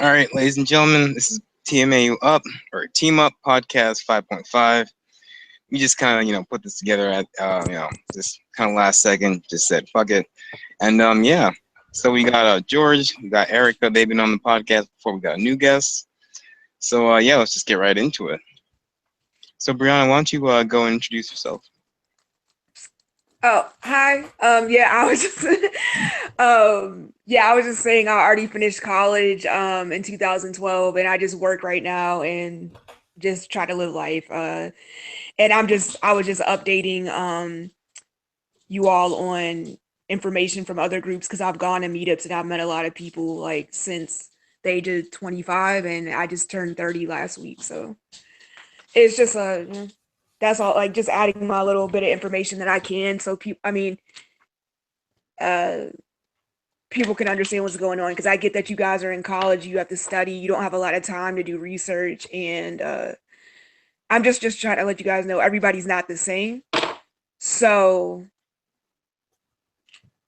All right, ladies and gentlemen, this is TMAU Up or Team Up Podcast 5.5. We just kind of put this together at this kind of last second. Just said fuck it, and yeah. So we got George, we got Erica. They've been on the podcast before. We got a new guest. So yeah, let's just get right into it. So Brianna, why don't you go and introduce yourself? Oh, hi. Yeah, I was just, I was just saying I already finished college, in 2012, and I just work right now and just try to live life. And I was just updating, you all on information from other groups because I've gone to meetups and I've met a lot of people like since the age of 25, and I just turned 30 last week. So it's just that's all, like just adding my little bit of information that I can. So uh people can understand what's going on, because I get that you guys are in college, you have to study, you don't have a lot of time to do research, and I'm just trying to let you guys know everybody's not the same. So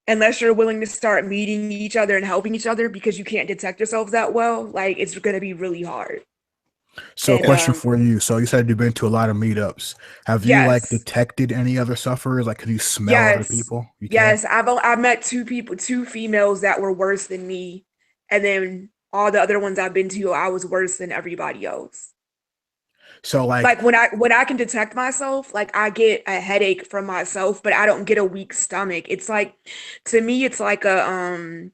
unless you're willing to start meeting each other and helping each other because you can't detect yourselves that well, like it's going to be really hard. So, a And question for you. So, you said you've been to a lot of meetups. Have you like yes, detected any other sufferers? Like, can you smell other yes, people? You can. yes, I've met two people, two females that were worse than me, and then all the other ones I've been to, I was worse than everybody else. So, like, Like when I can detect myself, like I get a headache from myself, but I don't get a weak stomach. It's like, to me it's like a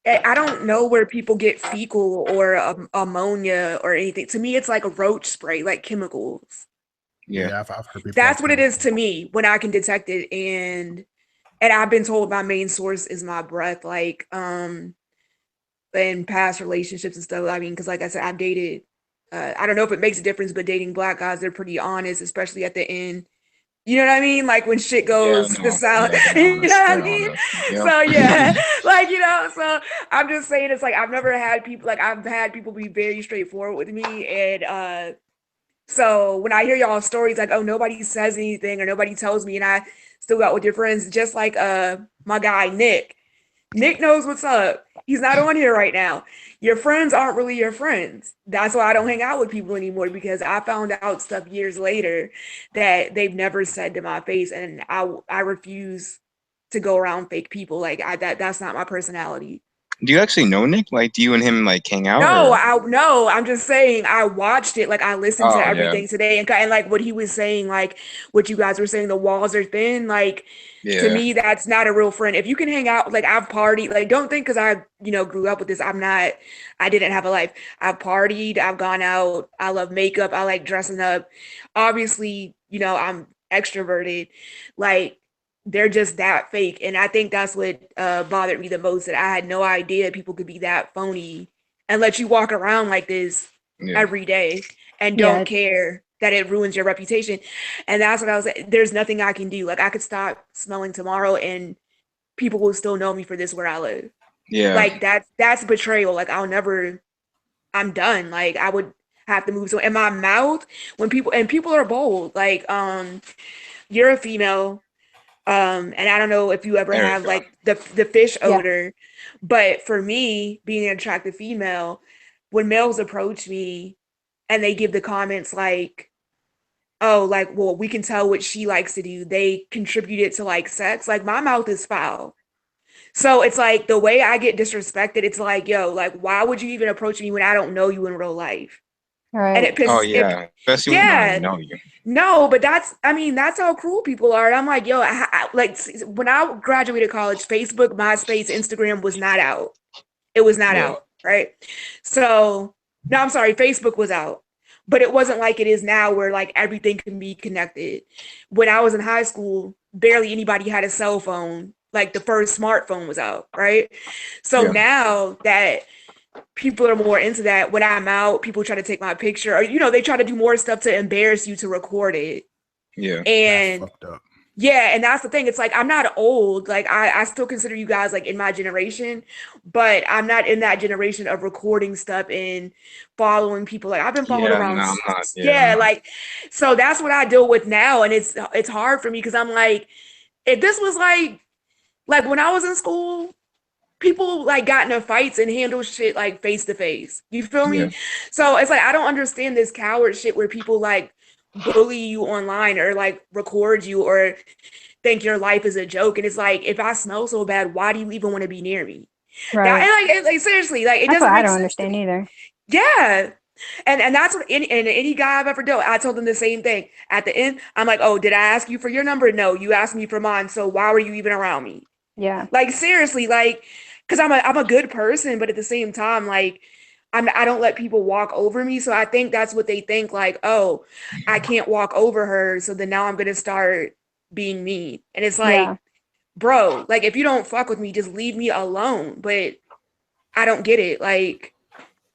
I don't know where people get fecal or ammonia or anything. To me it's like a roach spray, like chemicals. Yeah. yeah, I've heard people have That's what it is chemical. to me when I can detect it. And I've been told my main source is my breath, like in past relationships and stuff. I mean, because like I said, I've dated. I don't know if it makes a difference, but dating black guys, they're pretty honest, especially at the end. You know what I mean? Like when shit Yeah, goes to no, south, yeah, they're you know honest. what I They're mean? honest. Yep. So yeah, like so I'm just saying, it's like I've never had people, like I've had people be very straightforward with me, and so when I hear y'all stories like, oh, nobody says anything or nobody tells me, and I still got with your friends, just like my guy Nick. Nick knows what's up. He's not on here right now. Your friends aren't really your friends. That's why I don't hang out with people anymore, because I found out stuff years later that they've never said to my face, and I refuse to go around fake people. Like that's not my personality. Do you actually know Nick? Like, do you and him like hang out No, or? I no, I'm just saying I watched it, like I listened to Oh yeah, everything today, and like what he was saying, like what you guys were saying, the walls are thin, like to yeah. me that's not a real friend. If you can hang out, like I've partied, like don't think because I, grew up with this, I didn't have a life. I've partied, I've gone out, I love makeup, I like dressing up. Obviously, I'm extroverted. Like they're just that fake. And I think that's what bothered me the most, that I had no idea people could be that phony and let you walk around like this Yeah. every day and don't Yeah, care that it ruins your reputation. And that's what I was like, there's nothing I can do. Like I could stop smelling tomorrow and people will still know me for this where I live. Yeah. Like that's betrayal. Like I'm done. Like I would have to move. So in my mouth, when people are bold, like you're a female, and I don't know if you ever have Erica. like the fish yeah. odor, but for me, being an attractive female, when males approach me and they give the comments like, oh, like, well, we can tell what she likes to do, they contribute it to like sex, like my mouth is foul. So it's like the way I get disrespected, it's like, yo, like why would you even approach me when I don't know you in real life? And Right. it Oh pisses it. yeah, especially when I don't even Yeah, know you. no, but I mean, that's how cruel people are. And I'm like, yo, like when I graduated college, Facebook, MySpace, Instagram was not out. It was not Yeah. out, right? So, no, I'm sorry, Facebook was out, but it wasn't like it is now where like everything can be connected. When I was in high school, barely anybody had a cell phone. Like the first smartphone was out, right? So Yeah. now that people are more into that, when I'm out, people try to take my picture, or they try to do more stuff to embarrass you to record it. Yeah. That's And fucked up. yeah, and that's the thing. It's like I'm not old. Like I still consider you guys like in my generation, but I'm not in that generation of recording stuff and following people. Like I've been followed Yeah. around. No, I'm not. Yeah, I'm Yeah, not. like so that's what I deal with now, and it's hard for me because I'm like, if this was like when I was in school, people like got into fights and handle shit like face to face. You feel Yeah. me? So it's like I don't understand this coward shit where people like bully you online or like record you or think your life is a joke. And it's like, if I smell so bad, why do you even want to be near me? Right. Like seriously, like it That's what doesn't I make don't sense to understand me. either. Yeah. And that's what any guy I've ever dealt, I told them the same thing. At the end, I'm like, oh, did I ask you for your number? No, you asked me for mine. So why were you even around me? Yeah. Like seriously, like, because I'm a good person, but at the same time, like I don't let people walk over me. So I think that's what they think, like, oh, I can't walk over her. So then now I'm gonna start being mean. And it's Yeah. like, bro, like if you don't fuck with me, just leave me alone. But I don't get it. Like,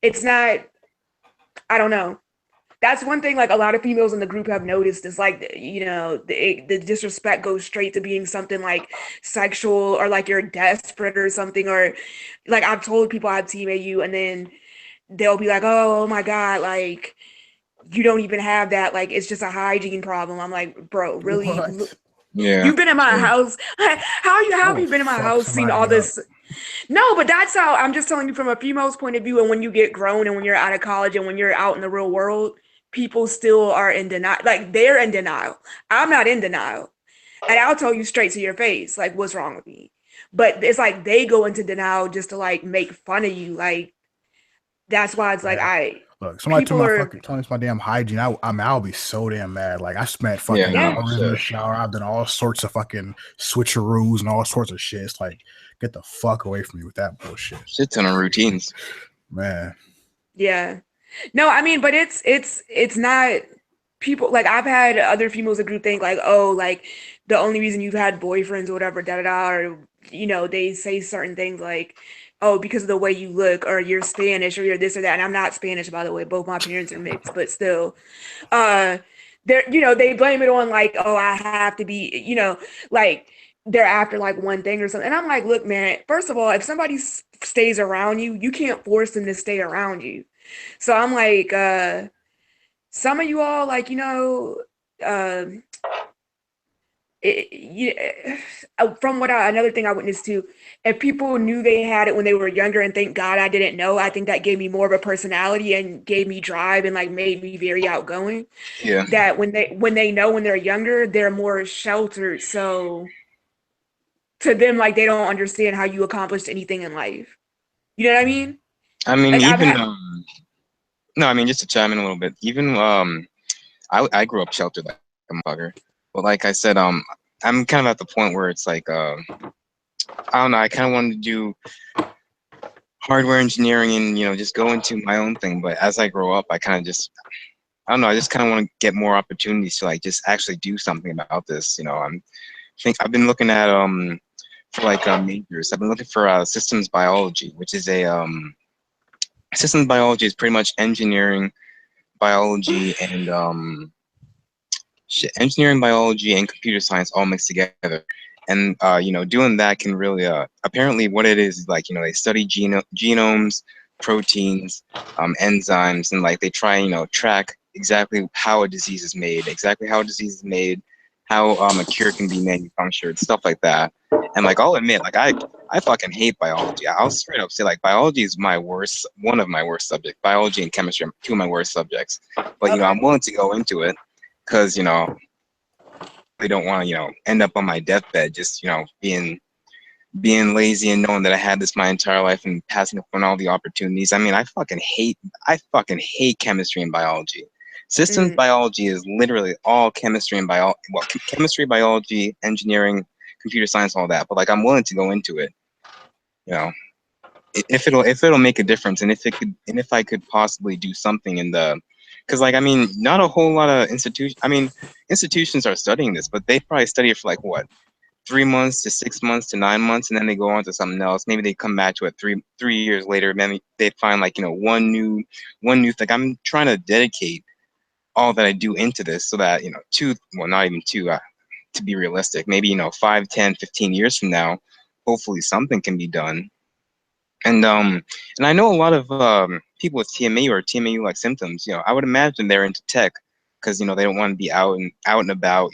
it's not, I don't know. That's one thing like a lot of females in the group have noticed is like, you know, the disrespect goes straight to being something like sexual or like you're desperate or something. Or like I've told people I have TMAU and then they'll be like, oh my God, like you don't even have that. Like it's just a hygiene problem. I'm like, bro, really? What? Yeah. You've been in my house. How I have will you been in my fuck house, seen somebody all up. this? No, but that's how I'm just telling you from a female's point of view. And when you get grown and when you're out of college and when you're out in the real world, people still are in denial. Like they're in denial. I'm not in denial. And I'll tell you straight to your face, like, what's wrong with me? But it's like they go into denial just to like make fun of you. Like, that's why it's like, Yeah. Look, somebody people are, told me it's my damn hygiene. I mean, I'll be so damn mad. Like I spent Yeah. fucking Yeah. hours in the shower. I've done all sorts of fucking switcheroos and all sorts of shit. It's like, get the fuck away from me with that bullshit, Shit ton of routines. man. yeah. No, I mean, but it's not people like I've had other females in the group think like, oh, like the only reason you've had boyfriends or whatever, da da da, or you know, they say certain things like, oh, because of the way you look, or you're Spanish, or you're this or that. And I'm not Spanish, by the way. Both my parents are mixed, but still, uh, they're you know, they blame it on like, oh, I have to be, you know, like they're after like one thing or something. And I'm like, look, man, first of all, if somebody stays around you, you can't force them to stay around you. So I'm like, some of you all, like, you know, um, from what another thing I witnessed too, if people knew they had it when they were younger, and thank God I didn't know, I think that gave me more of a personality and gave me drive and like made me very outgoing. Yeah. That when they know when they're younger, they're more sheltered. So to them, like they don't understand how you accomplished anything in life. You know what I mean? I mean, Like I've even had, no, I mean just to chime in a little bit. Even I grew up sheltered like a motherfucker, but like I said, I'm kind of at the point where it's like I don't know. I kind of wanted to do hardware engineering and just go into my own thing. But as I grow up, I kind of just I don't know. I just kind of want to get more opportunities to like just actually do something about this. I've been looking at for like majors. I've been looking for systems biology, which is a systems biology is pretty much engineering, biology, and engineering, biology, and computer science all mixed together. And doing that can really apparently what it is like they study genomes, proteins, enzymes, and like they try track exactly how a disease is made, how a cure can be manufactured, stuff like that. And like I'll admit, like I fucking hate biology. I'll straight up say like biology is one of my worst subjects. Biology and chemistry are two of my worst subjects. But okay. I'm willing to go into it because I don't want to end up on my deathbed just being lazy and knowing that I had this my entire life and passing up on all the opportunities. I mean, I fucking hate chemistry and biology. Systems biology is literally all chemistry and chemistry, biology, engineering, computer science, all that. But like, I'm willing to go into it, if it'll make a difference, and if I could possibly do something because like I mean, not a whole lot of institutions are studying this, but they probably study it for like what, 3 months to 6 months to 9 months, and then they go on to something else. Maybe they come back to it 3 years later. Maybe they find like one new thing. I'm trying to dedicate all that I do into this so that not even two, to be realistic, maybe 5, 10, 15 years from now, hopefully something can be done. And I know a lot of people with TMAU or TMAU like symptoms. I would imagine they're into tech because they don't want to be out and about,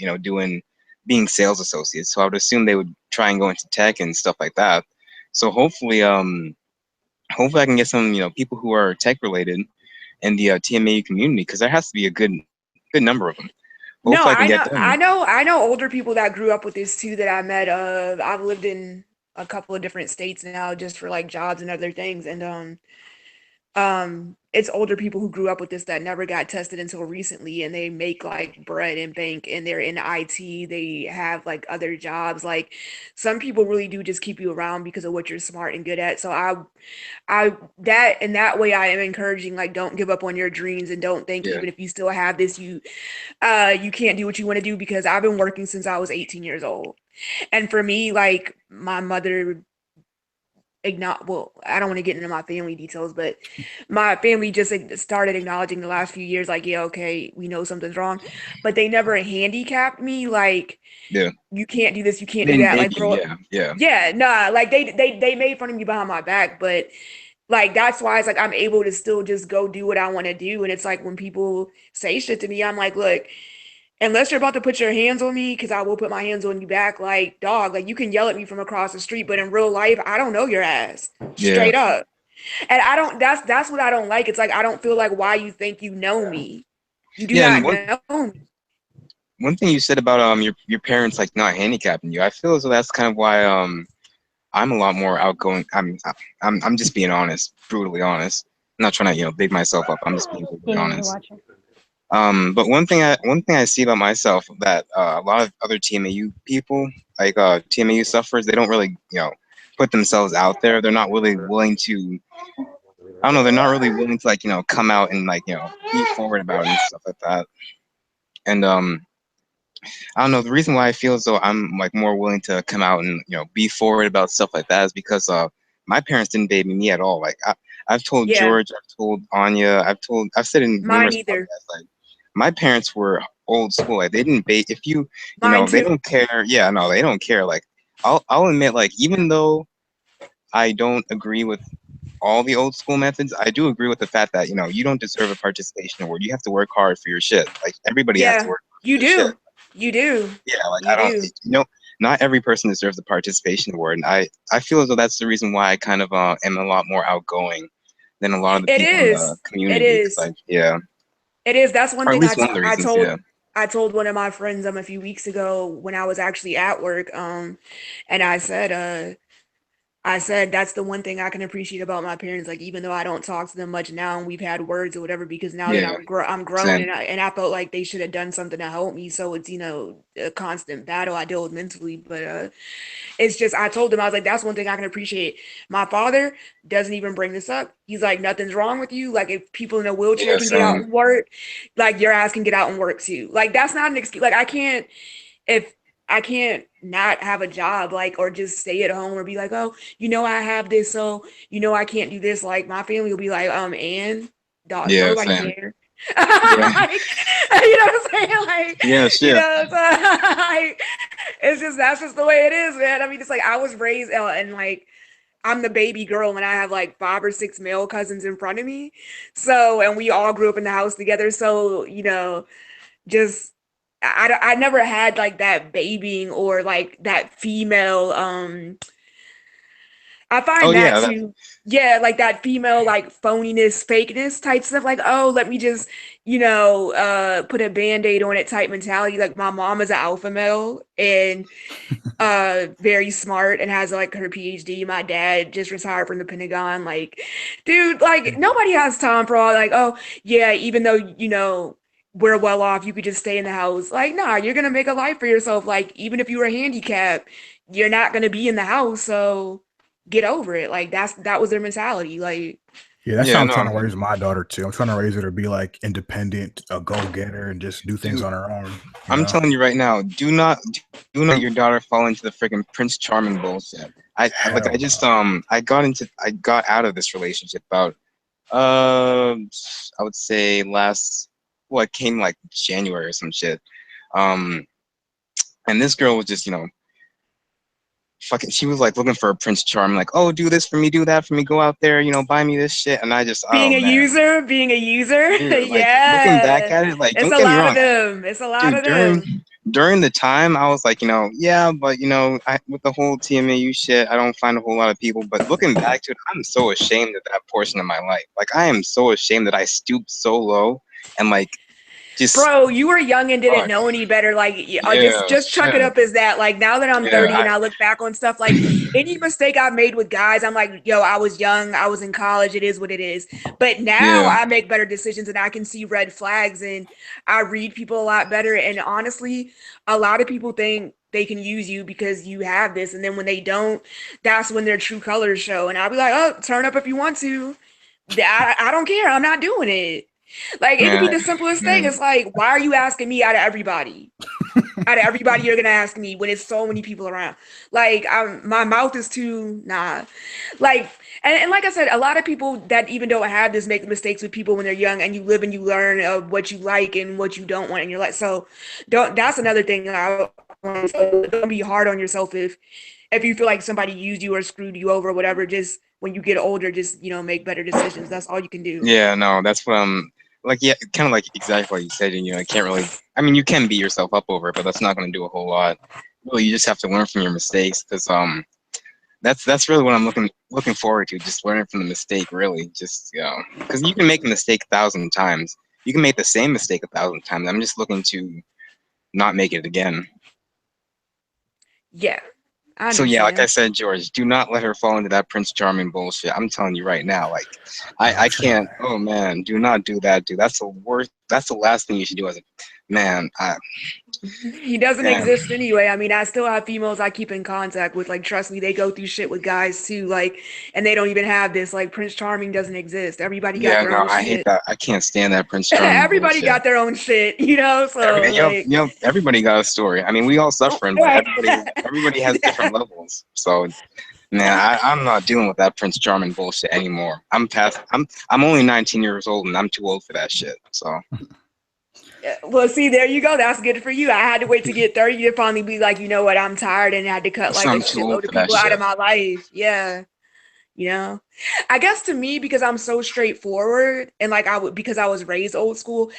being sales associates. So I would assume they would try and go into tech and stuff like that. So hopefully hopefully I can get some people who are tech related in the TMAU community, because there has to be a good number of them. No, Hopefully I can get them. I know older people that grew up with this too that I met. I've lived in a couple of different states now just for like jobs and other things, and it's older people who grew up with this that never got tested until recently, and they make like bread and bank, and they're in IT, they have like other jobs. Like some people really do just keep you around because of what you're smart and good at. So I that in that way I am encouraging, like, don't give up on your dreams, and don't think Yeah. even if you still have this, you can't do what you want to do, because I've been working since I was 18 years old. And for me, like, my mother well, I don't want to get into my family details, but my family just started acknowledging the last few years, like, yeah, okay, we know something's wrong, but they never handicapped me, like, Yeah. you can't do this, you can't They do didn't that, baby like, you. grow up. Yeah. Yeah, nah, like they made fun of me behind my back, but like that's why it's like I'm able to still just go do what I want to do. And it's like when people say shit to me, I'm like, look, unless you're about to put your hands on me, because I will put my hands on you back, like, dog, like, you can yell at me from across the street, but in real life, I don't know your ass. Yeah. Straight up. And I don't, that's what I don't like. It's like I don't feel like, why you think you know me. You do Yeah. And not know me. one thing you said about your parents like not handicapping you, I feel as though that's kind of why I'm a lot more outgoing. I'm just being honest, brutally honest. I'm not trying to big myself up. I'm just being brutally honest. But one thing I see about myself, that a lot of other TMAU people, like TMAU sufferers, they don't really put themselves out there. They're not really willing to. I don't know. They're not really willing to like come out and like be forward about it and stuff like that. And I don't know. The reason why I feel as though I'm like more willing to come out and be forward about stuff like that is because my parents didn't baby me at all. Like I've told Yeah, George, I've told Anya, I've said in mine numerous either. podcasts, like my parents were old school. Like they didn't bait. If Mine they too. don't care. Yeah, no, they don't care. Like I'll admit, like even though I don't agree with all the old school methods, I do agree with the fact that you don't deserve a participation award. You have to work hard for your shit. Like everybody has to Yeah, work hard for you their shit. do. You do. Yeah, like You I don't, do. not every person deserves the participation award, and I feel as though that's the reason why I kind of am a lot more outgoing than a lot of the It people in the is. It community. Because is. like, yeah, It is. That's one or at thing least one of the reasons. Yeah, I told one of my friends a few weeks ago when I was actually at work. And I said that's the one thing I can appreciate about my parents. Like, even though I don't talk to them much now, and we've had words or whatever, because now that yeah, I'm grown, same. and I felt like they should have done something to help me. So it's a constant battle I deal with mentally. But it's just, I told him, I was like, that's one thing I can appreciate. My father doesn't even bring this up. He's like, nothing's wrong with you. Like, if people in a wheelchair Yeah, can get out same. and work, like, your ass can get out and work too. Like, that's not an excuse. Like, if I can't not have a job, like, or just stay at home or be like, oh, I have this, so I can't do this. Like, my family will be like, and dog, don't Yeah, nobody same. care. Yeah, Like, you know what I'm saying? Like, yeah, shit. so, like, it's just, that's just the way it is, man. I mean, it's like I was raised and like I'm the baby girl, and I have like 5 or 6 male cousins in front of me. So, and we all grew up in the house together. So, just I never had like that babying or like that female I Oh find that yeah, that, too, yeah, like that female like phoniness, fakeness type stuff, like, oh, let me just, put a band-aid on it type mentality. Like, my mom is an alpha male and very smart and has like her PhD. My dad just retired from the Pentagon. Like, dude, like nobody has time for all like, oh yeah, even though we're well off, you could just stay in the house. Like, nah, you're gonna make a life for yourself. Like, even if you were handicapped, you're not gonna be in the house, so get over it. Like, that was their mentality. Like, Yeah, that's how yeah, I'm no, trying to raise my daughter too. I'm trying to raise her to be like independent, a go-getter, and just do things dude. on her own. I'm telling you right now, do not let your daughter fall into the freaking Prince Charming bullshit. Like Hell no. I got out of this relationship about I would say it came like January or some shit. Um and this girl was just, fucking, she was like looking for a Prince Charming, like, oh, do this for me, do that for me, go out there, buy me this shit. And I just, oh man, being a user, dude, like looking back yeah, at it, like, it's don't a get me lot of wrong, them. It's a lot dude, of them. during the time, I was like, yeah, but with the whole TMAU shit, I don't find a whole lot of people. But looking back to it, I'm so ashamed of that portion of my life. Like, I am so ashamed that I stooped so low and like just Bro, you were young and didn't fuck. know any better. Like, Yeah, just chuck it yeah, up as that. Like, now that I'm yeah, 30 and I look back on stuff, like any mistake I've made with guys, I'm like, yo, I was young, I was in college, it is what it is. But now yeah, I make better decisions and I can see red flags and I read people a lot better. And honestly, a lot of people think they can use you because you have this. And then when they don't, that's when their true colors show. And I'll be like, oh, turn up if you want to. I don't care. I'm not doing it. Like it could be man, the simplest thing. man. It's like, why are you asking me out of everybody? Out of everybody, you're gonna ask me when it's so many people around. Like, my mouth is too nah. Like, and like I said, a lot of people that even don't have this make mistakes with people when they're young, and you live and you learn of what you like and what you don't want in your life. So, don't. That's another thing. So don't be hard on yourself if you feel like somebody used you or screwed you over or whatever. Just when you get older, just make better decisions. That's all you can do. Yeah, no, that's what I'm like. Yeah, kind of like exactly what you said. And I can't really. I mean, you can beat yourself up over it, but that's not going to do a whole lot. Really, you just have to learn from your mistakes because that's really what I'm looking forward to. Just learning from the mistake, really. Just because you can make a mistake 1,000 times. You can make the same mistake 1,000 times. I'm just looking to not make it again. Yeah, I So yeah, like I understand. said, George, do not let her fall into that Prince Charming bullshit. I'm telling you right now, like I'll I can't. try. Oh man, do not do that, dude. That's the worst. That's the last thing you should do as a man. He doesn't Man, exist anyway. I mean, I still have females I keep in contact with. Like, trust me, they go through shit with guys too. Like, and they don't even have this. Like, Prince Charming doesn't exist. Everybody got yeah, their no, own I hate shit. that. I can't stand that Prince Charming Everybody bullshit. got their own shit. So like, Everybody got a story. I mean, we all suffering, but right. everybody has different levels. So, man, I'm not dealing with that Prince Charming bullshit anymore. I'm only 19 years old, and I'm too old for that shit. So, Well, see, there you go. That's good for you. I had to wait to get 30 to finally be like, you know what, I'm tired and had to cut so like a I'm too old shitload of for that people out of shit. my life. Yeah. You know, I guess to me, because I'm so straightforward and like because I was raised old school,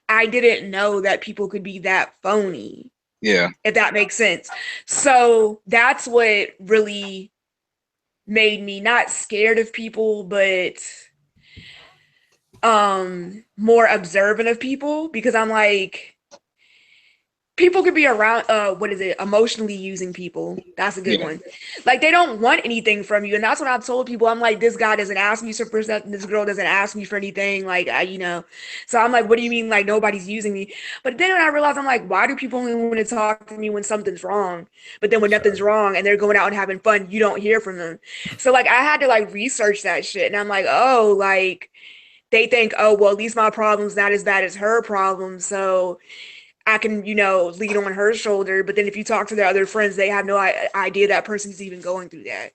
I didn't know that people could be that phony, Yeah, if that makes sense. So that's what really made me not scared of people, but more observant of people because I'm like, people could be around what is it, emotionally using people. That's a good yeah, one. Like they don't want anything from you, and that's what I've told people. I'm like, this guy doesn't ask me for stuff, this girl doesn't ask me for anything, like so I'm like, what do you mean like nobody's using me? But then I realized, I'm like, why do people only want to talk to me when something's wrong? But then when nothing's Exactly. wrong and they're going out and having fun, you don't hear from them. So like I had to like research that shit, and I'm like, oh, like they think, oh well, at least my problem's not as bad as her problem, so I can, lean on her shoulder. But then if you talk to their other friends, they have no idea that person's even going through that.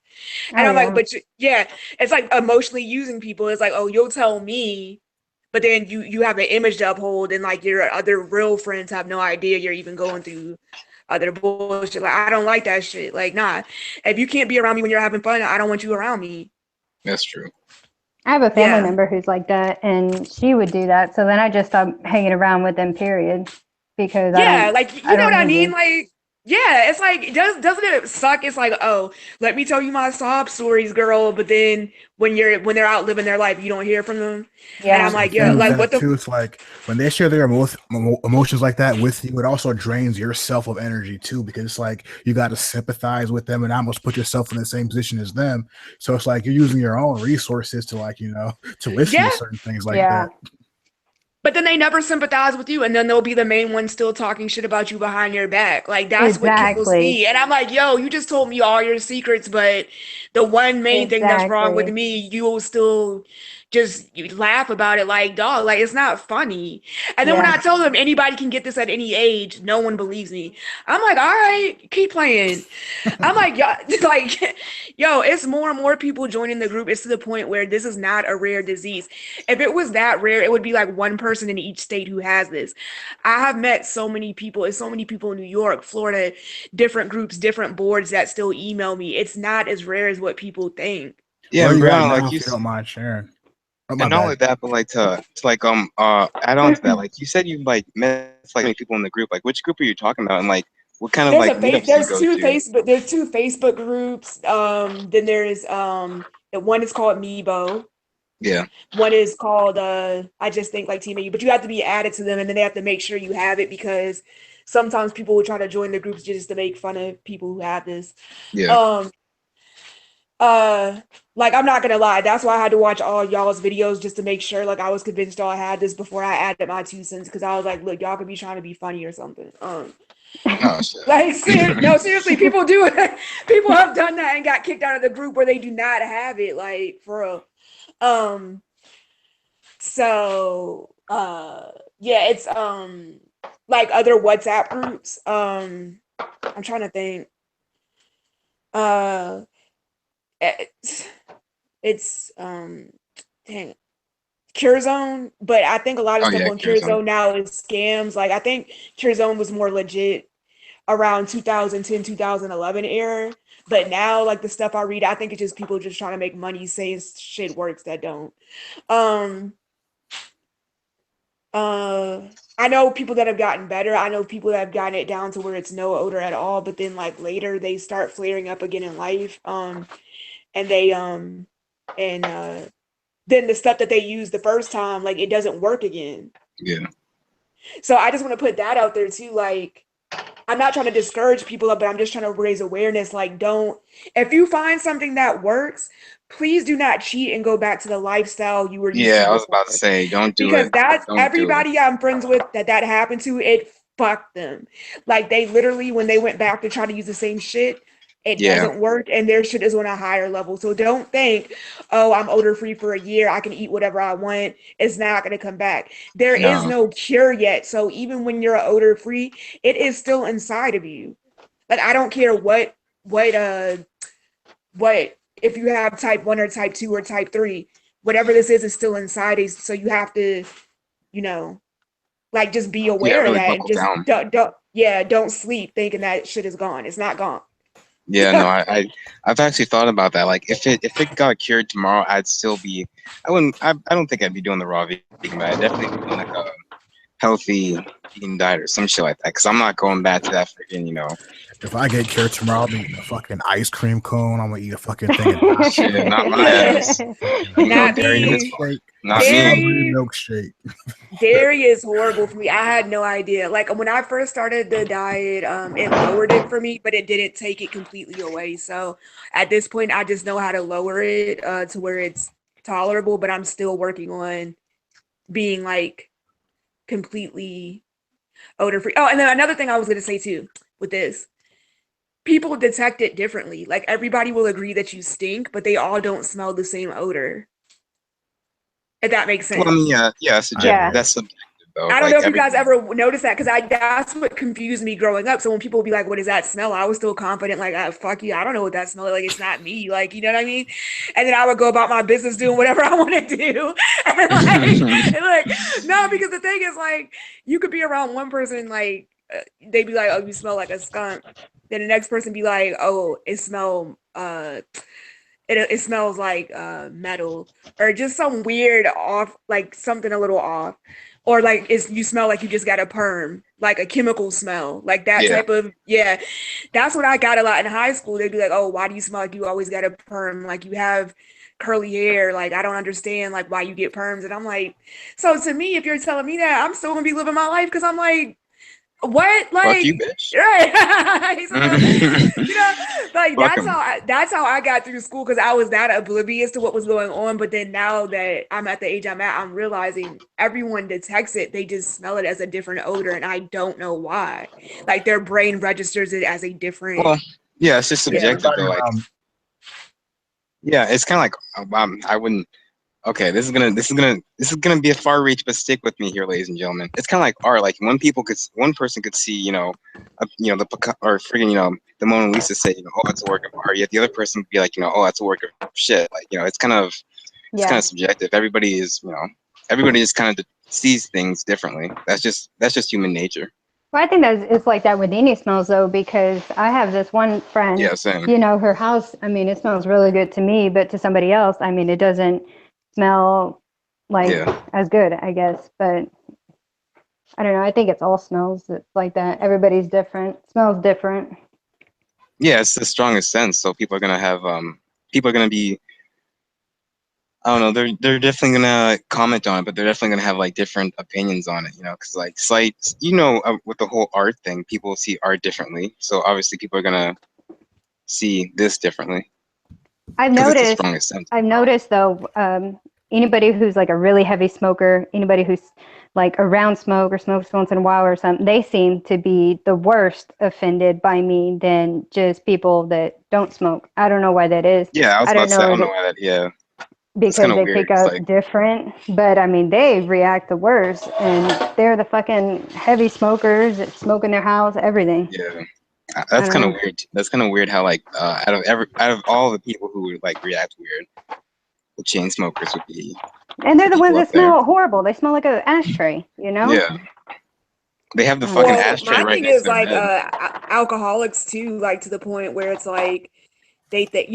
And Oh I'm like, yeah. but yeah, it's like emotionally using people. It's like, oh, you'll tell me, but then you have an image to uphold, and like your other real friends have no idea you're even going through other bullshit. Like I don't like that shit. Like, nah, if you can't be around me when you're having fun, I don't want you around me. that's true. I have a family Yeah. member who's like that, and she would do that. So then I just stopped hanging around with them, period, because Yeah, like I you know what don't I need mean? you. Like, yeah, it's like doesn't it suck? It's like, oh, let me tell you my sob stories, girl, but then when they're out living their life, you don't hear from them. And I'm Yeah. So the like, yo, thing with like that what the too, it's like when they share their emotions like that with you, it also drains yourself of energy too, because it's like you got to sympathize with them and almost put yourself in the same position as them. So it's like you're using your own resources to to listen yeah, to certain things like Yeah. that. but then they never sympathize with you, and then they'll be the main one still talking shit about you behind your back. Like that's what people Exactly. see. And I'm like, yo, you just told me all your secrets, but the one main thing that's wrong with Exactly. me, you will still just you laugh about it like dog, like it's not funny. And then when Yeah. I tell them anybody can get this at any age, no one believes me. I'm like, all right, keep playing. I'm like, yo, like, yo, it's more and more people joining the group. It's to the point where this is not a rare disease. If it was that rare, it would be like one person in each state who has this. I have met so many people. It's so many people in New York, Florida, different groups, different boards that still email me. It's not as rare as what people think. Yeah, Where are and you at Brianna, now, like if you don't mind sharing? Oh, my And not bad. only that, but like to like add on to that, like you said you like met like many people in the group. Like which group are you talking about? And like what kind of like meetups do you go to? There's two Facebook groups. Then there's the one is called Meebo. Yeah. One is called I just think like TMAU, but you have to be added to them, and then they have to make sure you have it because sometimes people will try to join the groups just to make fun of people who have this. Yeah. Like I'm not gonna lie, that's why I had to watch all y'all's videos just to make sure like I was convinced y'all had this before I added my 2 cents, because I was like, look, y'all could be trying to be funny or something. Oh shit. Like seriously, people do it. People have done that and got kicked out of the group where they do not have it, like for real. So yeah, it's like other WhatsApp groups. I'm trying to think. It's dang, Cure Zone, but I think a lot of Oh stuff yeah, on Cure Cure Zone. Zone now is scams. Like I think Cure Zone was more legit around 2010, 2011 era. But now, like the stuff I read, I think it's just people just trying to make money saying shit works that don't. I know people that have gotten better. I know people that have gotten it down to where it's no odor at all, but then like later they start flaring up again in life. And they and then the stuff that they used the first time, like it doesn't work again. Yeah. So I just want to put that out there too. Like, I'm not trying to discourage people, but I'm just trying to raise awareness. Like, if you find something that works, please do not cheat and go back to the lifestyle you were used Yeah, to I was about to before. say, don't do Because it. that's Don't do it. everybody I'm friends with that happened to, it fucked them. Like they literally, when they went back to try to use the same shit, it Yeah. doesn't work, and their shit is on a higher level. So don't think, oh, I'm odor free for a year, I can eat whatever I want, it's not going to come back. There is No. no cure yet. So even when you're odor free, it is still inside of you. Like I don't care what if you have type 1 or type 2 or type 3, whatever this is still inside you. So you have to, you know, like just be Yeah, aware of really that and buckle just down. don't sleep thinking that shit is gone. It's not gone. Yeah, no, I've actually thought about that. Like, if it got cured tomorrow, I'd still be. I wouldn't. I don't think I'd be doing the raw vegan, but I'd definitely be doing like a healthy vegan diet or some shit like that. Because I'm not going back to that freaking, If I get cured tomorrow, I'll be eating a fucking ice cream cone. I'm gonna eat a fucking thing of shit. Not my ass. You know, Not dairy me. milkshake, Not a me. strawberry milkshake. Dairy is horrible for me. I had no idea. Like when I first started the diet, it lowered it for me, but it didn't take it completely away. So at this point, I just know how to lower it to where it's tolerable, but I'm still working on being like completely odor free. Oh, and then another thing I was going to say too with this, people detect it differently. Like everybody will agree that you stink, but they all don't smell the same odor. If that makes sense. Well, I mean, yeah, Yeah. that's subjective though. I don't Like know if you guys everybody. ever noticed that, because that's what confused me growing up. So when people would be like, "What does that smell?" I was still confident, like, "Fuck you, I don't know what that smells like. It's not me." Like, you know what I mean? And then I would go about my business doing whatever I want to do, and like, no, because the thing is, like, you could be around one person, like, they'd be like, "Oh, you smell like a skunk." Then the next person be like, "Oh, it smells like metal," or just some weird off, like something a little off, or like you smell like you just got a perm, like a chemical smell, like that Yeah. type of, yeah. That's what I got a lot in high school. They'd be like, "Oh, why do you smell like you always got a perm? Like you have curly hair. Like I don't understand like why you get perms." And I'm like, so to me, if you're telling me that, I'm still gonna be living my life, because I'm like, what, Fuck you, like, bitch. right? So, like Fuck that's 'em. how I got through school, because I was that oblivious to what was going on. But then now that I'm at the age I'm at, I'm realizing everyone detects it. They just smell it as a different odor, and I don't know why. Like their brain registers it as a different. Well, yeah, it's just Yeah. subjective Everybody though. Like, around. yeah, it's kind of like I wouldn't. Okay, this is gonna be a far reach, but stick with me here, ladies and gentlemen. It's kind of like art. Like one person could see, the or freaking, the Mona Lisa, say, oh, it's a work of art. Yet the other person would be like, oh, that's a work of shit. Like, it's kind of Yeah. subjective. Everybody just kind of sees things differently. That's just human nature. Well, I think that it's like that with any smells though, because I have this one friend, Yeah, same. her house, I mean, it smells really good to me, but to somebody else, I mean, it doesn't smell like Yeah. as good, I guess. But I don't know. I think it's all smells like that. Everybody's different. Smells different. Yeah, it's the strongest sense. So people are gonna have people are gonna be, I don't know, they're definitely gonna comment on it, but they're definitely gonna have like different opinions on it, you know, because like sight, with the whole art thing, people see art differently. So obviously people are gonna see this differently I've because it's the noticed. strongest sense. I've noticed though, anybody who's like a really heavy smoker, anybody who's like around smoke or smokes once in a while or something, they seem to be the worst offended by me than just people that don't smoke. I don't know why that is. Yeah, I was I about don't to say, I know don't know that why that. Yeah, it's kind because of they weird. pick It's up like, different, but I mean, they react the worst, and they're the fucking heavy smokers that smoke in their house, everything. yeah, I that's don't kind of know. weird. That's kind of weird how like out of all the people who would like react weird, the chain smokers would be And they're the the ones people that up there. smell horrible. They smell like an ashtray, you know? Yeah, they have the I don't fucking know. Well, ashtray my right thing next to is their like bed. alcoholics too, like to the point where it's like they think,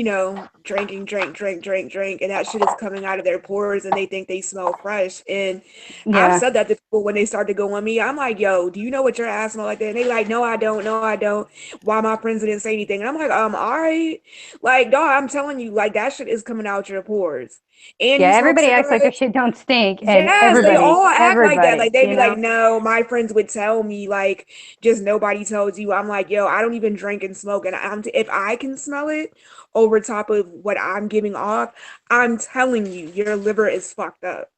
drinking, drink, and that shit is coming out of their pores and they think they smell fresh. And I've Yeah. said that to people when they start to go on me. I'm like, yo, do you know what your ass smell like that? And they like, no, I don't, no, I don't. Why my friends didn't say anything? And I'm like, all right. Like, dog, I'm telling you, like that shit is coming out your pores. And Yeah, you smoke everybody acts like their cigarettes. shit don't stink, and Yes, they everybody, all act like that. Like everybody, they'd you be like, know? no, my friends would tell me, like, just nobody tells you. I'm like, yo, I don't even drink and smoke, and if I can smell it over top of what I'm giving off, I'm telling you, your liver is fucked up.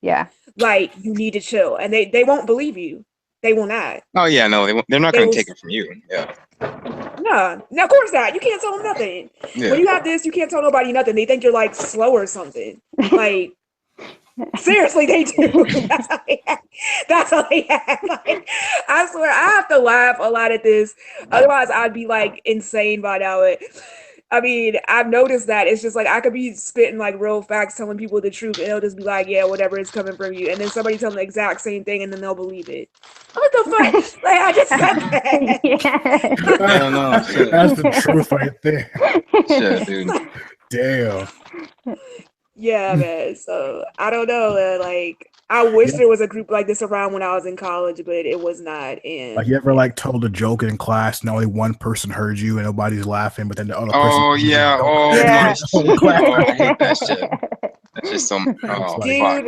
Yeah. Like you need to chill, and they won't believe you. They will not. Oh yeah, no, they won't, they're not They gonna will. take it from you. Yeah, No, of course not. You can't tell them nothing. When yeah. you have this, you can't tell nobody nothing. They think you're like slow or something. Like. Seriously, they do. That's how they act. That's how they act. Like, I swear, I have to laugh a lot at this. Otherwise, I'd be like insane by now. I mean, I've noticed that it's just like I could be spitting like real facts, telling people the truth, and they'll just be like, "Yeah, whatever is coming from you," and then somebody tell them the exact same thing, and then they'll believe it. What the fuck? Like I just said that. Yeah. Hell no, shit, That's the truth right there. shit, dude. Damn. Yeah, man. So I don't know. Like I wish Yeah. there was a group like this around when I was in college, but it was not. Like And you ever yeah. like told a joke in class and only one person heard you and nobody's laughing, but then the other person Oh hears yeah. the Oh my Yeah. whole shit. class. Oh, I hate that shit. That's just so. It's Oh like fuck.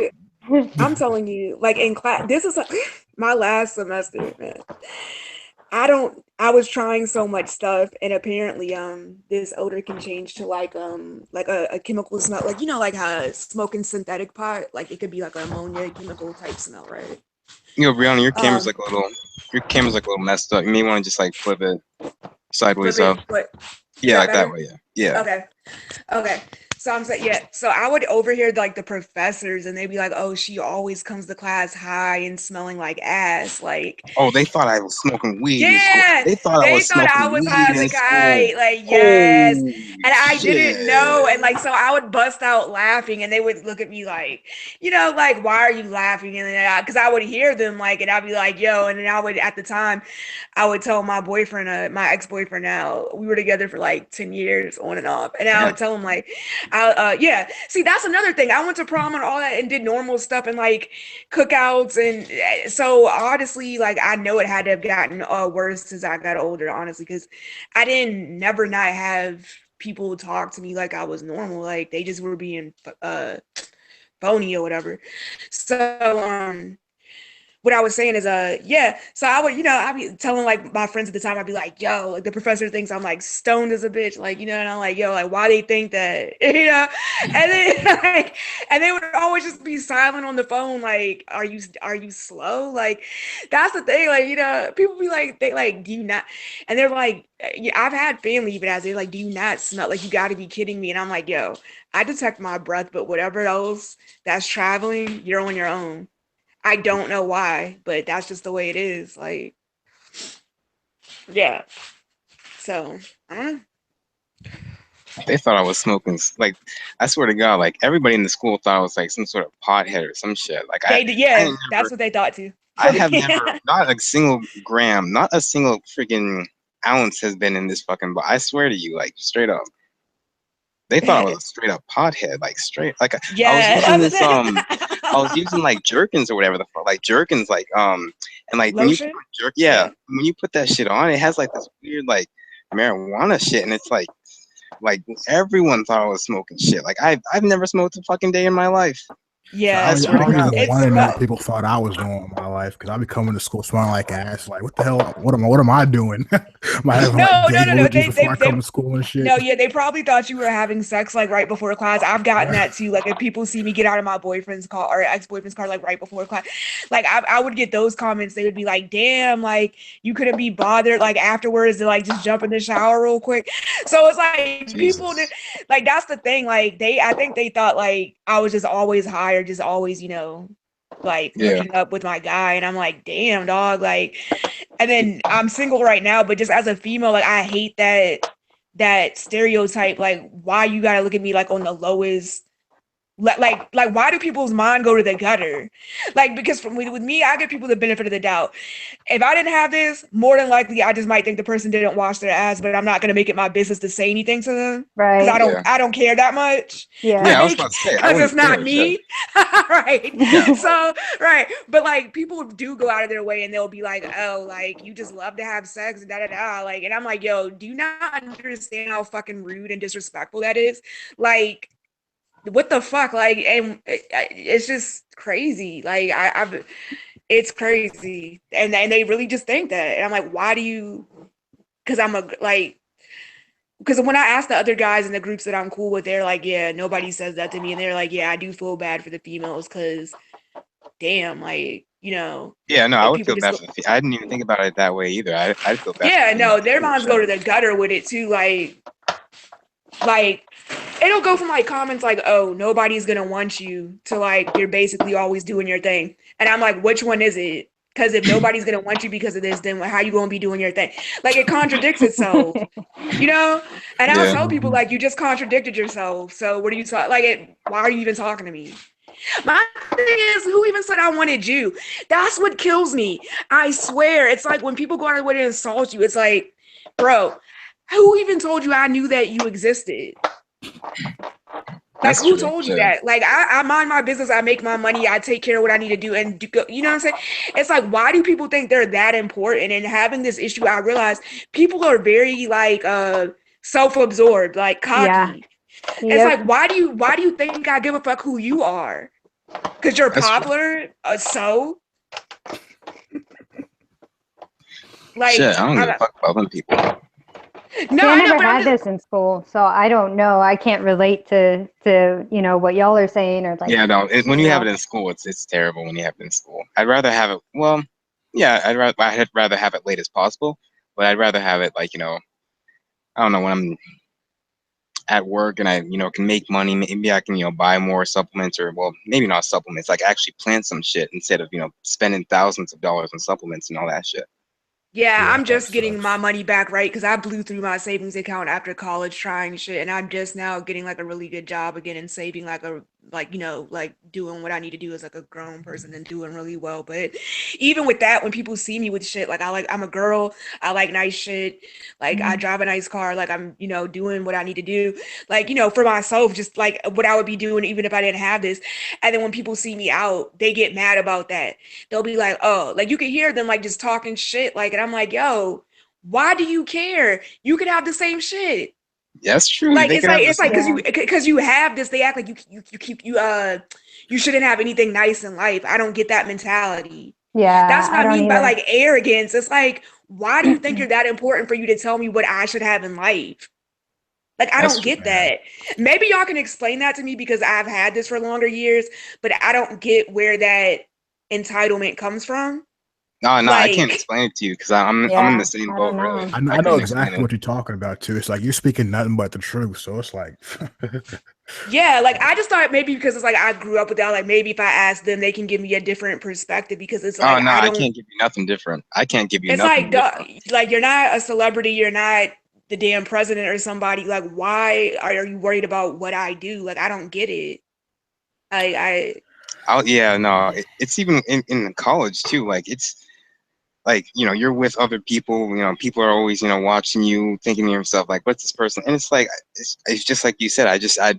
Dude, I'm telling you, like in class, this is my last semester, man. I was trying so much stuff and apparently this odor can change to like a chemical smell. Like like how smoking synthetic pot, like it could be like an ammonia chemical type smell, right? Brianna, Um your camera's like a little messed up. You may want to just like flip it flip sideways it, up. what is Yeah, that like that better? way. Yeah. Yeah. Okay. Okay. So I'm saying, yeah. So I would overhear like the professors and they'd be like, oh, she always comes to class high and smelling like ass. Like, Oh, they thought I was smoking weed in school. yeah, They thought I they was thought I smoking was weed high as a in school. kite. Like, yes. Holy And I didn't know. shit. And like, so I would bust out laughing and they would look at me like, like, why are you laughing? And then because I would hear them like, and I'd be like, yo. And then I would, at the time, I would tell my boyfriend, my ex-boyfriend now, we were together for like 10 years on and off. And I Damn. would tell him like, yeah. See, that's another thing. I went to prom and all that and did normal stuff and like cookouts. And so honestly, like I know it had to have gotten worse as I got older, honestly, because I didn't never not have people talk to me like I was normal. Like they just were being phony or whatever. So what I was saying is, yeah. So I would, I'd be telling like my friends at the time, I'd be like, yo, like the professor thinks I'm like stoned as a bitch, like, and I'm like, yo, like why they think that, and then like, and they would always just be silent on the phone, like, are you slow? Like, that's the thing, like, people be like, they like, do you not? And they're like, yeah, I've had family even as they're like, do you not smell? Like, you got to be kidding me. And I'm like, yo, I detect my breath, but whatever else that's traveling, you're on your own. I don't know why, but that's just the way it is. Like, yeah. So, I don't know. They thought I was smoking. Like, I swear to God, like everybody in the school thought I was like some sort of pothead or some shit. Like They did, I yeah, ain't that's never, what they thought too. I have never, not a single gram, not a single freaking ounce has been in this fucking. But I swear to you, like straight up, they thought I was a straight up pothead. Like straight, like I was Yeah, watching that's this. the thing. I was using like Jerkins or whatever the fuck, like Jerkins, like and like when you Lotion? put when you put that shit on, it has like this weird like marijuana shit, and it's like everyone thought I was smoking shit. Like I've never smoked a fucking day in my life. Yeah, I I don't, swear I to don't God. even It's want to know what not. people thought I was doing in my life because I'll be coming to school smelling like ass. Like, what the hell? What am I doing? Am I having like gay No. orgies before I come to school and shit? No, yeah, they probably thought you were having sex like right before class. I've gotten that too. Like if people see me get out of my boyfriend's car or ex-boyfriend's car like right before class, like I would get those comments. They would be like, "Damn, like you couldn't be bothered like afterwards to like just jump in the shower real quick." So it's like people Jesus. like that's the thing. Like I think they thought like I was just always high or just always like Yeah. hooking up with my guy, and I'm like, damn, dog, like. And then I'm single right now, but just as a female, like I hate that stereotype. Like, why you gotta look at me like on the lowest? Like why do people's mind go to the gutter? Like because with me, I give people the benefit of the doubt. If I didn't have this, more than likely, I just might think the person didn't wash their ass, but I'm not gonna make it my business to say anything to them because Right. I don't care that much. Yeah. Yeah, I was Like, about to say I because it's wouldn't not care. Shit. me. Right. Yeah. So, right. But like people do go out of their way and they'll be like, oh, like you just love to have sex and da da da. Like, and I'm like, yo, do you not understand how fucking rude and disrespectful that is? Like, what the fuck? Like, and it's just crazy. Like, it's crazy. And they really just think that. And I'm like, why do you? Because because when I ask the other guys in the groups that I'm cool with, they're like, yeah, nobody says that to me. And they're like, yeah, I do feel bad for the females because, damn, like, Yeah, no, I would people feel just bad for the I didn't even think about it that way either. I'd feel bad yeah, for the no, females their too. minds go to the gutter with it too. Like it'll go from like comments like, oh, nobody's gonna want you to like you're basically always doing your thing. And I'm like, which one is it? Because if nobody's gonna want you because of this, then how you gonna be doing your thing? Like it contradicts itself, And I'll Yeah. tell people like you just contradicted yourself. So what are you talking? Why are you even talking to me? My thing is, who even said I wanted you? That's what kills me. I swear. It's like when people go out of their way to insult you, it's like, bro, who even told you I knew that you existed? Like, That's who true. told you Yeah. that? Like, I mind my business. I make my money. I take care of what I need to do. And, you know what I'm saying? It's like, why do people think they're that important? And having this issue, I realize people are very, like, self-absorbed, like, Yeah. cocky. It's Yep. like, why do you think I give a fuck who you are? Because you're That's true. popular? Like, Shit, I don't give a fuck about them people. No, See, I I know, never but I'm had just, this in school, so I don't know. I can't relate to what y'all are saying or like. Yeah, no. When you you have know. it in school, it's terrible when you have it in school. I'd rather have it. Well, yeah, I'd rather have it late as possible, but I'd rather have it like I don't know, when I'm at work and I can make money. Maybe I can buy more supplements, or well, maybe not supplements. Like actually plant some shit instead of spending thousands of dollars on supplements and all that shit. yeah, Yeah, I'm that just getting my sucks. money back, right? Because I blew through my savings account after college trying shit, and I'm just now getting like a really good job again and saving like doing what I need to do as like a grown person and doing really well. But even with that, when people see me with shit, like I'm a girl, I like nice shit, like I drive a nice car, like I'm doing what I need to do, like for myself, just like what I would be doing even if I didn't have this. And then when people see me out, they get mad about that. They'll be like, oh, like you can hear them like just talking shit, like, and I'm like, yo, why do you care? You could have the same shit. That's true. Like They could have the it's like same. Yeah. because you have this, they act like you shouldn't have anything nice in life. I don't get that mentality. That's Yeah, what I I don't mean by either. like arrogance. It's like, why do you think you're that important for you to tell me what I should have in life? Like, I That's don't true. get that. Maybe y'all can explain that to me because I've had this for longer years, but I don't get where that entitlement comes from. No, I can't Like, explain it to you because I'm in the Yeah, same I boat. don't Really, know. I I know couldn't explain exactly it. what you're talking about too. It's like you're speaking nothing but the truth. So it's like, yeah, like I just thought maybe because it's like I grew up with that, like maybe if I ask them, they can give me a different perspective because it's Oh like no, I I don't, can't give you nothing different. I can't give you it's nothing like, different. like you're not a celebrity, you're not the damn president or somebody. Like, why are you worried about what I do? Like, I don't get it. Yeah, no, it's even in college too. Like it's like you're with other people. People are always watching you, thinking to yourself like, what's this person? And it's like it's just like you said. I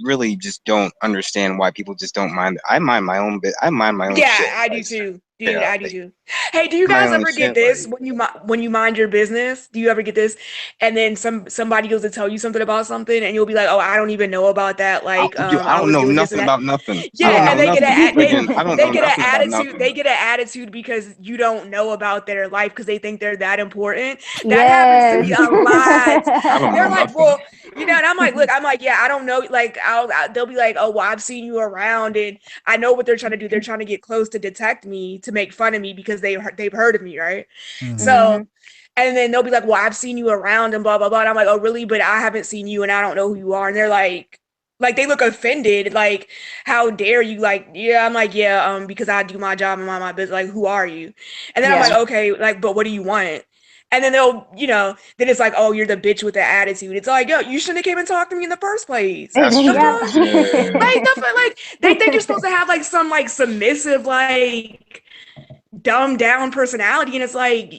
really just don't understand why people just don't mind. I mind my own bit. I mind my own Yeah, shit. I do too, dude. Yeah, I do like, too. Hey, do you my guys own ever get shit. this Like, when you mind your business? Do you ever get this, and then somebody goes to tell you something about something, and you'll be like, "Oh, I don't even know about that." Like, I I don't was know doing this and nothing that. about nothing. I don't Yeah, know and they get nothing. a Friggin', I don't they know get an nothing about attitude. nothing. They get an attitude because you don't know about their life because they think they're that important. That happens to Yes. me a lot. I don't know They're like, nothing. well, and I'm like, look, yeah, I don't know. Like, they'll be like, oh, well, I've seen you around, and I know what they're trying to do. They're trying to get close to detect me, to make fun of me because they've heard of me, right? Mhm. So, and then they'll be like, well, I've seen you around and blah blah blah. And I'm like, oh, really? But I haven't seen you, and I don't know who you are. And they're like they look offended, like, how dare you? Like, yeah, I'm like, yeah, because I do my job and mind my business. Like, who are you? And then I'm like, Yeah. okay, like, but what do you want? And then they'll, then it's like, oh, you're the bitch with the attitude. It's like, yo, you shouldn't have came and talked to me in the first place. That's The true. fuck? Yeah. Like, they think you're supposed to have like some like submissive, like dumbed down personality, and it's like,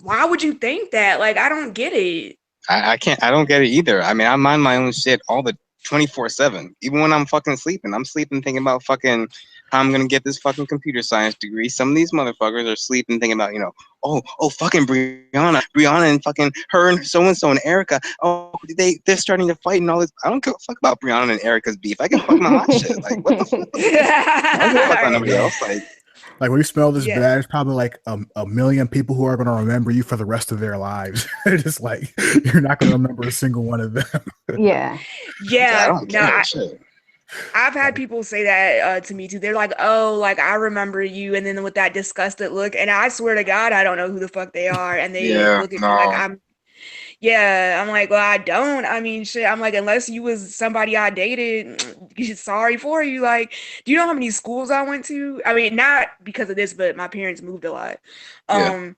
why would you think that? Like, I don't get it. I can't. I don't get it either. I mean, I mind my own shit all the 24/7. Even when I'm fucking sleeping, I'm sleeping thinking about fucking how I'm gonna get this fucking computer science degree. Some of these motherfuckers are sleeping thinking about, oh, fucking Brianna, and fucking her and so and Erica. Oh, they're starting to fight and all this. I don't give a fuck about Brianna and Erica's beef. I can fuck my hot shit. Like, what the fuck? I don't give a fuck about nobody else. Like when you smell this Yeah. bad, it's probably like a million people who are going to remember you for the rest of their lives. Just like you're not going to remember a single one of them. Yeah. I Yeah, don't no, care. Shit. I've had people say that to me too. They're like, "Oh, like I remember you," and then with that disgusted look, and I swear to God, I don't know who the fuck they are, and they Yeah. look at me like No. yeah. I'm like, well, I don't. I mean, shit. I'm like, unless you was somebody I dated, sorry for you. Like, do you know how many schools I went to? I mean, not because of this, but my parents moved a lot. Yeah.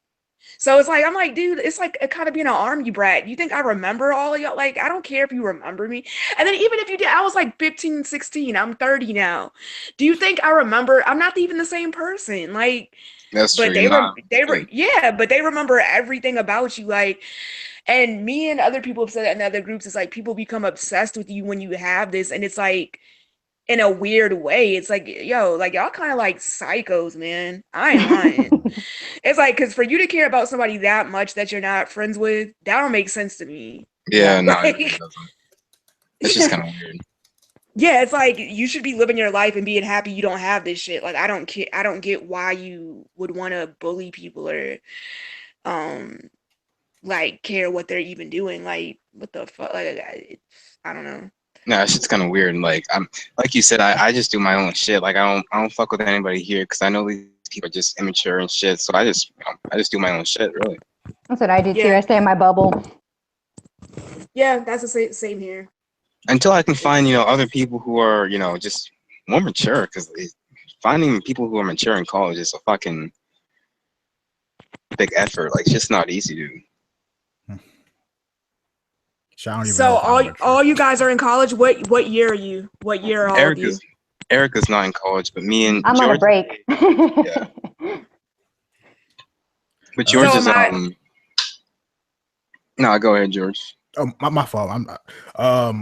So it's like, I'm like, dude, it's like a kind of being an army brat. You think I remember all of y'all? Like, I don't care if you remember me. And then even if you did, I was like 15, 16. I'm 30 now. Do you think I remember? I'm not even the same person. Like, That's true. but You're not. yeah, but they remember everything about you. Like, and me and other people have said that in other groups, it's like people become obsessed with you when you have this, and it's like in a weird way. It's like, yo, like y'all kind of like psychos, man. I ain't lying. It's like, because for you to care about somebody that much that you're not friends with, that don't make sense to me. Yeah. Yeah. No, it Like, really doesn't. It's just kind of weird. yeah, it's like you should be living your life and being happy you don't have this shit. Like, I don't care. I don't get why you would want to bully people or um like care what they're even doing. Like, what the fuck? Like, I don't know. No, it's just kind of weird. Like, I'm like you said, I just do my own shit. Like, I don't fuck with anybody here because I know these people are just immature and shit. So I just do my own shit, really. That's what I do too. Yeah, I stay in my bubble. yeah, that's the same here. Until I can find, other people who are, just more mature. Because finding people who are mature in college is a fucking big effort. Like, it's just not easy, dude. So I don't even know So if I'm mature. all you guys are in college. What year are you? What year are all of you? Erica's not in college, but me and I'm on a George. break. Yeah. But George So is No, go ahead, George. Oh, my fault. I'm not.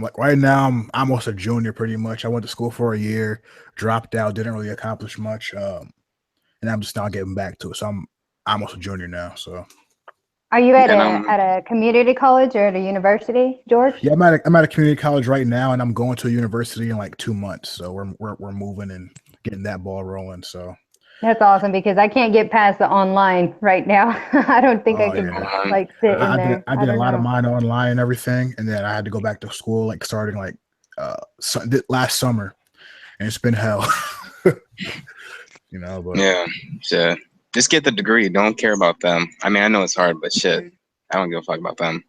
Like right now, I'm almost a junior, pretty much. I went to school for a year, dropped out, didn't really accomplish much. And I'm just now getting back to it. So I'm almost a junior now. So Are you at And a community college or at a university, George? yeah, I'm at a community college right now, and I'm going to a university in like 2 months. So we're moving and getting that ball rolling. So That's awesome because I can't get past the online right now. I don't think I oh could yeah, like sit in I did there. I I did a don't lot of know. mine online and everything, and then I had to go back to school like starting like last summer, and it's been hell. But yeah, shit. Just get the degree. Don't care about them. I mean, I know it's hard, but shit, Mhm. I don't give a fuck about them.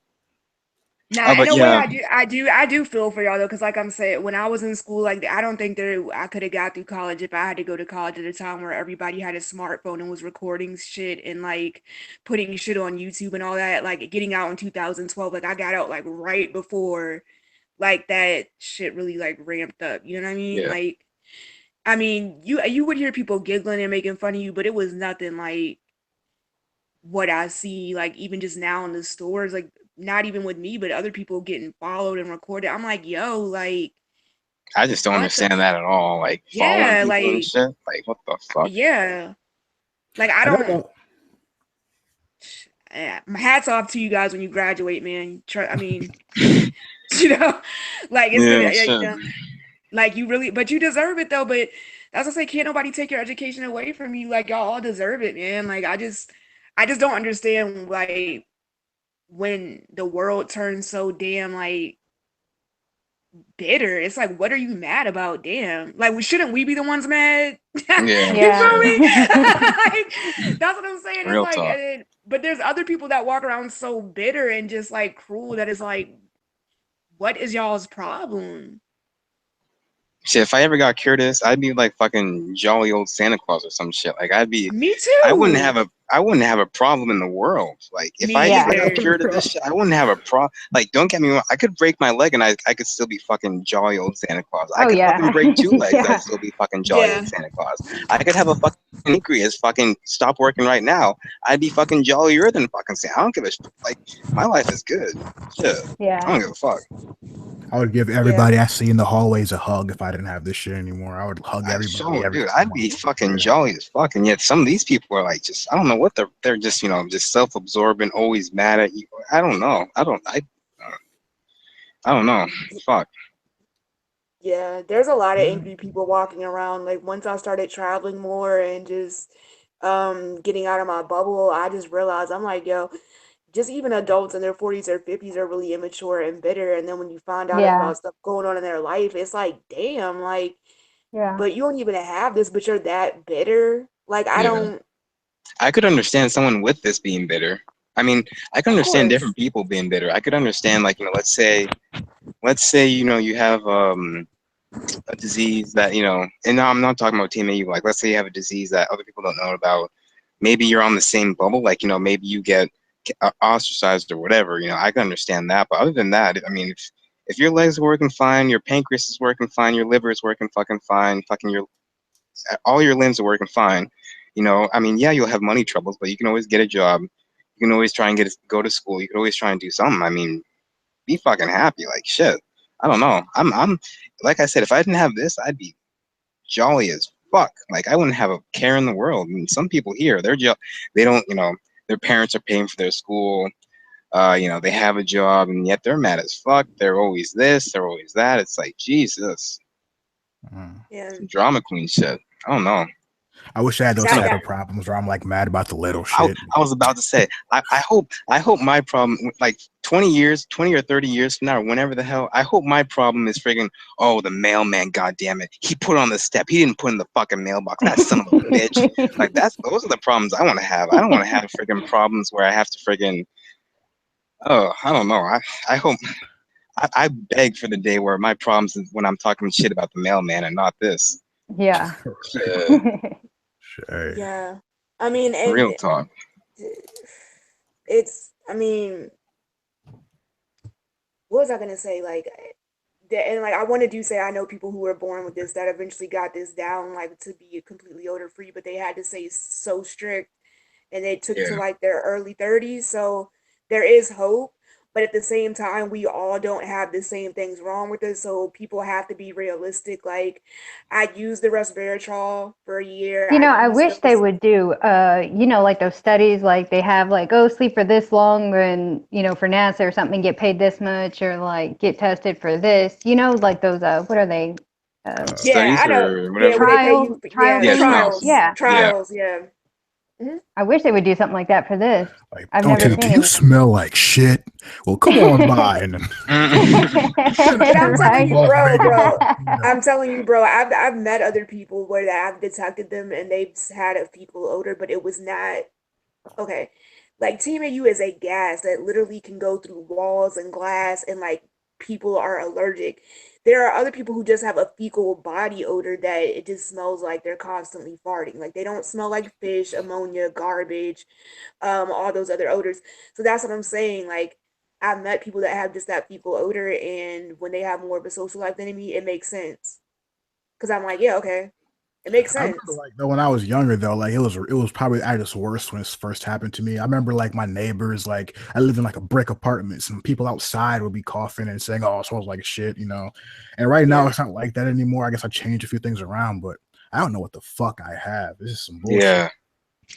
Nah, in But a way, yeah, I do feel for y'all though, because like I'm saying, when I was in school, like I don't think I could have got through college if I had to go to college at a time where everybody had a smartphone and was recording shit and like putting shit on YouTube and all that. Like getting out in 2012, like I got out like right before like that shit really like ramped up. You know what I mean? yeah, Like, I mean, you would hear people giggling and making fun of you, but it was nothing like what I see, like even just now in the stores, like not even with me, but other people getting followed and recorded. I'm like, yo, like I just don't What the understand that at all. Like following Yeah, people and like shit. Like what the fuck? yeah. Like I I don't don't know. my hats off to you guys when you graduate, man. I mean, you know, like it's gonna Yeah, you shit. know, like you really but you deserve it though, but that's what I say, can't nobody take your education away from you. Like y'all all deserve it, man. Like I just don't understand like when the world turns so damn like bitter. It's like, what are you mad about? Damn. Like, shouldn't we be the ones mad? Yeah, You feel shit. me? Like, that's what I'm saying. It's Real like, talk. but there's other people that walk around so bitter and just like cruel that is like, what is y'all's problem? Shit, if I ever got cured of this, I'd be like fucking jolly old Santa Claus or some shit. Like Me I wouldn't too. have a problem in the world. Like if Me I Yeah. got either. cured of this shit, I wouldn't have a problem. Like don't get me wrong, I could break my leg and I could still be fucking jolly old Santa Claus. I Oh could fucking yeah. break two legs, I'd Yeah. still be fucking jolly Yeah. old Santa Claus. I could have a fucking pancreas fucking stop working right now. I'd be fucking jollier than fucking Santa. I don't give a like my life is good. Shit. I Yeah. don't give a fuck. I would give everybody I see in the hallways a hug if I didn't have this shit anymore. I would hug I everybody sure, every dude. time. I'd be fucking jolly as fuck, and yet some of these people are like, just I don't know what they're just just self-absorbent, always mad at you. I don't know. I don't know. Fuck. Yeah, there's a lot of angry people walking around. Like once I started traveling more and just getting out of my bubble, I just realized I'm like, yo, just even adults in their 40s or 50s are really immature and bitter. And then when you find out Yeah. about stuff going on in their life, it's like, damn, like, Yeah. but you don't even have this, but you're that bitter. Like, I Yeah, don't, I could understand someone with this being bitter. I mean, I could of understand course. different people being bitter. I could understand like let's say you have a disease that and now I'm not talking about TMAU. Like let's say you have a disease that other people don't know about. Maybe you're on the same bubble. Like maybe you get ostracized or whatever. I can understand that. But other than that, I mean, if your legs are working fine, your pancreas is working fine, your liver is working fucking fine, fucking all your limbs are working fine. I mean, yeah, you'll have money troubles, but you can always get a job. You can always try and go to school. You can always try and do something. I mean, be fucking happy. Like shit. I don't know. I'm like I said, if I didn't have this, I'd be jolly as fuck. Like I wouldn't have a care in the world. I mean, some people here, they don't, their parents are paying for their school. They have a job and yet they're mad as fuck. They're always this, they're always that. It's like Jesus, Yeah. some drama queen shit. I don't know. I wish I had those That, type that, of problems where I'm like mad about the little I, shit. I was about to say, I hope my problem, like 20 or 30 years from now, or whenever the hell, I hope my problem is friggin', oh, the mailman, goddamn it, he put on the step, he didn't put in the fucking mailbox, that son of a bitch. Like those are the problems I want to have. I don't want to have friggin' problems where I have to friggin', oh, I don't know. I hope, I beg for the day where my problems is when I'm talking shit about the mailman and not this. Yeah. Uh, Shit. yeah. I mean, real and talk. I mean, what was I gonna say? Like, and like I wanted to say I know people who were born with this that eventually got this down, like to be completely odor free, but they had to say so strict, and they took to Yeah. like their early 30s. So there is hope, but at the same time, we all don't have the same things wrong with us. So people have to be realistic. Like I used the resveratrol for a year. You know, I've I used wish they those. would do, like those studies, like they have, like, oh, sleep for this long, and for NASA or something, get paid this much, or like get tested for this. Like those, what are they? Yeah, Studies I know. or Yeah, whatever. where they pay you. Trial Yeah, Yeah, things. trials. trials, Yeah, Yeah. trials. Yeah. Mhm. I wish they would do something like that for this. Like, I've don't never you? seen Do you anything. smell like shit? Well, come on by and But I'm telling Right? you, bro. you know. I'm telling you, bro. I've met other people where I've detected them and they've had a fecal odor, but it was not okay. Like TMAU is a gas that literally can go through walls and glass, and like people are allergic. There are other people who just have a fecal body odor that it just smells like they're constantly farting. Like they don't smell like fish, ammonia, garbage, all those other odors. So that's what I'm saying. Like I've met people that have just that fecal odor, and when they have more of a social life than me, it makes sense. Cause I'm like, yeah, okay. It makes I remember sense. like though when I was younger though, like it was probably at its worst when it first happened to me. I remember like my neighbors, like I lived in like a brick apartment, some people outside would be coughing and saying, "Oh, it smells like shit," you know. And right now Yeah. it's not like that anymore. I guess I changed a few things around, but I don't know what the fuck I have. This is some bullshit. Yeah.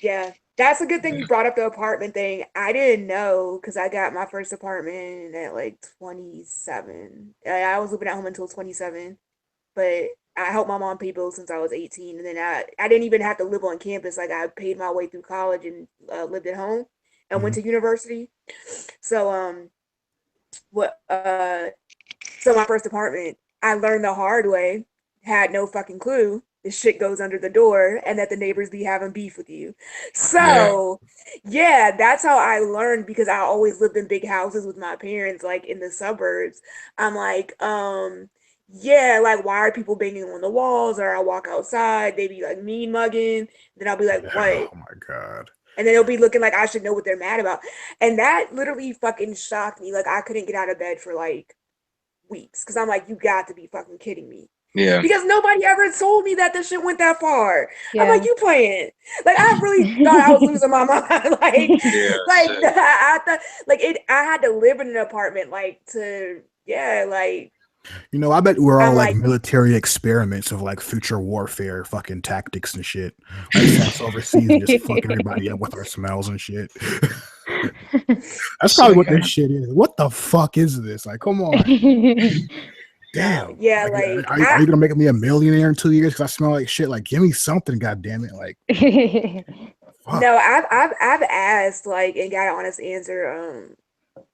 Yeah. That's a good thing you brought up the apartment thing. I didn't know because I got my first apartment at like 27. I was living at home until 27, but I helped my mom pay bills since I was 18. And then I didn't even have to live on campus. Like I paid my way through college and lived at home and went Mhm. to university. So, what, so my first apartment, I learned the hard way, had no fucking clue. This shit goes under the door and that the neighbors be having beef with you. Yeah. So, yeah, that's how I learned because I always lived in big houses with my parents, like in the suburbs. I'm like, yeah, like why are people banging on the walls? Or I walk outside, they be like mean mugging. Then I'll be like, what? Oh my god. And then they'll be looking like I should know what they're mad about. And that literally fucking shocked me. Like I couldn't get out of bed for like weeks because I'm like, you got to be fucking kidding me. Yeah. Because nobody ever told me that this shit went that far. I'm Yeah. like, you playing? Like I really thought I was losing my mind. Yeah. Like Shit. I thought, like it. I had to live in an apartment, like to, yeah, like You know, I bet we're all I'm like like, military experiments of like future warfare fucking tactics and shit. Like send us overseas and just fuck everybody up with our smells and shit. That's probably what this shit is. What the fuck is this? Like, come on. no, Damn. yeah, Like, like are you gonna make me a millionaire in 2 years because I smell like shit? Like, give me something, goddamn it. Like, fuck. no, I've asked like and got an honest answer.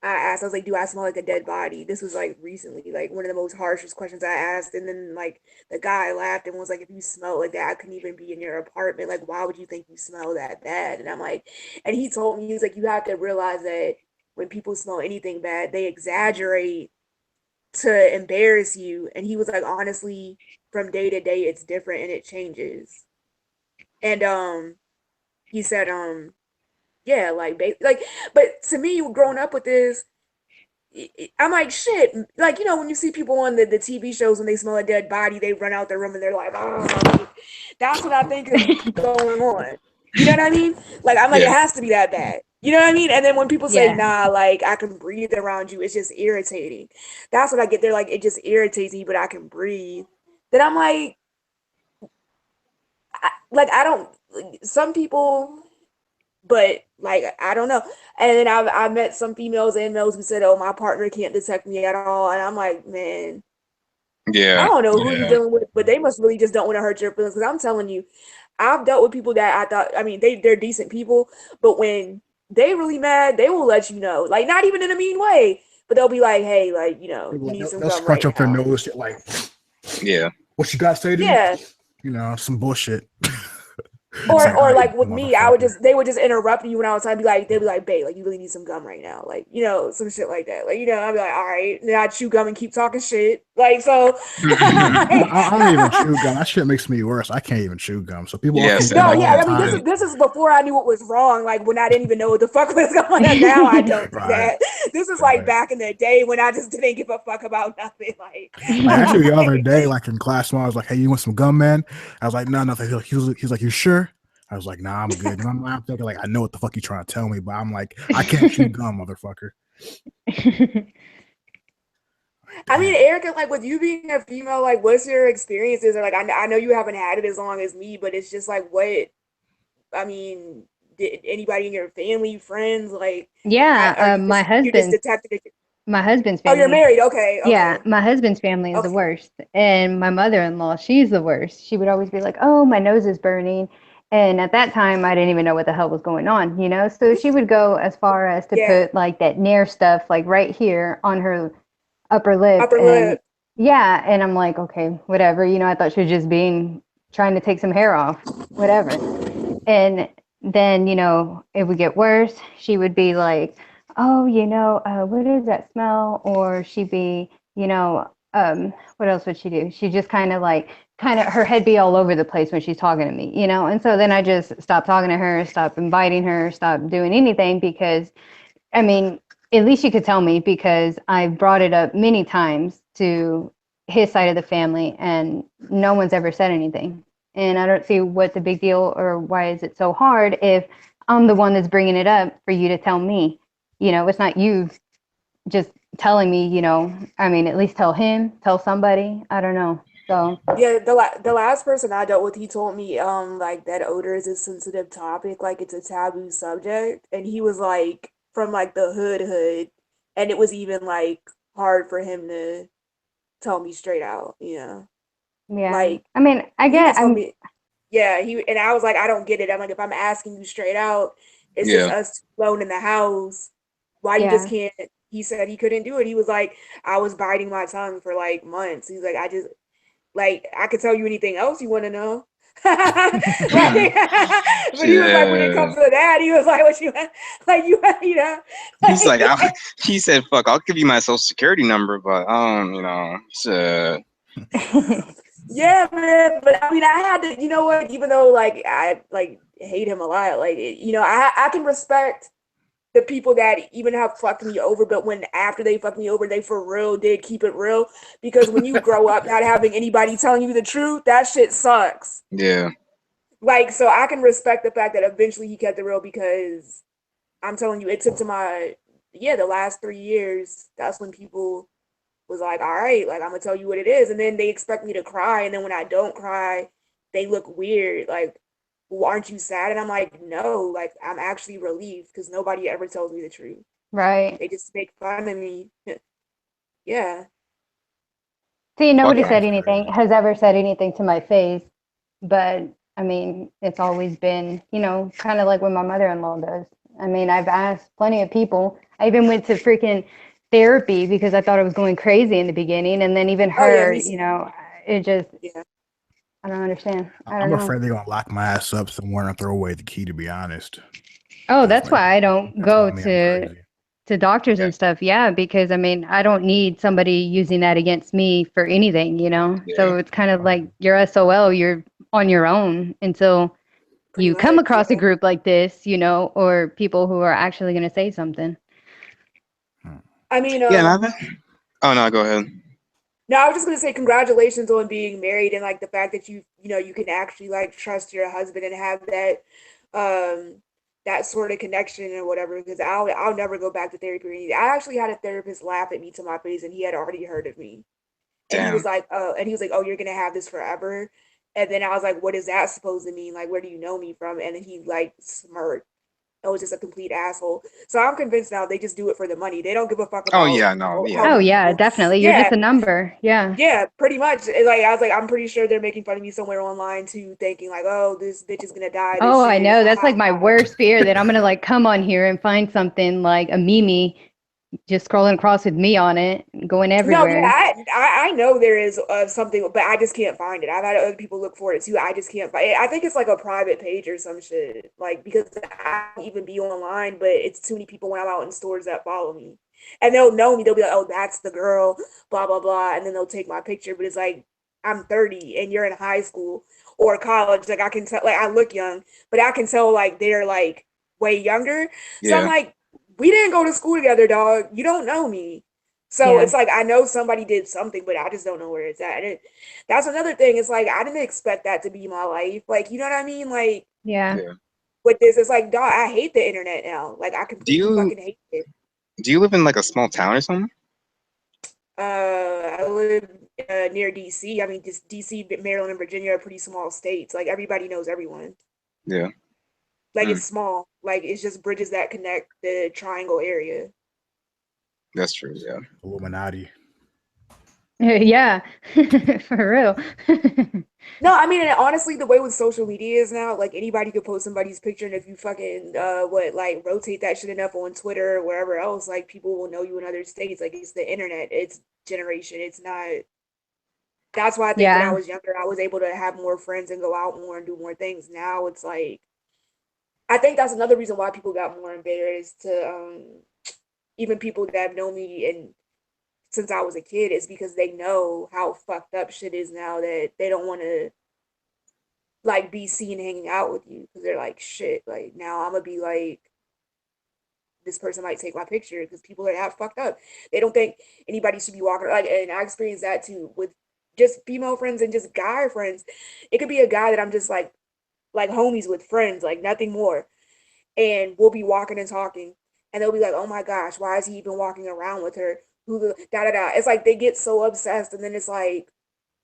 I asked, I was like, do I smell like a dead body? This was like recently, like one of the most harshest questions I asked. And then like the guy laughed and was like, if you smell like that, I couldn't even be in your apartment. Like, why would you think you smell that bad? And I'm like, and he told me, he was like, you have to realize that when people smell anything bad, they exaggerate to embarrass you. And he was like, honestly, from day to day, it's different and it changes. And he said, yeah, like, but to me, growing up with this, I'm like, shit. Like, you know, when you see people on the TV shows when they smell a dead body, they run out their room and they're like, oh, that's what I think is going on. You know what I mean? Like, I'm like, it Yeah. has to be that bad. You know what I mean? And then when people say, Yeah. nah, like, I can breathe around you, it's just irritating. That's what I get. They're like, it just irritates me, but I can breathe. Then I'm like, I don't, some people, but like I don't know. And then I met some females and males who said, "Oh, my partner can't detect me at all," and I'm like, man, I Yeah. don't know who you're Yeah. dealing with, but they must really just don't want to hurt your feelings. Because I'm telling you, I've dealt with people that I thought, I mean, they're decent people, but when they really mad, they will let you know, like not even in a mean way, but they'll be like, "Hey, like you need some They'll gum scrunch right up their now." nose, shit, like, Yeah. what you got to say to me? Yeah. You know, some bullshit. It's Or like, all right, like with me, motherfucker. they would just interrupt you when I was trying to be like, they'd be like, babe, like you really need some gum right now. Like, some shit like that. Like, I'd be like, all right. And then I chew gum and keep talking shit. Like, so I don't even chew gum. That shit makes me worse. I can't even chew gum. So people Yeah. often do that no, Same. all yeah, the I mean time. this is before I knew what was wrong, like when I didn't even know what the fuck was going on. Now I don't do Right. that. This is like Right. back in the day when I just didn't give a fuck about nothing. Like, Like actually the other day, like in class, when I was like, "Hey, you want some gum, man?" I was like, "No, nothing." He's like, "You sure?" I was like, "Nah, I'm good." And I'm thinking like, I know what the fuck you trying to tell me, but I'm like, I can't chew gum, motherfucker. I mean, Damn. Erica, like with you being a female, like what's your experiences? Or like I know you haven't had it as long as me, but it's just like what I mean, did anybody in your family, friends, like, are Yeah, you just detected it? my husband's Oh, you're family. married. Okay, Yeah, okay, my husband's family is the okay. worst. And my mother-in-law, she's the worst. She would always be like, "Oh, my nose is burning." And at that time, I didn't even know what the hell was going on, you know? So she would go as far as to Yeah, put like that Nair stuff like right here on her upper lip. upper And lip. yeah, and I'm like, okay, whatever. I thought she was just being trying to take some hair off, whatever. And then, it would get worse. She would be like, "Oh, what is that smell?" Or she'd be, what else would she do? She just her head be all over the place when she's talking to me. And so then I just stopped talking to her, stopped inviting her, stopped doing anything because, I mean, at least you could tell me because I brought it up many times to his side of the family and no one's ever said anything. And I don't see what the big deal or why is it so hard if I'm the one that's bringing it up for you to tell me. It's not you just telling me, I mean, at least tell him, tell somebody. I don't know. So yeah, the last person I dealt with, he told me like that odor is a sensitive topic, like it's a taboo subject, and he was like from like the hood, and it was even like hard for him to tell me straight out, yeah, like I mean, he even told me, yeah, and I was like, I don't get it. I'm like, if I'm asking you straight out, it's just Yeah. us alone in the house. Why you just yeah. can't? He said he couldn't do it. He was like, I was biting my tongue for like months. He's like, I could tell you anything else you want to know. Like, but he was like, when it Yeah. comes to that, he was like, what you like, He's like, like, he said, "Fuck, I'll give you my social security number, but shit." yeah, man. But I mean, I had to, you know what? Even though like I like hate him a lot, like I can respect the people that even have fucked me over, but when after they fucked me over, they for real did keep it real. Because when you grow up not having anybody telling you the truth, that shit sucks. Yeah. Like, so I can respect the fact that eventually he kept it real, because I'm telling you, it took to the last 3 years. That's when people was like, all right, like I'm gonna tell you what it is. And then they expect me to cry. And then when I don't cry, they look weird. Like, well, aren't you sad? And I'm like, no, like I'm actually relieved, because nobody ever tells me the truth. Right. They just make fun of me. Yeah. See, nobody Fucking. said anything, has ever said anything to my face, but I mean, it's always been, kind of like what my mother-in-law does. I mean, I've asked plenty of people. I even went to freaking therapy because I thought I was going crazy in the beginning, and then even Oh yeah, her, me too. it just, Yeah. I don't understand. I don't I'm know. afraid they're gonna lock my ass up somewhere and throw away the key. To be honest, Oh, because that's like why I don't they're go telling me I'm crazy. to doctors Yeah. and stuff. Yeah, because I mean, I don't need somebody using that against me for anything, Yeah. So it's kind of like you're SOL, you're on your own until Pretty you come much. across a Yeah. group like this, or people who are actually going to say something. Hmm. I mean, Yeah. Oh no, go ahead. no, I was just gonna say congratulations on being married, and like the fact that you can actually like trust your husband and have um that sort of connection or whatever. Because I'll never go back to therapy or anything. I actually had a therapist laugh at me to my face, and he had already heard of me. And he Damn. was like, oh, you're gonna have this forever. And then I was like, what is that supposed to mean? Like, where do you know me from? And then he like smirked. I was just a complete asshole. So I'm convinced now they just do it for the money. They don't give a fuck Oh about yeah, no, how yeah. Oh many yeah, people. definitely. You're Yeah, just a number. Yeah. yeah, pretty much. Like I was like, I'm pretty sure they're making fun of me somewhere online too, thinking like, oh, this bitch is gonna die Oh, this I year. know. Ha, That's like ha, my ha. worst fear that I'm going to like come on here and find something like a meme just scrolling across with me on it, going No, yeah, everywhere. I know there is something, but I just can't find it. I've had other people look for it too. I just can't find it. I think it's like a private page or some shit. Like, because I don't even be online, but it's too many people when I'm out in stores that follow me. And they'll know me. They'll be like, oh, that's the girl, blah, blah, blah. And then they'll take my picture. But it's like, I'm 30 and you're in high school or college. Like, I can tell, like, I look young, but I can tell, like, they're like way younger. So I'm Yeah. like, we didn't go to school together, dog. You don't know me. So Yeah. it's like I know somebody did something, but I just don't know where it's at. And that's another thing. It's like I didn't expect that to be my life. Like, you know what I mean? Like Yeah. Yeah. with this, it's like, dog, I hate the internet now. Like I Do completely you fucking hate it. do you live in like a small town or something? I live near DC. I mean, just DC, Maryland, and Virginia are pretty small states. Like everybody knows everyone. Yeah. Like Mm, it's small. Like it's just bridges that connect the triangle area. that's true. Yeah. Illuminati. Yeah. For real. No, I mean, and honestly, the way with social media is now, like anybody could post somebody's picture, and if you fucking like rotate that shit enough on Twitter or wherever else, like people will know you in other states. Like it's the internet, it's generation, it's not. That's why I think when I Yeah. was younger, I was able to have more friends and go out more and do more things. Now it's like I think that's another reason why people got more embarrassed to even people that have known me and since I was a kid is because they know how fucked up shit is now that they don't want to like be seen hanging out with you because they're like shit like now I'm gonna be like this person might take my picture because people are that fucked up. They don't think anybody should be walking like and I experienced that too with just female friends and just guy friends. It could be a guy that I'm just like homies with, friends, like nothing more. And we'll be walking and talking, and they'll be like, "Oh my gosh, why is he even walking around with her? Who the da da da?" It's like they get so obsessed, and then it's like,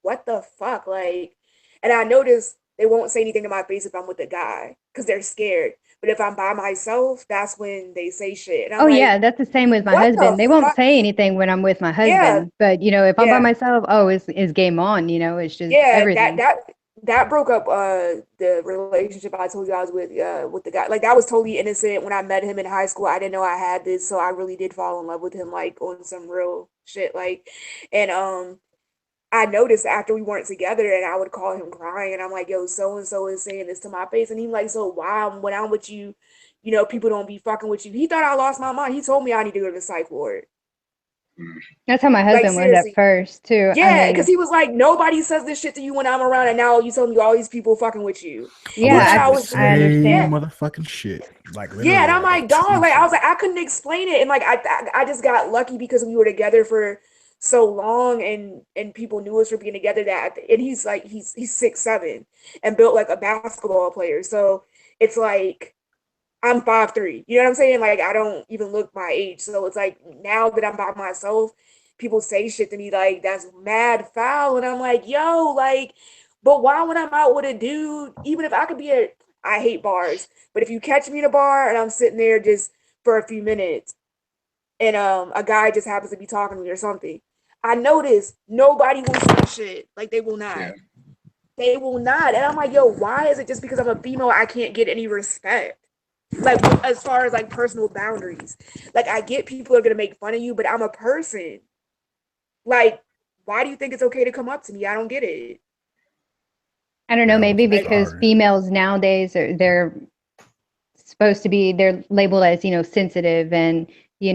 what the fuck, like. And I notice they won't say anything to my face if I'm with a guy because they're scared. But if I'm by myself, that's when they say shit. And I'm Oh like, yeah, that's the same with my what husband. the They won't fuck? say anything when I'm with my Yeah, husband, but if I'm by yeah, myself, oh, it's game on. It's just yeah. That everything. that that broke up the relationship I told you I was with the guy. Like that was totally innocent. When I met him in high school, I didn't know I had this, so I really did fall in love with him, like on some real shit. Like, and I noticed after we weren't together, and I would call him crying, and I'm like, "Yo, so and so is saying this to my face," and he's like, "So why when I'm with you, people don't be fucking with you?" He thought I lost my mind. He told me I need to go to the psych ward. That's how my Like husband was at seriously, first too. I yeah, because mean, he was like, "Nobody says this shit to you when I'm around, and now you tell me all these people fucking with you." I He would have thought yeah, I said the was I doing, same yeah, understand. motherfucking shit. Like yeah, literally, and I'm like like, dog, like I was tweaking. like, I couldn't explain it, and like I just got lucky because we were together for so long, and people knew us for being together. And he's like he's 6'7" and built like a basketball player, so it's like I'm 5'3". You know what I'm saying? Like I don't even look my age, so it's like now that I'm by myself, people say shit to me like that's mad foul, and I'm like, yo, like, but why when I'm out with a dude, even if I could be I hate bars, but if you catch me in a bar and I'm sitting there just for a few minutes, and a guy just happens to be talking to me or something, I notice nobody will say shit. Like they will not. Yeah. They will not. And I'm like, yo, why is it just because I'm a female I can't get any respect? Like as far as like personal boundaries. Like I get people are gonna make fun of you, but I'm a person. Like, why do you think it's okay to come up to me? I don't get it. I don't know, Yeah, maybe I'm Like, because sorry. females nowadays they're supposed to be they're labeled as sensitive and you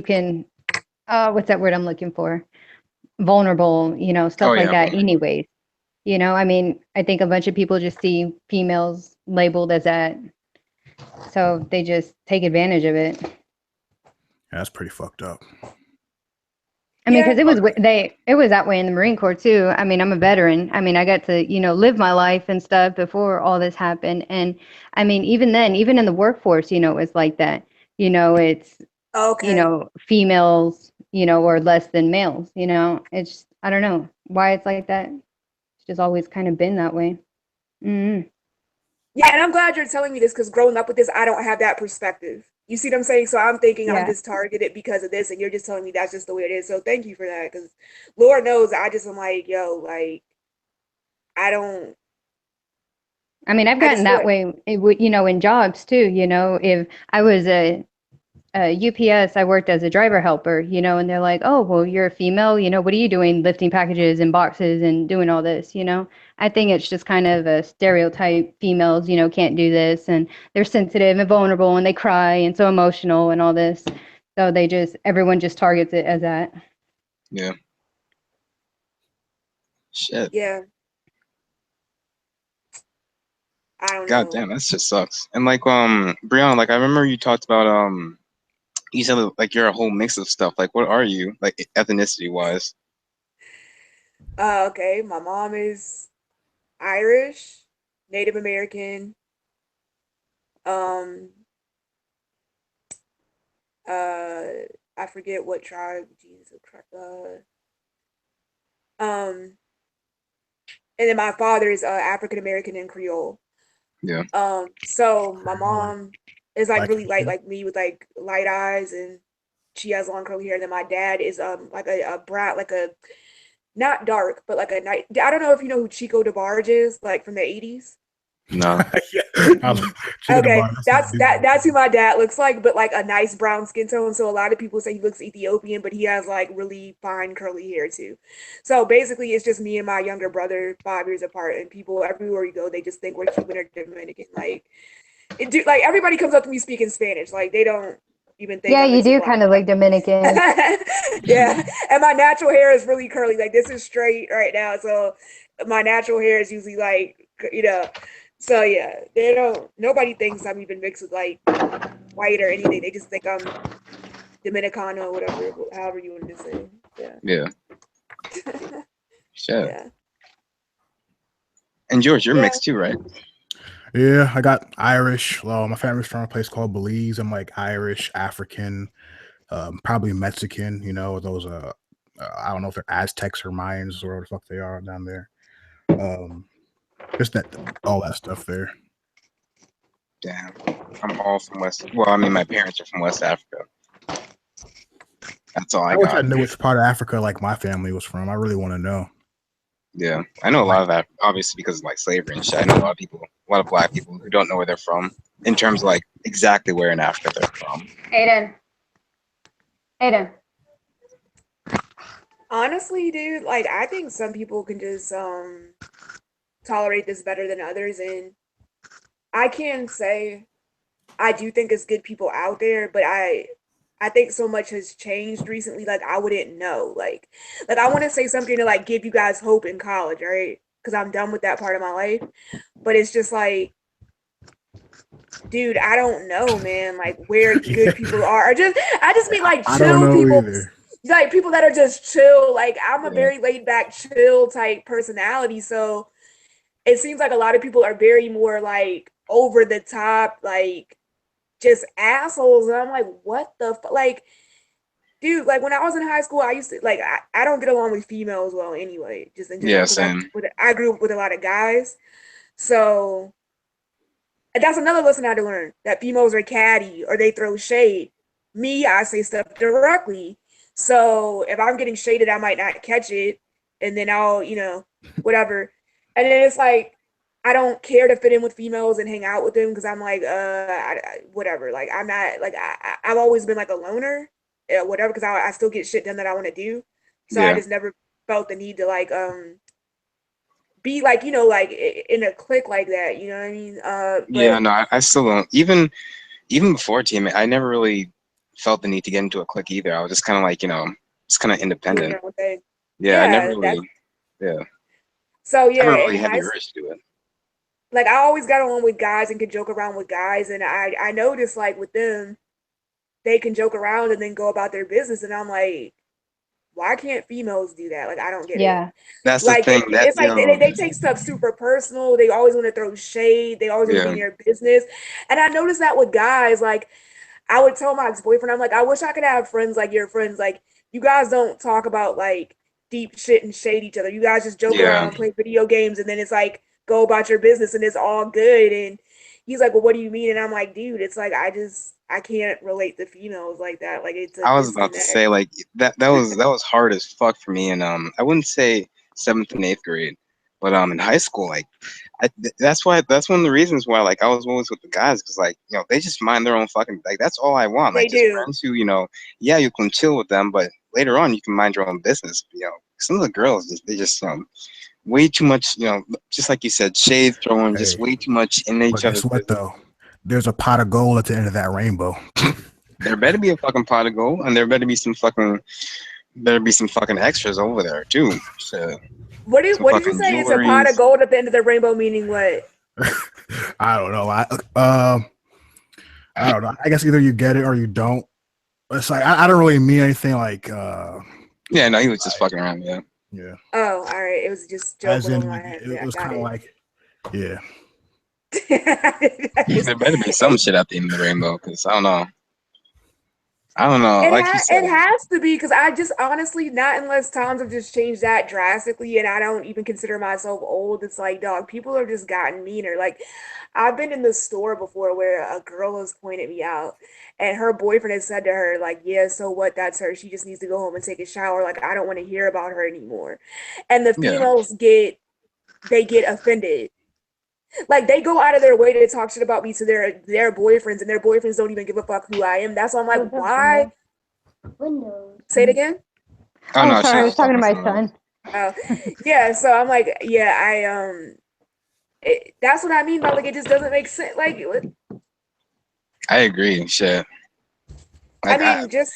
can what's that word I'm looking for, vulnerable, Oh stuff like yeah, that vulnerable. anyways. I mean, I think a bunch of people just see females labeled as that, so they just take advantage of it. Yeah, that's pretty fucked up. I mean, yeah, because it was that way in the Marine Corps too. I mean, I'm a veteran. I mean, I got to live my life and stuff before all this happened. And I mean, even then, even in the workforce, it's like that. It's okay. females, or less than males. It's I don't know why it's like that. It's just always kind of been that way. Mm-hmm. Yeah, and I'm glad you're telling me this because growing up with this, I don't have that perspective. You see what I'm saying? So I'm thinking I'm Yeah. just targeted because of this, and you're just telling me that's just the way it is. So thank you for that, because Lord knows I just am like, yo, like I don't, I mean, I've I gotten just feel that like, way, in jobs too. If I was a UPS, I worked as a driver helper, and they're like, oh, well, you're a female, what are you doing lifting packages and boxes and doing all this, I think it's just kind of a stereotype. Females, can't do this, and they're sensitive and vulnerable and they cry and so emotional and all this. So everyone just targets it as that. Yeah. Shit. yeah, I don't God know. damn, that just sucks. And like Brianna, like I remember you talked about you said like you're a whole mix of stuff. Like what are you? Like ethnicity wise? Okay, my mom is Irish, Native American, um, uh, I forget what tribe. Jesus Christ. Um, and then my father is African American and Creole. Yeah. So my Creole. mom is like Like really light, like me, with like light eyes, and she has long curly hair. And then my dad is like a brat, like a not dark, but like a night. I don't know if you know who Chico DeBarge is, like from the 80s. No. yeah, I Mm-mm. was chicken the Okay, bar. That's my dude. that's who my dad looks like, but like a nice brown skin tone. So a lot of people say he looks Ethiopian, but he has like really fine curly hair too. So basically, it's just me and my younger brother, 5 years apart, and people everywhere we go, they just think we're Cuban or Dominican. Like like everybody comes up to me speaking Spanish, like they don't even think Yeah, I'm you mixed with do black. kind of like Dominican. Yeah, and my natural hair is really curly. Like this is straight right now, so my natural hair is usually like So yeah, they don't. Nobody thinks I'm even mixed with like white or anything. They just think I'm Dominicano or whatever, however you want to say. Yeah. Yeah. Shit. Yeah. And George, you're Yeah. mixed too, right? Yeah, I got Irish. Well, my family's from a place called Belize. I'm like Irish, African, probably Mexican. You know, those I don't know if they're Aztecs or Mayans or what the fuck they are down there. Just that all that stuff there. Damn. I'm all from West. Well, I mean, my parents are from West Africa. That's all I I wish I got. knew which part of Africa like my family was from. I really want to know. Yeah, I know a lot of that, obviously, because of like slavery and shit. I know a lot of people, a lot of black people who don't know where they're from in terms of like exactly where in Africa they're from. Aiden. Honestly, dude, like I think some people can just tolerate this better than others, and I can say I do think it's good people out there, but I think so much has changed recently. Like I wouldn't know. Like I want to say something to like give you guys hope in college, right? Because I'm done with that part of my life. But it's just like, dude, I don't know, man. Like where good people are. I just mean like I don't chill know people. either. Like people that are just chill. Like I'm a Yeah. very laid back, chill type personality. So it seems like a lot of people are very more like over the top, like just assholes. And I'm like, what the fuck? Like, dude, like when I was in high school, I used to like I don't get along with females well anyway, just in general. Yeah, Because same. I grew up with a lot of guys. So and that's another lesson I had to learn, that females are catty or they throw shade. Me, I say stuff directly. So if I'm getting shaded, I might not catch it. And then I'll, whatever. And then it's like, I don't care to fit in with females and hang out with them because I'm like, whatever. Like, I'm not, like, I've always been like a loner, whatever, because I still get shit done that I want to do. So I Yeah. just never felt the need to, like, be like, like in a clique like that, you know what I mean? Yeah, But no, I still don't. Even before TMA, I never really felt the need to get into a clique either. I was just kind of like, just kind of doing independent. your own thing. Yeah, I never Yeah, really, that's yeah, so never yeah, in really had high the urge to do it. like I always got along with guys and could joke around with guys, and I noticed like with them, they can joke around and then go about their business, and I'm like, why can't females do that? Like I don't get it. Yeah. That's the Like thing. it's like they take stuff super personal. They always want to throw shade. They always want to be Yeah, in your business. And I noticed that with guys, like I would tell my ex-boyfriend, I'm like, I wish I could have friends like your friends. Like you guys don't talk about like deep shit and shade each other. You guys just joke yeah, around, play video games, and then it's like go about your business and it's all good. And he's like, well, what do you mean? And I'm like, dude, it's like I can't relate to females like that. Like it's a I was about to disconnect. say like that was hard as fuck for me, and I wouldn't say 7th and 8th grade, but in high school, like that's one of the reasons why like I was always with the guys, because like they just mind their own fucking, like that's all I want, They like just do. friends who yeah, you can chill with them, but later on you can mind your own business. Some of the girls they just way too much, just like you said, shade throwing, just Hey, way too much in each but guess other's what business. though? There's a pot of gold at the end of that rainbow. There better be a fucking pot of gold, and there better be some fucking extras over there too. So, some What did you fucking say? It's a pot of jewelries. gold at the end of the rainbow, meaning what? I don't know. I don't know. I guess either you get it or you don't. It's like I don't really mean anything like Yeah, no, he was just fucking around. Yeah, yeah. Oh, all right. It was just joke As went over in my like head. it Yeah, was got kind of it. like yeah. there better be some shit at the end of the rainbow, because I don't know. Like you It said, has to be because I just honestly not unless times have just changed that drastically, and I don't even consider myself old. It's like, dog, people have just gotten meaner. Like I've been in the store before where a girl has pointed me out, and her boyfriend has said to her, like, "Yeah, so what? That's her. She just needs to go home and take a shower. Like I don't want to hear about her anymore." And the yeah, females get offended. Like they go out of their way to talk shit about me to their boyfriends, and their boyfriends don't even give a fuck who I am. That's why I'm like, why? Say it again. oh Oh, no, she sorry. I was was just talking talking to to my someone else. son. Oh, yeah. So I'm like, yeah, that's what I mean by like it just doesn't make sense. Like, I agree. Shit, I like mean, just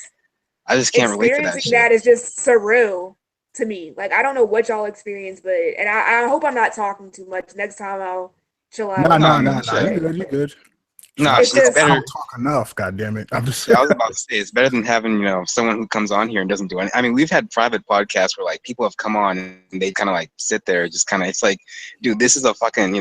I just can't relate to that experiencing shit. that is just surreal to me. Like, I don't know what y'all experience, but and I hope I'm not talking too much. Next time I'll chill out No, and no, No, not no, no talk. no. shit. You good? You good? No, It's it's just- I better. don't talk enough. God damn it! I'm just. I was about to say it's better than having someone who comes on here and doesn't do anything. I mean, we've had private podcasts where like people have come on and they kind of like sit there, just kind of. It's like, dude, this is a fucking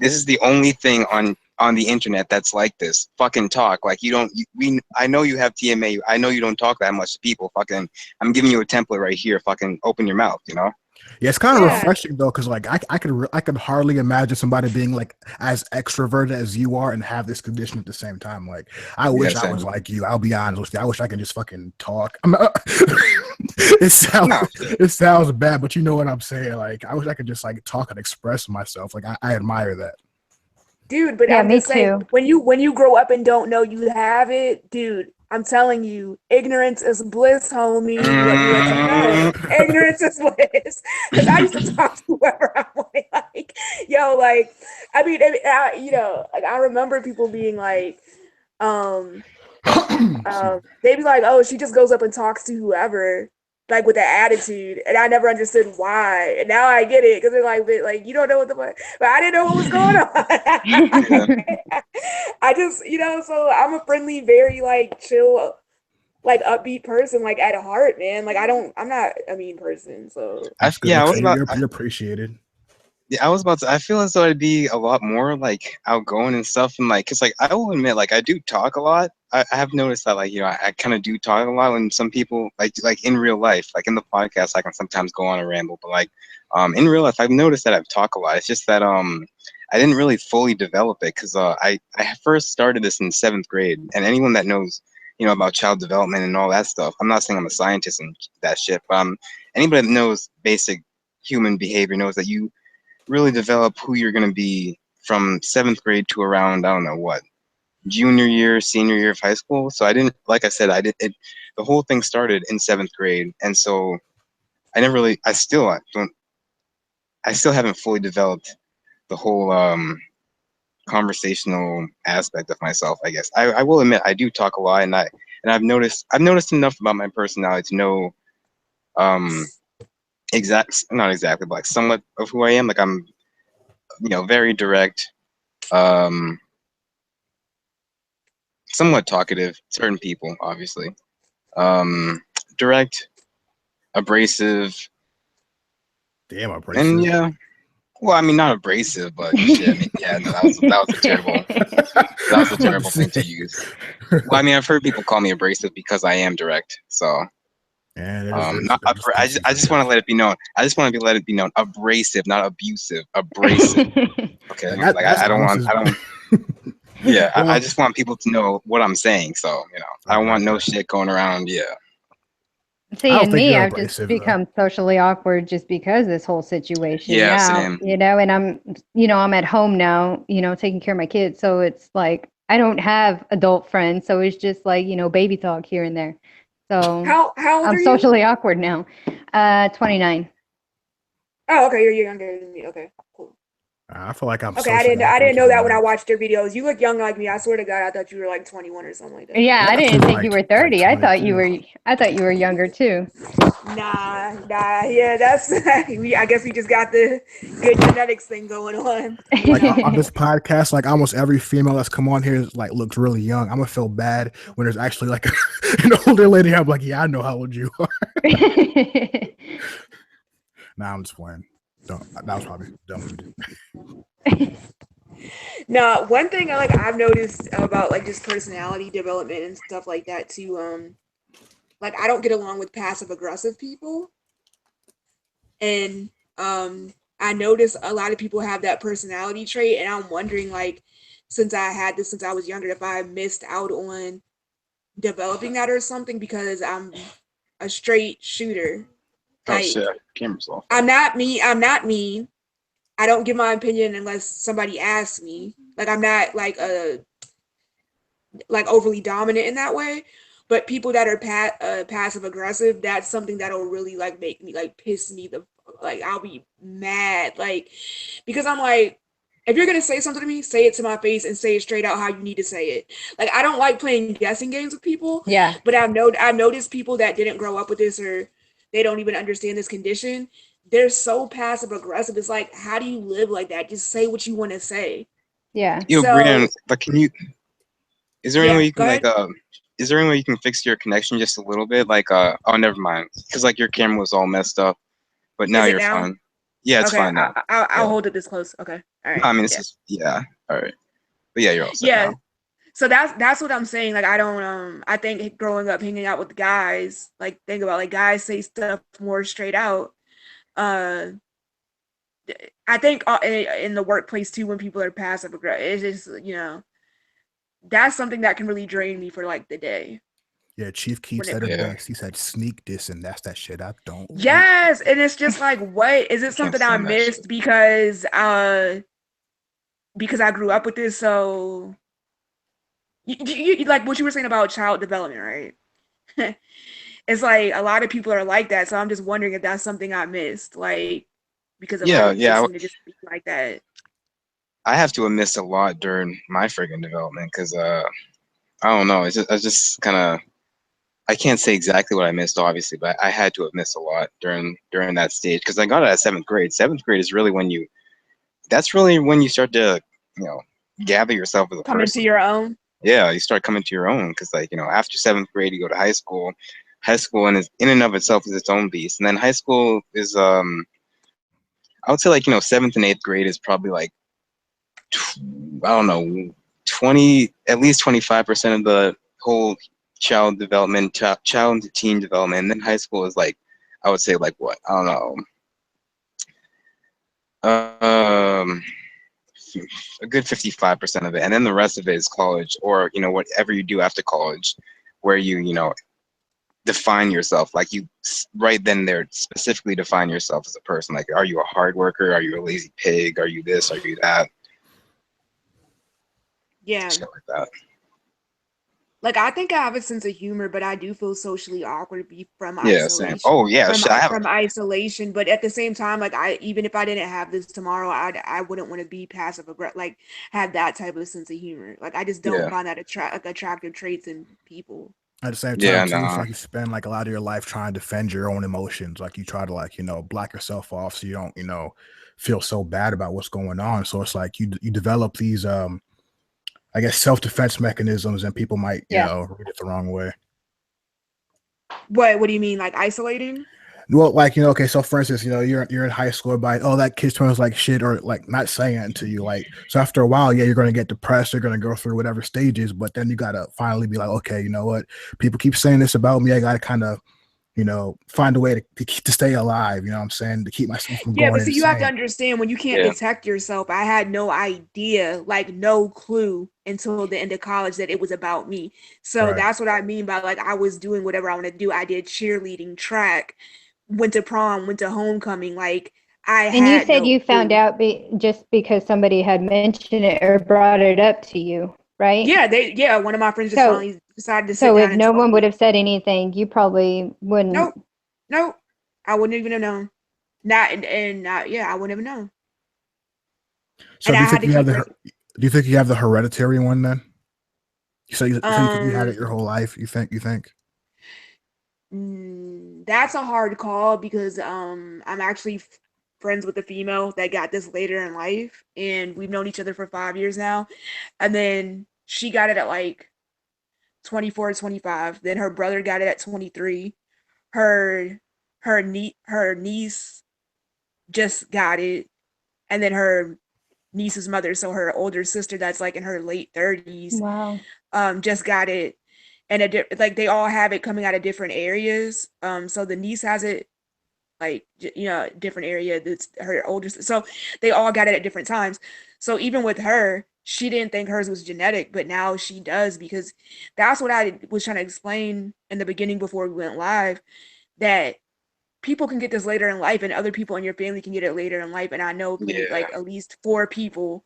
this is the only thing on the internet that's like this. Fucking talk. Like I know you have TMAU. I know you don't talk that much to people. Fucking, I'm giving you a template right here. Fucking open your mouth. Yeah, it's kind of Yeah. refreshing though, because like I could hardly imagine somebody being like as extroverted as you are and have this condition at the same time. Like I wish I was like you. I'll be honest with you. I wish I could just fucking talk. It sounds bad, but you know what I'm saying. Like I wish I could just like talk and express myself. Like I admire that. Dude, but Yeah, I'm me just saying, too. when you grow up and don't know you have it, dude, I'm telling you, ignorance is bliss, homie. Let me let you know. Ignorance is bliss. Because I used to talk to whoever I wanted. Like, I mean, like I remember people being like, they'd be like, oh, she just goes up and talks to whoever, like with that attitude, and I never understood why. And now I get it because they're like you don't know what the fuck, but I didn't know what was going on. I just, so I'm a friendly, very like chill, like upbeat person, like at heart, man. Like I'm not a mean person, so That's good. Yeah, I was about. You're appreciated. Yeah, I was about to. I feel as though I'd be a lot more like outgoing and stuff, and like, cause like I will admit, like I do talk a lot. I have noticed that, like I kind of do talk a lot. When some people like in real life, like in the podcast, I can sometimes go on a ramble, but like in real life, I've noticed that I've talked a lot. It's just that I didn't really fully develop it because I first started this in 7th grade, and anyone that knows about child development and all that stuff. I'm not saying I'm a scientist and that shit, but anybody that knows basic human behavior knows that you really develop who you're going to be from 7th grade to around, I don't know what, junior year, senior year of high school. So I didn't, like I said, the whole thing started in 7th grade. And so I still haven't fully developed the whole conversational aspect of myself, I guess. I will admit I do talk a lot, and I've noticed enough about my personality to know not exactly, but like somewhat of who I am. Like I'm, very direct, somewhat talkative, certain people, obviously. Direct, abrasive, Damn, abrasive. and yeah. Well, I mean, not abrasive, but shit. I mean, yeah, no, that was a terrible thing to use. Well, I mean, I've heard people call me abrasive because I am direct. So, I just want to let it be known. I just want to let it be known. Abrasive, not abusive. Abrasive. Okay, I don't. Yeah, I just want people to know what I'm saying. So, I don't want no shit going around. Yeah. See, and me, I've just become socially awkward just because of this whole situation. Yeah, now, same. And I'm at home now, taking care of my kids. So it's like, I don't have adult friends. So it's just like, baby talk here and there. So how old I'm are you? socially awkward now. 29. Oh, okay, you're younger than me. Okay, cool. I feel like I'm okay. I didn't know that when I watched your videos. You look young like me. I swear to God, I thought you were like 21 or something like that. Yeah, I didn't think you were 30. I thought you were younger too. Nah. Yeah, that's. I guess we just got the good genetics thing going on. Like on this podcast, like almost every female that's come on here like looks really young. I'm gonna feel bad when there's actually like an older lady. I'm like, yeah, I know how old you are. Nah, I'm just playing. That was probably dumb. No, one thing I've noticed about like just personality development and stuff like that too. Like I don't get along with passive aggressive people, and I notice a lot of people have that personality trait, and I'm wondering like since I had this since I was younger, if I missed out on developing that or something because I'm a straight shooter. Like, shit, camera's off. I'm not mean. I don't give my opinion unless somebody asks me. Like I'm not like overly dominant in that way. But people that are passive aggressive, that's something that'll really like make me like piss me I'll be mad because I'm like, if you're gonna say something to me, say it to my face and say it straight out how you need to say it. Like I don't like playing guessing games with people. Yeah. But I've noticed people that didn't grow up with this or they don't even understand this condition. They're so passive aggressive. It's like, how do you live like that? Just say what you want to say. Yeah. Yo, Brianna, but can you Is there any way you Go can ahead. is there any way you can fix your connection just a little bit? Like, oh, never mind, because like your camera was all messed up, but now Is it you're now? fine. Yeah, it's Okay, fine now. I'll Yeah. hold it this close. Okay, all No, right. I mean, it's Yeah, just yeah. All right, but yeah, you're all set yeah. now. So that's what I'm saying. Like I don't I think growing up hanging out with guys, like think about like guys say stuff more straight out. Uh I think in the workplace too, when people are passive aggressive, it's just that's something that can really drain me for like the day. Yeah, Chief Keith When it said it Yeah, best. He said, "Sneak this, and that's that shit I don't like." yes, and it's just like, what is it? I can't Something I stand that shit. missed because I grew up with this. So like what you were saying about child development, right? It's like a lot of people are like that. So I'm just wondering if that's something I missed, like because a lot Yeah, of people yeah. seem to just be like that. I have to have missed a lot during my friggin' development because I don't know. I just kind of I can't say exactly what I missed, obviously, but I had to have missed a lot during that stage because I got it at seventh grade. Seventh grade is really when that's really when you start to you know gather yourself as a Come into person. your own. Yeah, you start coming to your own because like after seventh grade you go to high school. High school in and of itself is its own beast, and then high school is I would say like seventh and eighth grade is probably like I don't know 20 at least 25% of the whole child development, child to teen development, and then high school is like I would say like what I don't know a good 55% of it, and then the rest of it is college or whatever you do after college, where you define yourself like you right then there specifically define yourself as a person. Like, are you a hard worker? Are you a lazy pig? Are you this? Are you that? Yeah. Shit like that. Like I think I have a sense of humor, but I do feel socially awkward from Yeah, same. isolation. Oh yeah, From shit, I have. from isolation, but at the same time, like I even if I didn't have this tomorrow, I wouldn't want to be passive aggressive, like have that type of sense of humor. Like I just don't Yeah, find that attractive traits in people. At the same time, yeah, too, it's nah. like you spend like a lot of your life trying to defend your own emotions. Like you try to block yourself off so you don't feel so bad about what's going on. So it's like you develop these I guess self-defense mechanisms, and people might Yeah. read it the wrong way. What do you mean, like isolating? Well, like okay, so for instance, you're in high school, by oh that kid smells like shit, or like not saying it to you, like so after a while, yeah, you're gonna get depressed, you're gonna go through whatever stages, but then you gotta finally be like, okay, you know what, people keep saying this about me, I gotta kind of find a way to stay alive, you know what I'm saying, to keep myself from Yeah, going but see, you have to insane. understand when you can't Yeah, detect yourself. I had no idea, like no clue until the end of college that it was about me. So Right. that's what I mean by like I was doing whatever I wanted to do. I did cheerleading, track, went to prom, went to homecoming. Like I And you had said no you found clue. out just because somebody had mentioned it or brought it up to you, right? Yeah, one of my friends just So finally decided to sit so if down and no tell one would me. have said anything, you probably wouldn't. Nope, nope. I wouldn't even have known. Not and not yeah, I wouldn't have known. So And do I you had think to you have keep the breaking. do you think you have the hereditary one then? You think you had it your Um whole life, you think? That's a hard call because I'm actually friends with a female that got this later in life, and we've known each other for 5 years now. And then she got it at like 24, 25. Then her brother got it at 23. Her her niece just got it, and then her niece's mother, so her older sister that's like in her late 30s, Wow. just got it. And like they all have it coming out of different areas. So the niece has it like different area that's her older, so they all got it at different times. So even with her, she didn't think hers was genetic, but now she does, because that's what I was trying to explain in the beginning before we went live, that people can get this later in life and other people in your family can get it later in life. And I know yeah. like at least 4 people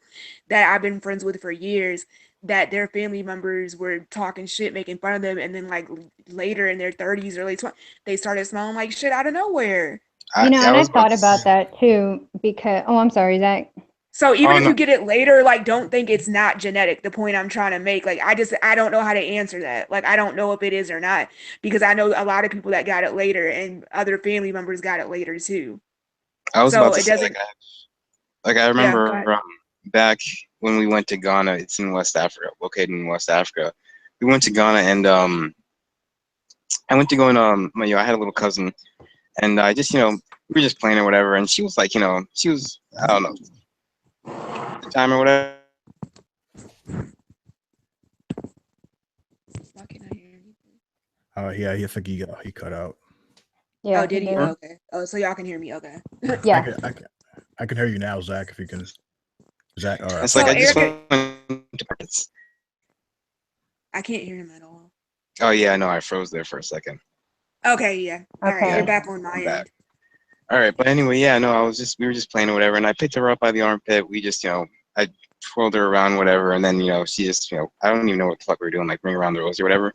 that I've been friends with for years that their family members were talking shit, making fun of them, and then like later in their 30s, early 20s, they started smelling like shit out of nowhere. I And I was about thought to say, about that too because I'm sorry, Zach. So even oh if no, you get it later, like don't think it's not genetic. The point I'm trying to make, like I don't know how to answer that. Like I don't know if it is or not, because I know a lot of people that got it later and other family members got it later too. I was about So to it say doesn't. I Yeah, go remember ahead. back when we went to Ghana. It's in West Africa, located in West Africa. we went to Ghana, and I went to go and I had a little cousin, and I just we were just playing or whatever, and she was like, she was, I don't know, the time or whatever. Why can't I hear anything? Yeah, I think he cut out. Yeah, Oh, did he? did. Oh, okay. Oh, so y'all can hear me. Okay. Yeah. I can hear you now, Zach. If you can, Zach. All right. It's So like I just Erica, went to markets. I can't hear him at all. Oh yeah, no, I froze there for a second. Okay, yeah. All right, you're Okay. back on my I'm back. end. All right, but anyway, yeah, no, we were just playing or whatever, and I picked her up by the armpit. We just, I twirled her around, whatever, and then, she just, I don't even know what the fuck we were doing, like ring around the rosy or whatever.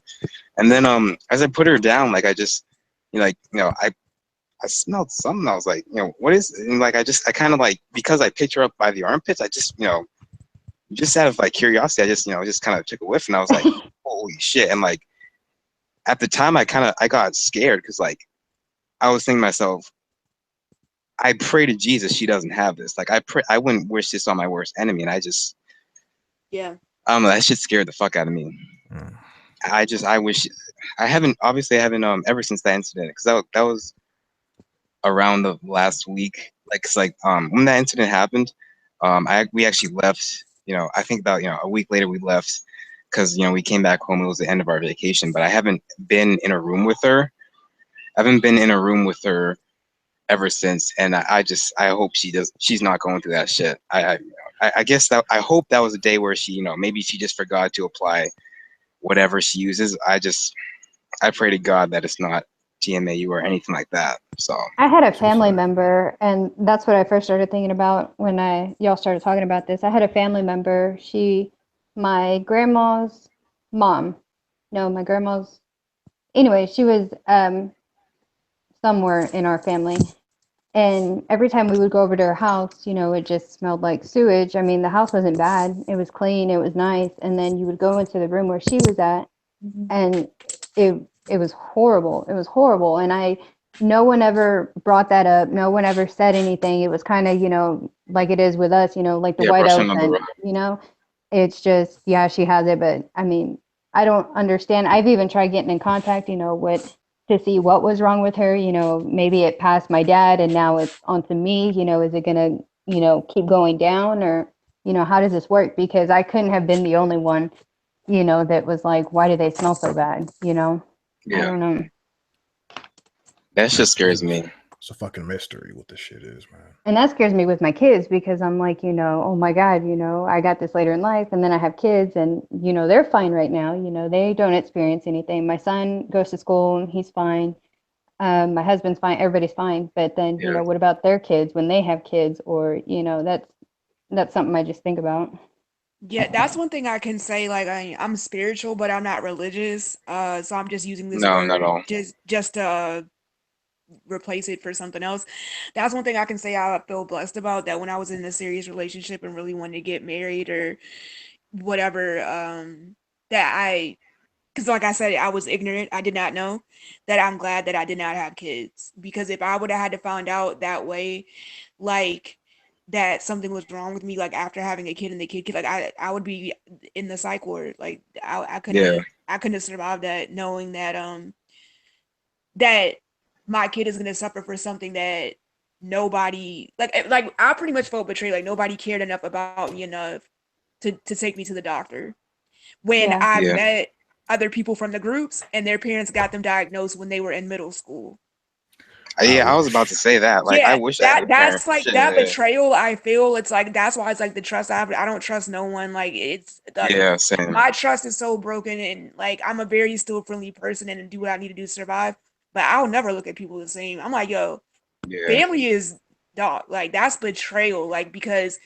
And then, as I put her down, like I just, I smelled something. I was like, what is? And like I kind of like, because I picked her up by the armpits, I just, just out of like curiosity, I just, just kind of took a whiff, and I was like, holy shit! And like at the time, I got scared because like I was thinking to myself, I pray to Jesus she doesn't have this. Like I wouldn't wish this on my worst enemy, and I Yeah. don't know, that shit scared the fuck out of me. I wish I haven't ever since that incident, because that was around the last week. Like it's like when that incident happened, we actually left. I think about a week later we left because we came back home. It was the end of our vacation, but I haven't been in a room with her. I haven't been in a room with her ever since, and I hope she's not going through that shit. I guess that I hope that was a day where she maybe she just forgot to apply whatever she uses. I pray to God that it's not TMAU or anything like that. So I had a family member, and that's what I first started thinking about when y'all started talking about this. I had a family member. My grandma's mom. No, my grandma's. Anyway, she was somewhere in our family. And every time we would go over to her house, it just smelled like sewage. I mean, the house wasn't bad. It was clean. It was nice. And then you would go into the room where she was at, and it was horrible. It was horrible. And no one ever brought that up. No one ever said anything. It was kind of, like it is with us, like the white brushing on the elephant, it's just, yeah, she has it. But I mean, I don't understand. I've even tried getting in contact, to see what was wrong with her. Maybe it passed my dad and now it's onto me. Is it gonna, keep going down, or, how does this work? Because I couldn't have been the only one, that was like, why do they smell so bad? I don't know. That just scares me. It's a fucking mystery what this shit is, man. And that scares me with my kids, because I'm like, oh my God, I got this later in life, and then I have kids, and, they're fine right now. They don't experience anything. My son goes to school and he's fine. My husband's fine. Everybody's fine. But then, what about their kids when they have kids? Or, that's something I just think about. Yeah, that's one thing I can say. Like I'm spiritual, but I'm not religious. So I'm just using this No, word not at all. just to replace it for something else. That's one thing I can say I feel blessed about, that when I was in a serious relationship and really wanted to get married or whatever, because like I said, I was ignorant. I did not know. That I'm glad that I did not have kids, because if I would have had to find out that way, like that something was wrong with me, like after having a kid and the kid, like I would be in the psych ward. Like I couldn't have survived that, knowing that that my kid is gonna suffer for something that nobody, like I pretty much felt betrayed. Like nobody cared enough about me enough to take me to the doctor. When I met other people from the groups and their parents got them diagnosed when they were in middle school. Yeah, I was about to say that. Like, I wish that's like that betrayal. I feel it's like, that's why it's like the trust I don't trust no one. Like same. My trust is so broken, and like I'm a very still friendly person and do what I need to do to survive. But I'll never look at people the same. I'm like, yo, family is dog. Like that's betrayal. Like, because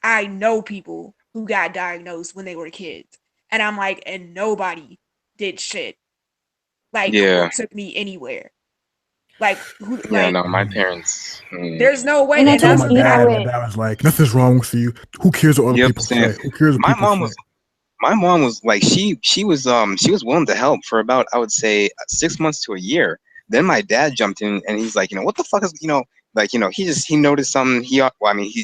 I know people who got diagnosed when they were kids, and I'm like, and nobody did shit. Like, or took me anywhere. Like, who? Yeah, like, no, my parents. There's no way. And And I that's told my dad was like, nothing's wrong with you. Who cares what other people say? Who cares what my people mom say? My mom was like, she was willing to help for about, I would say, 6 months to a year. Then my dad jumped in and he's like, what the fuck is, like, he noticed something. He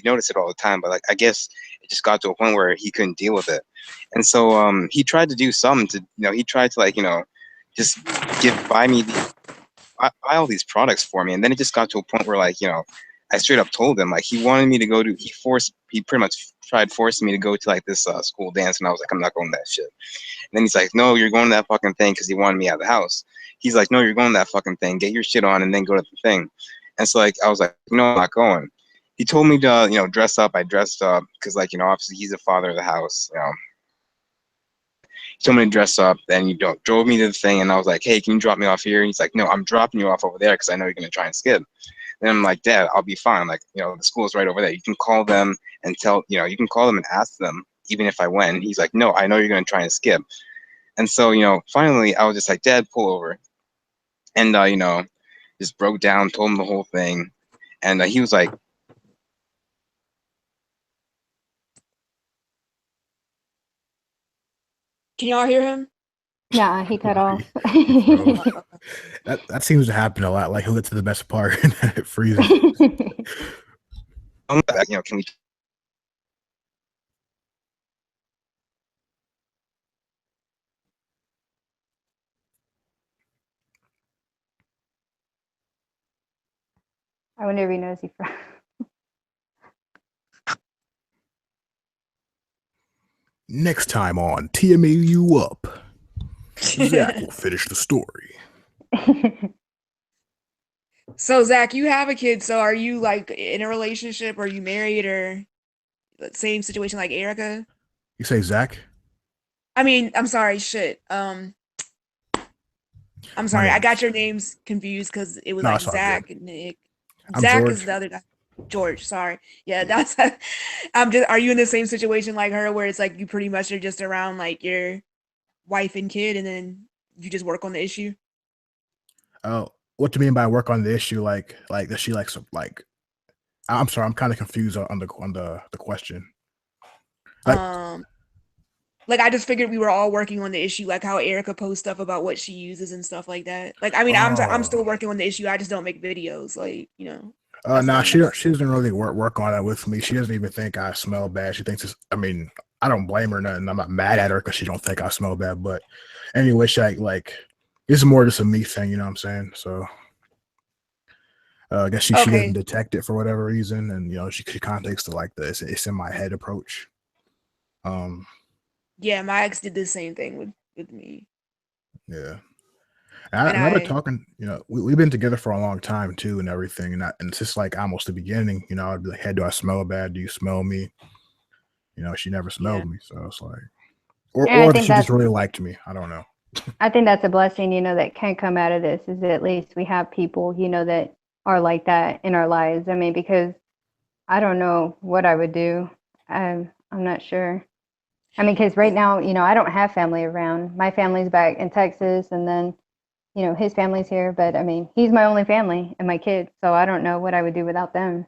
noticed it all the time, but like, I guess it just got to a point where he couldn't deal with it. And so he tried to do something to, he tried to, like, just buy all these products for me. And then it just got to a point where, like, I straight up told him, like, he wanted me to he pretty much tried forcing me to go to, like, this school dance. And I was like, I'm not going to that shit. And then he's like, no, you're going to that fucking thing, because he wanted me out of the house. He's like, no, you're going to that fucking thing. Get your shit on and then go to the thing. And so, like, I was like, no, I'm not going. He told me to, dress up. I dressed up because, like, obviously he's the father of the house. He told me to dress up. Then he drove me to the thing, and I was like, hey, can you drop me off here? And he's like, no, I'm dropping you off over there because I know you're going to try and skip. And I'm like, Dad, I'll be fine. Like, the school's right over there. You can call them and you can call them and ask them, even if I went. And he's like, no, I know you're going to try and skip. And so, finally, I was just like, Dad, pull over. And, just broke down, told him the whole thing. And he was like, Can y'all hear him? Yeah, he cut off. Bro, that seems to happen a lot. Like, he'll get to the best part and then it freezes. can we? I wonder if he knows he from. Next time on TMAU Up, Zach will finish the story. So Zach, you have a kid. So are you like in a relationship? Or are you married, or same situation like Erica? You say Zach? I mean, I'm sorry. Shit. I'm sorry. I got your names confused because it was like Zach and Nick. Zach George. is the other guy. George, sorry. Yeah, that's are you in the same situation like her where it's like you pretty much are just around like your wife and kid and then you just work on the issue? Oh, what do you mean by work on the issue? Like does she like some like? I'm sorry, I'm kind of confused on the question. Like I just figured we were all working on the issue, like how Erica posts stuff about what she uses and stuff like that. Like, I mean, I'm still working on the issue. I just don't make videos, like, Nah, she doesn't really work on it with me. She doesn't even think I smell bad. She thinks I mean, I don't blame her or nothing. I'm not mad at her because she don't think I smell bad. But anyway, she like it's more just a me thing, you know what I'm saying? So I guess she doesn't detect it for whatever reason, and she kind of takes the like the it's in my head approach. Yeah, my ex did the same thing with me. Yeah. I remember talking, we've been together for a long time too and everything. And it's just like almost the beginning, I'd be like, hey, do I smell bad? Do you smell me? She never smelled me. So it's like, or she just really liked me. I don't know. I think that's a blessing, that can come out of this is that at least we have people, that are like that in our lives. I mean, because I don't know what I would do. I'm not sure. I mean, because right now, I don't have family around. My family's back in Texas, and then, his family's here. But I mean, he's my only family and my kids, so I don't know what I would do without them.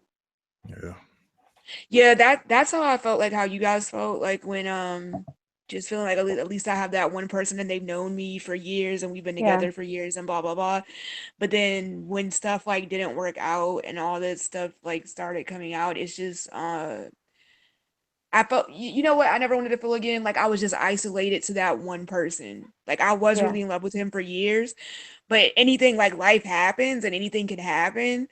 Yeah, that's how I felt, like how you guys felt, like when just feeling like at least I have that one person and they've known me for years and we've been together for years and blah blah blah. But then when stuff like didn't work out and all this stuff like started coming out, it's just I felt, you know what, I never wanted to feel again. Like I was just isolated to that one person. Like I was really in love with him for years, but anything, like life happens and anything can happen.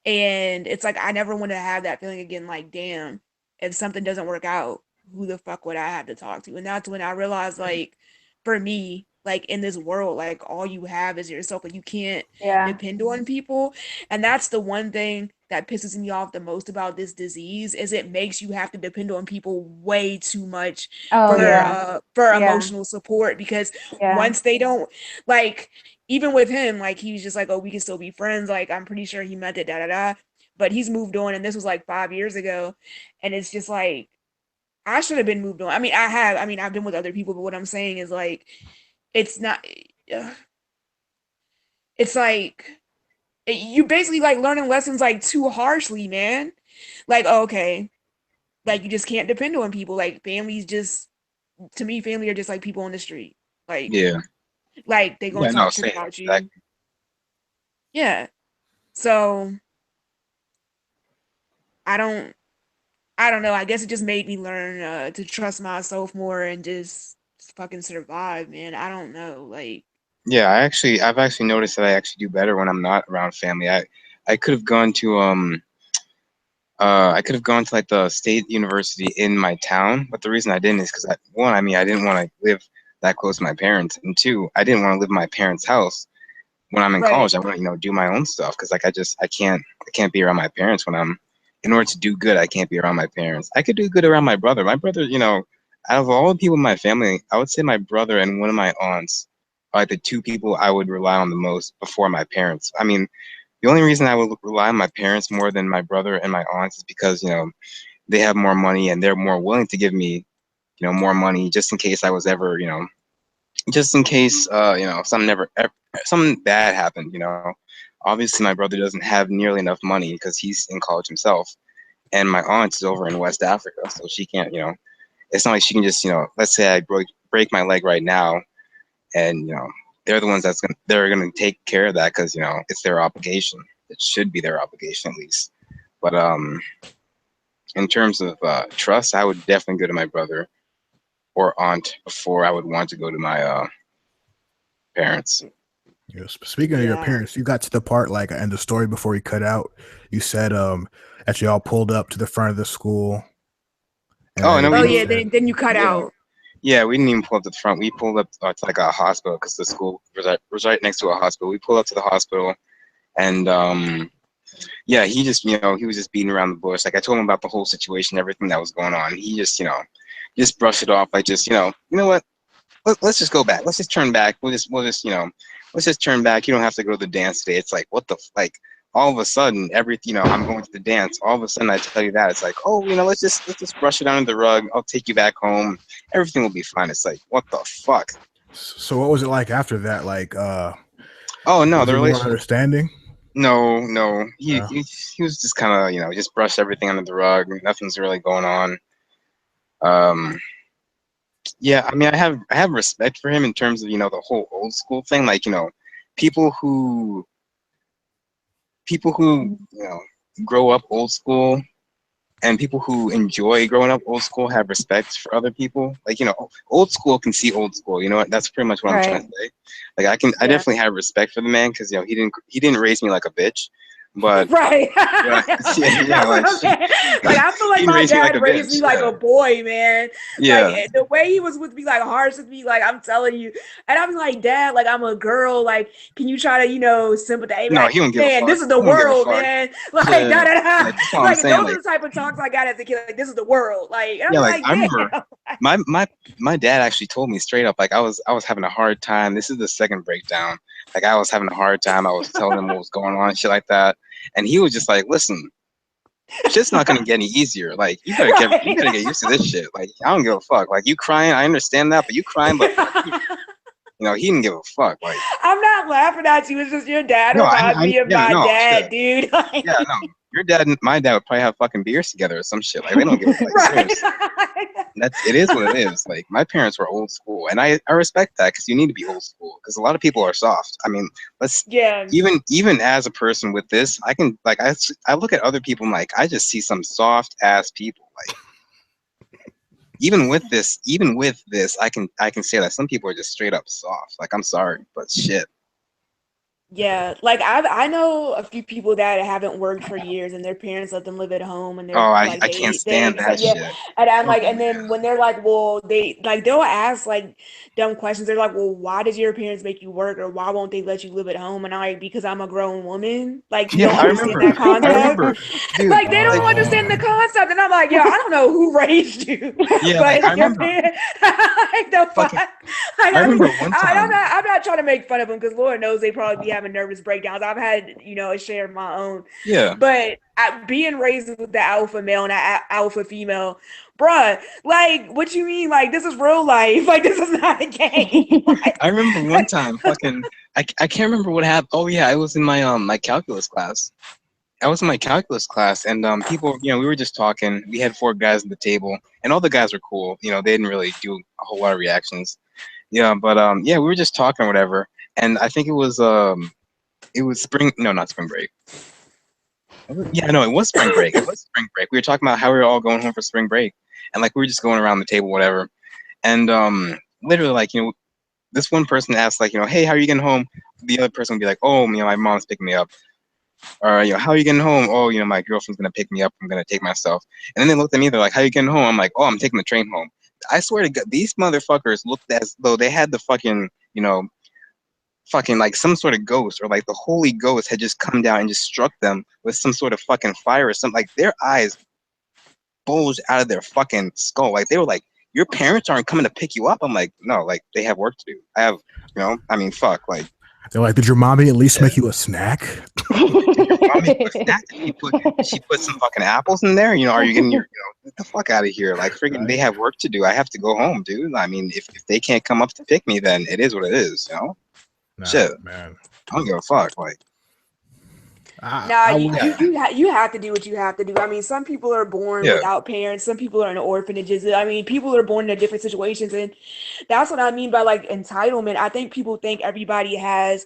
And it's like, I never want to have that feeling again. Like, damn, if something doesn't work out, who the fuck would I have to talk to? And that's when I realized, like, for me, like in this world, like all you have is yourself. Like you can't depend on people. And that's the one thing that pisses me off the most about this disease is it makes you have to depend on people way too much for emotional support. Because once they don't, like, even with him, like he was just like, oh, we can still be friends. Like I'm pretty sure he meant it, but he's moved on, and this was like 5 years ago. And it's just like, I should have been moved on. I mean, I've been with other people, but what I'm saying is like, it's not, it's like, you basically like learning lessons like too harshly, man. Like, okay, like you just can't depend on people. Like families just, to me, family are just like people on the street. Like, like they gonna talk shit about you. Yeah. So I don't know. I guess it just made me learn to trust myself more and just fucking survive, man. I don't know. Like, Yeah, I've actually noticed that I actually do better when I'm not around family. I could have gone to I could have gone to like the state university in my town, but the reason I didn't is because one, I mean, I didn't want to live that close to my parents, and two, I didn't want to live in my parents' house when I'm in right. college. I want to, do my own stuff because like I can't be around my parents when I'm in order to do good. I can't be around my parents. I could do good around my brother. My brother, out of all the people in my family, I would say my brother and one of my aunts are like the two people I would rely on the most before my parents. I mean, the only reason I would rely on my parents more than my brother and my aunts is because they have more money and they're more willing to give me more money just in case I was ever just in case something bad happened. Obviously my brother doesn't have nearly enough money because he's in college himself, and my aunt is over in West Africa, so she can't. It's not like she can just let's say I break my leg right now, and they're the ones they're gonna take care of that because it's their obligation. It should be their obligation at least. But in terms of trust, I would definitely go to my brother or aunt before I would want to go to my parents. Yes. Speaking of your Yeah. parents, you got to the part like in the story before you cut out. You said that you all pulled up to the front of the school, and Oh no, Oh we yeah, didn't. then you cut Yeah, out. yeah, we didn't even pull up to the front. We pulled up to like a hospital because the school was right next to a hospital. We pulled up to the hospital, and yeah, he just he was just beating around the bush. Like I told him about the whole situation, everything that was going on. He just brushed it off like just you know what? Let's just go back. Let's just turn back. We'll just let's just turn back. You don't have to go to the dance today. It's like what the like. All of a sudden, I'm going to the dance. All of a sudden, I tell you that it's like, oh, let's just brush it under the rug. I'll take you back home. Everything will be fine. It's like, what the fuck? so what was it like after that? Like, Oh no, was the he more relationship. understanding? No. He No. he was just kind of just brushed everything under the rug. Nothing's really going on. Um, yeah, I mean, I have respect for him in terms of the whole old school thing. Like people who grow up old school and people who enjoy growing up old school have respect for other people. Like old school can see old school. You know what? That's pretty much what I'm trying Right. to say. Like I Yeah. definitely have respect for the man because he didn't raise me like a bitch, but Right. yeah, yeah, That's what like I'm saying. Like I feel he like didn't my raise me like a dad raised me bitch. like Yeah, a boy, man. Like yeah. the way he was with me, like harsh with me, like I'm telling you. And I'm like, Dad, like I'm a girl. Like, can you try to, sympathize? No, Like, he don't give a man, fuck. this is the He don't give a world, fuck. man. Like, Yeah, da da da. like that's all I'm Like saying. those are Like the type of talks I got as a kid. Like, this is the world. Like, and I'm yeah, like like, I remember damn. my dad actually told me straight up like I was having a hard time. This is the second breakdown. Like I was having a hard time. I was telling him what was going on, shit like that, and he was just like, "Listen, shit's not gonna get any easier. Like you better get used to this shit. Like I don't give a fuck. Like you crying, I understand that, but you crying, but Right. he didn't give a fuck. Like I'm not laughing at you. It's just your dad no, reminds me of yeah, my no, dad, shit, dude. Like, yeah, no. Your dad and my dad would probably have fucking beers together or some shit. Like they don't give a like right. serious. It is what it is. Like my parents were old school, and I respect that because you need to be old school because a lot of people are soft. I mean, let's Yeah. even as a person with this, I can like I look at other people and like I just see some soft ass people. Like even with this, I can say that some people are just straight up soft. Like I'm sorry, but shit. Yeah, like I know a few people that haven't worked for years and their parents let them live at home and they're Oh, like I can't they stand that accept yeah. shit. And I'm Oh like and then man. when they're like, well, they'll ask like dumb questions. They're like, well, why does your parents make you work or why won't they let you live at home? And I'm like, because I'm a grown woman. Like you Yeah, don't understand that I concept. remember, dude. Like they Like don't understand the concept. And I'm like, yeah, I don't know who raised you, yeah, like I but your remember parents like the fuck. fucking. Like I I mean, remember one time. I'm not trying to make fun of them because Lord knows they probably be having nervous breakdowns. I've had, a share of my own, Yeah. but being raised with the alpha male and the alpha female, bruh, like, what you mean? Like, this is real life. Like, this is not a game. I remember one time, fucking, I can't remember what happened. Oh yeah, I was in my calculus class. I was in my calculus class, and people, we were just talking. We had four guys at the table, and all the guys were cool. They didn't really do a whole lot of reactions. Yeah, but yeah, we were just talking or whatever, and I think it was spring, no, not spring break. Yeah, no, it was spring break. It was spring break. We were talking about how we were all going home for spring break, and like we were just going around the table, whatever. And literally, like this one person asked, like, hey, how are you getting home? The other person would be like, oh, my mom's picking me up. Or how are you getting home? Oh, my girlfriend's gonna pick me up. I'm gonna take myself. And then they looked at me. They're like, how are you getting home? I'm like, oh, I'm taking the train home. I swear to God, these motherfuckers looked as though they had the fucking, fucking like some sort of ghost or like the Holy Ghost had just come down and just struck them with some sort of fucking fire or something. Like their eyes bulged out of their fucking skull. Like they were like, your parents aren't coming to pick you up. I'm like, no, like they have work to do. I have, I mean, fuck, like. They're like, did your mommy at least make you a snack? Mommy put snack. She put some fucking apples in there. Are you getting your, get the fuck out of here? Like, freaking, right. They have work to do. I have to go home, dude. I mean, if they can't come up to pick me, then it is what it is, Nah, shit, man. I don't give a fuck. Like, you have to do what you have to do. I mean, some people are born without parents. Some people are in orphanages. I mean, people are born in different situations, and that's what I mean by like entitlement. I think people think everybody has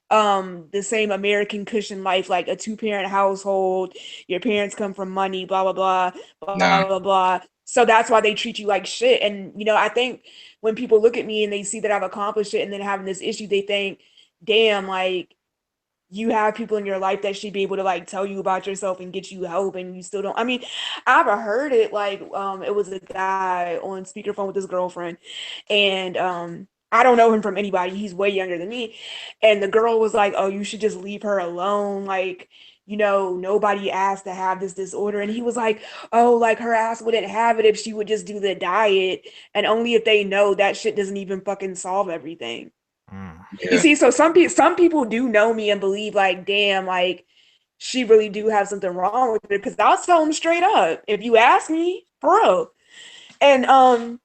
the same American cushion life, like a 2-parent household. Your parents come from money, blah blah blah, blah blah blah. So that's why they treat you like shit. And I think when people look at me and they see that I've accomplished it, and then having this issue, they think, damn, like, you have people in your life that should be able to like tell you about yourself and get you help, and you still don't. I mean, I've heard it like it was a guy on speakerphone with his girlfriend, and I don't know him from anybody. He's way younger than me, and the girl was like, "Oh, you should just leave her alone. Like, nobody asked to have this disorder." And he was like, "Oh, like her ass wouldn't have it if she would just do the diet, and only if they know that shit doesn't even fucking solve everything." Yeah. You see, so some people do know me and believe like, damn, like she really do have something wrong with her, because I'll tell them straight up if you ask me, for real. And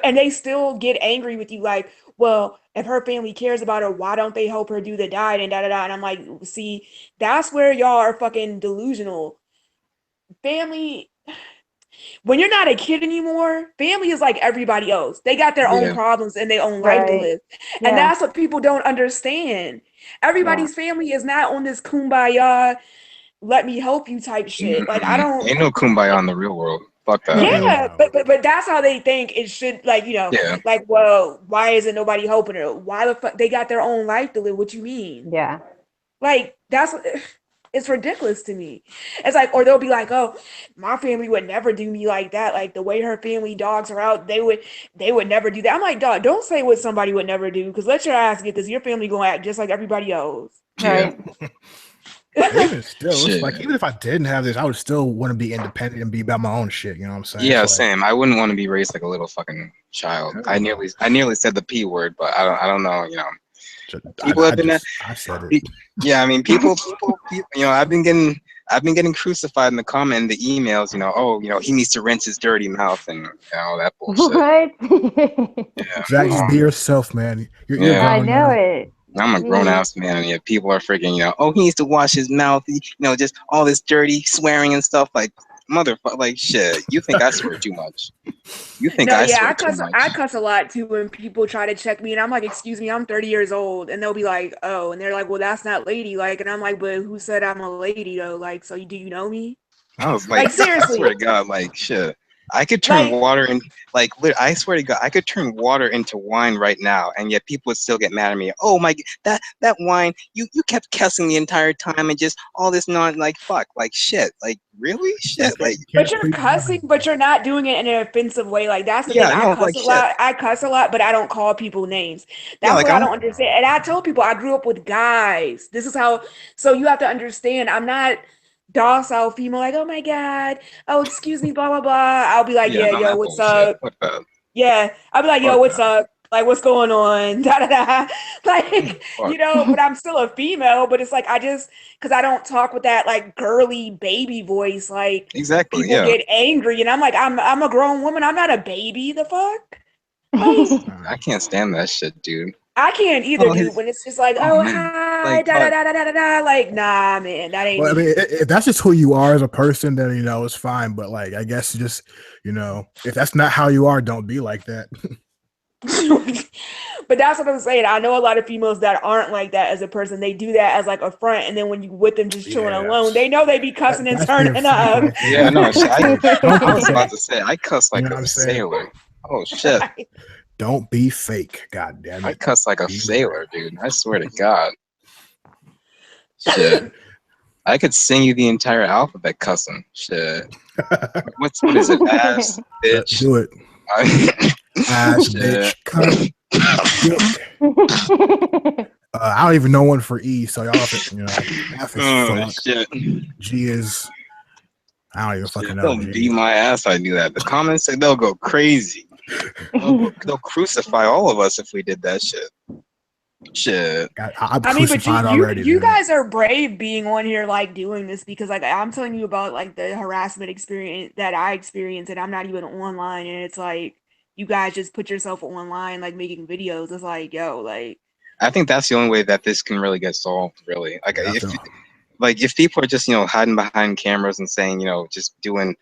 and they still get angry with you, like, well, if her family cares about her, why don't they help her do the diet and da da da? And I'm like, see, that's where y'all are fucking delusional. Family. When you're not a kid anymore, family is like everybody else. They got their own problems and their own life to live. Yeah. And that's what people don't understand. Everybody's family is not on this kumbaya, let me help you type shit. Like, I don't. Ain't no kumbaya in the real world. Fuck that. Yeah, but that's how they think it should, like, like, well, why isn't nobody helping her? Why the fuck? They got their own life to live. What you mean? Yeah. Like, that's what. It's ridiculous to me. It's like, or they'll be like, oh, my family would never do me like that. Like the way her family dogs are out, they would never do that. I'm like, dog, don't say what somebody would never do, because let your ass get this. Your family gonna act just like everybody else. Right. Even still, it's like, even if I didn't have this, I would still want to be independent and be about my own shit. You know what I'm saying? Yeah, so, same. I wouldn't want to be raised like a little fucking child. I nearly said the P word, but I don't know. People have been. I said it. Yeah, I mean, people. I've been getting crucified in the comment, the emails. Oh, he needs to rinse his dirty mouth and all that bullshit. What? Yeah. Zach, just be yourself, man. You're I know it. I'm a grown ass man, and yet people are freaking. Oh, he needs to wash his mouth. Just all this dirty swearing and stuff. Like, motherfucker, like shit. You think I swear too much? You think I swear too much? I cuss a lot too when people try to check me, and I'm like, excuse me, I'm 30 years old, and they'll be like, oh, and they're like, well, that's not ladylike, and I'm like, but who said I'm a lady though? Like, so do you know me? I was like seriously, I swear to God, like shit. I could turn water in, like, I swear to God, I could turn water into wine right now, and yet people would still get mad at me. Oh my, that wine, you kept cussing the entire time and just all this like fuck, like shit, like really shit, like. But you're cussing, but you're not doing it in an offensive way. Like that's the thing. I cuss a lot. I cuss a lot, but I don't call people names. That's what I don't understand. And I tell people I grew up with guys. This is how. So you have to understand. I'm not docile female, like, oh my God, oh excuse me, blah blah blah. I'll be like, yo, what's up? Yeah, I'll be like, yo, what's up? Like, what's going on? Da da da. Like, but I'm still a female. But it's like because I don't talk with that like girly baby voice. Like, exactly, people get angry, and I'm like, I'm a grown woman. I'm not a baby. The fuck? I can't stand that shit, dude. I can't either, dude. When it's just like, oh hi, like, da da da da da da. Like, nah, man, that ain't. Well, I mean, if that's just who you are as a person, then it's fine. But like, I guess just if that's not how you are, don't be like that. But that's what I'm saying. I know a lot of females that aren't like that as a person. They do that as like a front, and then when you with them just chilling alone, they know they be cussing and turning up. Right Yeah, no, shit, I was Okay. about to say, I cuss like You know what a I'm saying? sailor. Oh shit, Don't be fake. God damn I it. cuss like a Be sailor, dude. I swear to God. Shit, I could sing you the entire alphabet cussing. Shit, what is it? Ass, bitch. Do it. Ass, bitch, Shit. cunt, dick. I don't even know one for E, so y'all have to, F is Oh fuck. shit. G is, I don't even fucking know. They'll beat my ass. I do that. The comments say they'll go crazy. They'll crucify all of us if we did that shit. Shit. I'm I mean, but crucified already. you dude. guys are brave being on here like doing this because like I'm telling you about like the harassment experience that I experienced and I'm not even online and it's like you guys just put yourself online like making videos. It's like, yo, like I think that's the only way that this can really get solved, really. Yeah, If people are just, hiding behind cameras and saying, just going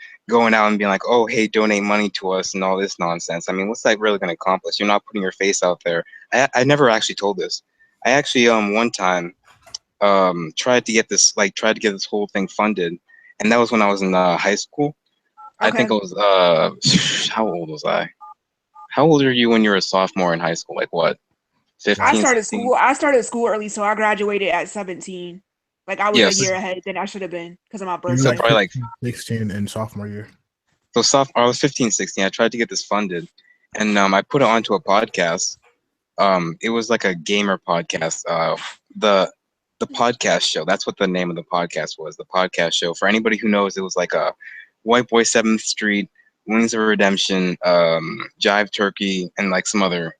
out and being like, oh, hey, donate money to us and all this nonsense. I mean, what's that really going to accomplish? You're not putting your face out there. I never actually told this. I actually, one time, tried to get this whole thing funded. And that was when I was in high school. I think I was, how old was I? How old are you when you're a sophomore in high school? Like what? 15, I started 16? school. I started school early, so I graduated at 17. Like I was a Yes. year ahead than I should have been because of my you were So birthday. probably like 16 in sophomore year. So I was 15, 16. I tried to get this funded, and I put it onto a podcast. It was like a gamer podcast. The podcast show. That's what the name of the podcast was. The podcast show. For anybody who knows, it was like a White Boy 7th Street, Wings of Redemption, Jive Turkey, and like some other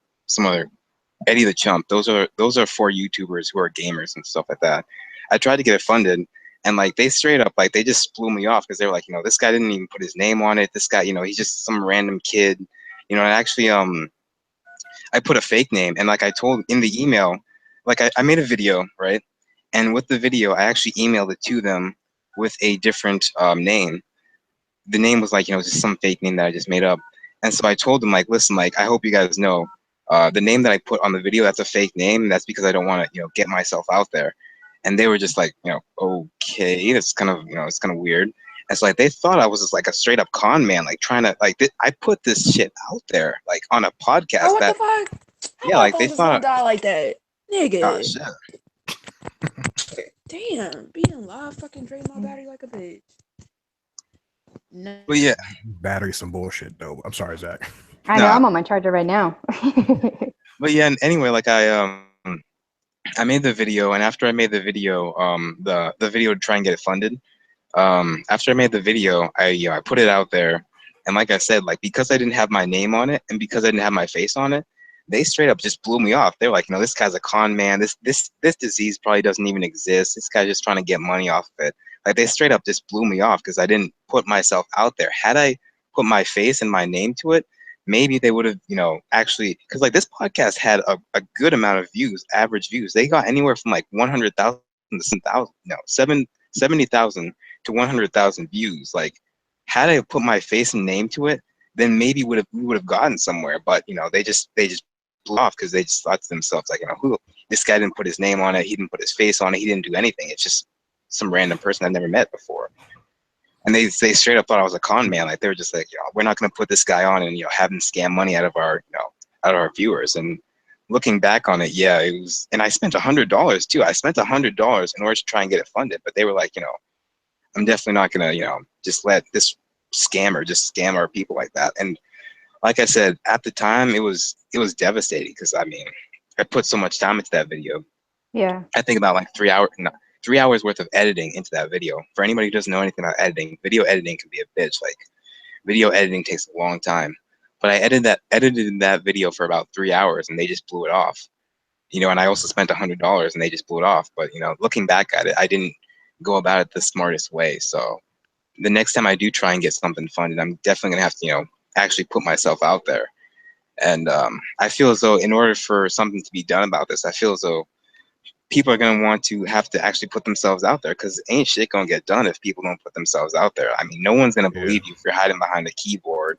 Eddie the Chump. Those are 4 YouTubers who are gamers and stuff like that. I tried to get it funded, and like they straight up like they just blew me off because they were like, this guy didn't even put his name on it. This guy, he's just some random kid. And actually, I put a fake name, and like I told in the email, like I made a video, right? And with the video, I actually emailed it to them with a different name. The name was like, just some fake name that I just made up. And so I told them, like, listen, like, I hope you guys know the name that I put on the video, that's a fake name. And that's because I don't want to, get myself out there. And they were just like, okay, that's kind of, it's kind of weird. And so like they thought I was just like a straight up con man, like trying to like I put this shit out there like on a podcast. Oh, what the fuck? Yeah, like they thought die like that, nigga. Oh shit. Damn, being live fucking drain my battery like a bitch. No. But yeah, battery some bullshit though. I'm sorry, Zach. I know, I'm on my charger right now. But yeah, and anyway, like I made the video, and after I made the video, the video to try and get it funded. After I made the video, I put it out there, and like I said, like because I didn't have my name on it, and because I didn't have my face on it, they straight up just blew me off. They're like, this guy's a con man. This disease probably doesn't even exist. This guy's just trying to get money off of it. Like they straight up just blew me off because I didn't put myself out there. Had I put my face and my name to it, maybe they would have, actually, because like this podcast had a good amount of views, average views. They got anywhere from like 100,000 to 70,000 to 100,000 views. Like, had I put my face and name to it, then maybe we would have gotten somewhere. But they just blew off because they just thought to themselves like, who this guy didn't put his name on it, he didn't put his face on it, he didn't do anything. It's just some random person I've never met before. And they straight up thought I was a con man. Like they were just like, we're not going to put this guy on and have him scam money out of our viewers. And looking back on it, yeah, it was. And I spent $100 too. I spent $100 in order to try and get it funded. But they were like, I'm definitely not going to just let this scammer just scam our people like that. And like I said, at the time, it was devastating because I put so much time into that video. Yeah. I think about like 3 hours worth of editing into that video. For anybody who doesn't know anything about editing, video editing can be a bitch. Like video editing takes a long time. But I edited that video for about 3 hours and they just blew it off. And I also spent $100 and they just blew it off. But looking back at it, I didn't go about it the smartest way. So the next time I do try and get something funded, I'm definitely gonna have to, actually put myself out there. And I feel as though in order for something to be done about this, I feel as though people are going to want to have to actually put themselves out there because ain't shit going to get done if people don't put themselves out there. No one's going to believe you if you're hiding behind a keyboard,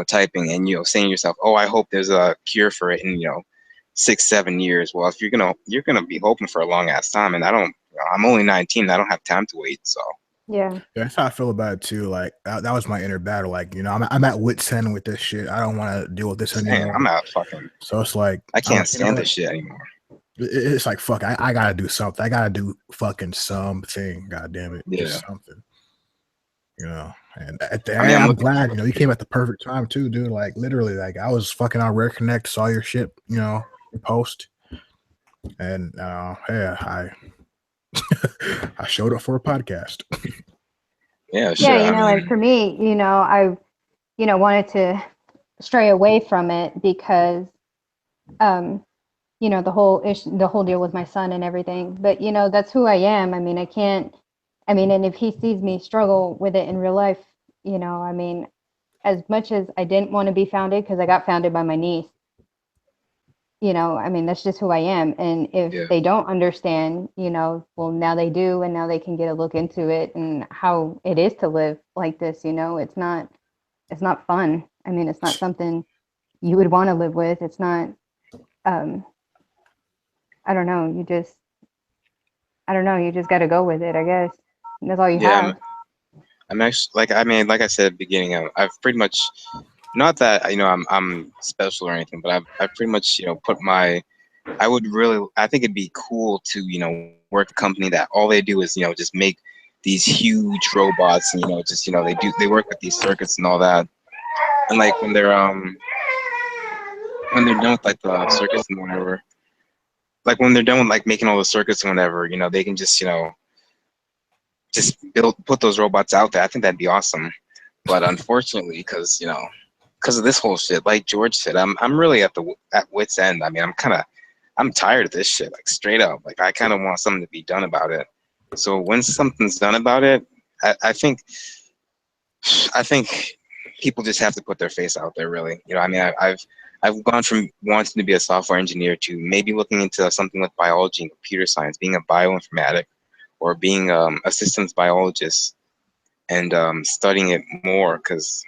typing and, saying to yourself, oh, I hope there's a cure for it. And, 6-7 years. Well, if you're gonna be hoping for a long ass time, and I'm only 19. I don't have time to wait. So Yeah. That's how I feel about it too. Like that was my inner battle. Like, I'm at wit's end with this shit. I don't want to deal with this man, anymore. I'm out fucking. So it's like I can't I'm stand this shit anymore. It's like fuck. I gotta do something. I gotta do fucking something. God damn it, Yeah. just something. And at the I mean, I'm glad you came at the perfect time too, dude. Like literally, like I was fucking on Rare Connect, saw your shit, your post, and hey, I I showed up for a podcast. Yeah, Yeah, sure. and for me, I wanted to stray away from it because the whole issue, the whole deal with my son and everything. But that's who I am. I mean, I can't. I mean, and if he sees me struggle with it in real life, I mean, as much as I didn't want to be founded because I got founded by my niece. I mean, that's just who I am. And if they don't understand, well, now they do, and now they can get a look into it and how it is to live like this. It's not fun. I mean, it's not something you would want to live with. It's not. I don't know. I don't know. You just got to go with it, I guess. And that's all you have. I'm actually like I said at the beginning, I've pretty much, not that I'm special or anything, but I've pretty much put my. I think it'd be cool to work a company that all they do is just make these huge robots, and they work with these circuits and all that, and like when they're done with like the circuits and whatever, like when they're done with like making all the circuits and whatever, they can just put those robots out there. I think that'd be awesome. But unfortunately, because of this whole shit, like George said, I'm really at wit's end. I mean, I'm tired of this shit, like straight up. Like I kind of want something to be done about it. So when something's done about it, I think people just have to put their face out there. Really, I mean, I've gone from wanting to be a software engineer to maybe looking into something with biology and computer science, being a bioinformatic, or being a systems biologist, and studying it more because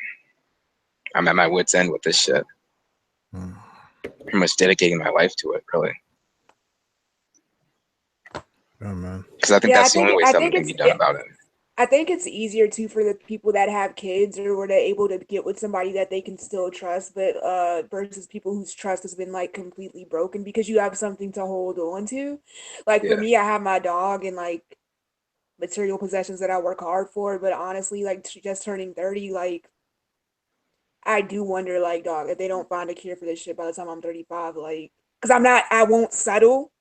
I'm at my wit's end with this shit. Pretty much dedicating my life to it, really. Oh man. Because I think that's the only way something can be done about it. I think it's easier too for the people that have kids or they're able to get with somebody that they can still trust, but versus people whose trust has been like completely broken because you have something to hold on to. Like for me, I have my dog and like material possessions that I work hard for, but honestly, like just turning 30, like I do wonder, like, dog, if they don't find a cure for this shit by the time I'm 35, like, because I won't settle.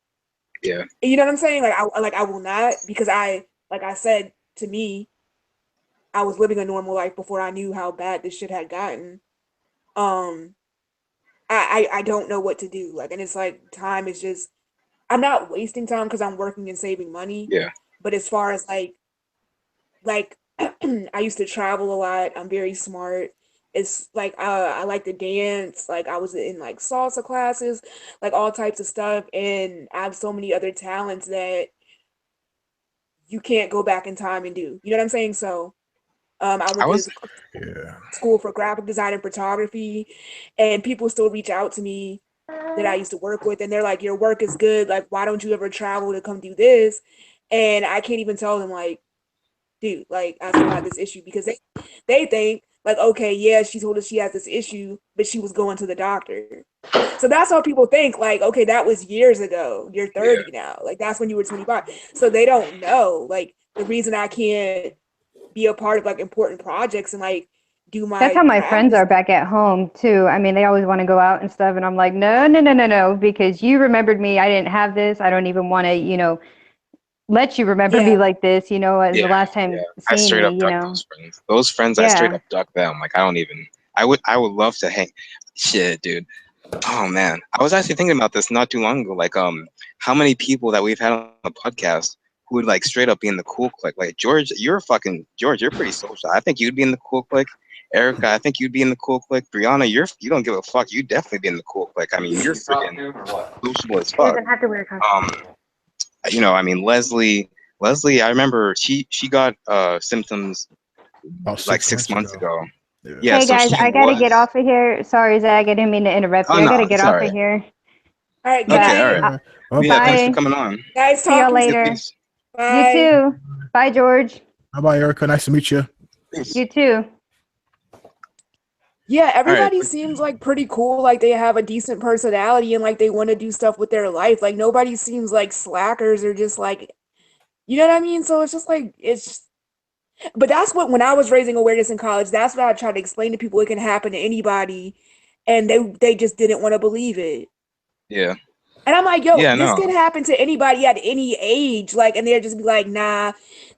Yeah. You know what I'm saying? Like I will not, because like I said, to me, I was living a normal life before I knew how bad this shit had gotten. I don't know what to do. Like, and it's like time is just, I'm not wasting time because I'm working and saving money. Yeah. But as far as like I used to travel a lot. I'm very smart. It's like I like to dance. Like I was in like salsa classes, like all types of stuff, and I have so many other talents that you can't go back in time and do. You know what I'm saying? So I went to school for graphic design and photography, and people still reach out to me that I used to work with, and they're like, "Your work is good. Like, why don't you ever travel to come do this?" And I can't even tell them like, dude, like I still have this issue because they think like, okay, yeah, she told us she has this issue, but she was going to the doctor. So that's how people think, like, okay, that was years ago. You're 30 now. Like that's when you were 25. So they don't know like the reason I can't be a part of like important projects and like do my That's how my friends are back at home too. I mean, they always want to go out and stuff, and I'm like, no, because you remembered me. I didn't have this. I don't even want to, let you remember me like this, as the last time I seeing straight me, up duck those friends. Those friends, I straight up duck them. Like I would love to hang. Shit, dude. Oh man, I was actually thinking about this not too long ago. Like, how many people that we've had on the podcast who would like straight up be in the cool clique? Like George, you're pretty social. I think you'd be in the cool clique. Erica, I think you'd be in the cool clique. Brianna, you don't give a fuck. You'd definitely be in the cool clique. I mean, you're freaking sociable as fuck. I mean, Leslie, I remember she got symptoms about like 6 months ago. Yeah, hey guys, I gotta get off of here. Sorry, Zach, I didn't mean to interrupt you. I gotta get off of here. All right, good Okay, night. all right. Okay. Yeah, thanks for Bye. coming on. Nice See y'all talking to you. later. Peace. Bye. You too. Bye, George. How about Erica? Nice to meet you. Peace. You too. Yeah, All right. everybody seems like pretty cool. Like they have a decent personality and like they want to do stuff with their life. Like nobody seems like slackers or just like, you know what I mean? So it's just like, but that's what, when I was raising awareness in college, that's what I tried to explain to people. It can happen to anybody. And they just didn't want to believe it. Yeah. And I'm like, yo, Yeah, this no. can happen to anybody at any age. Like, and they'd just be like, nah.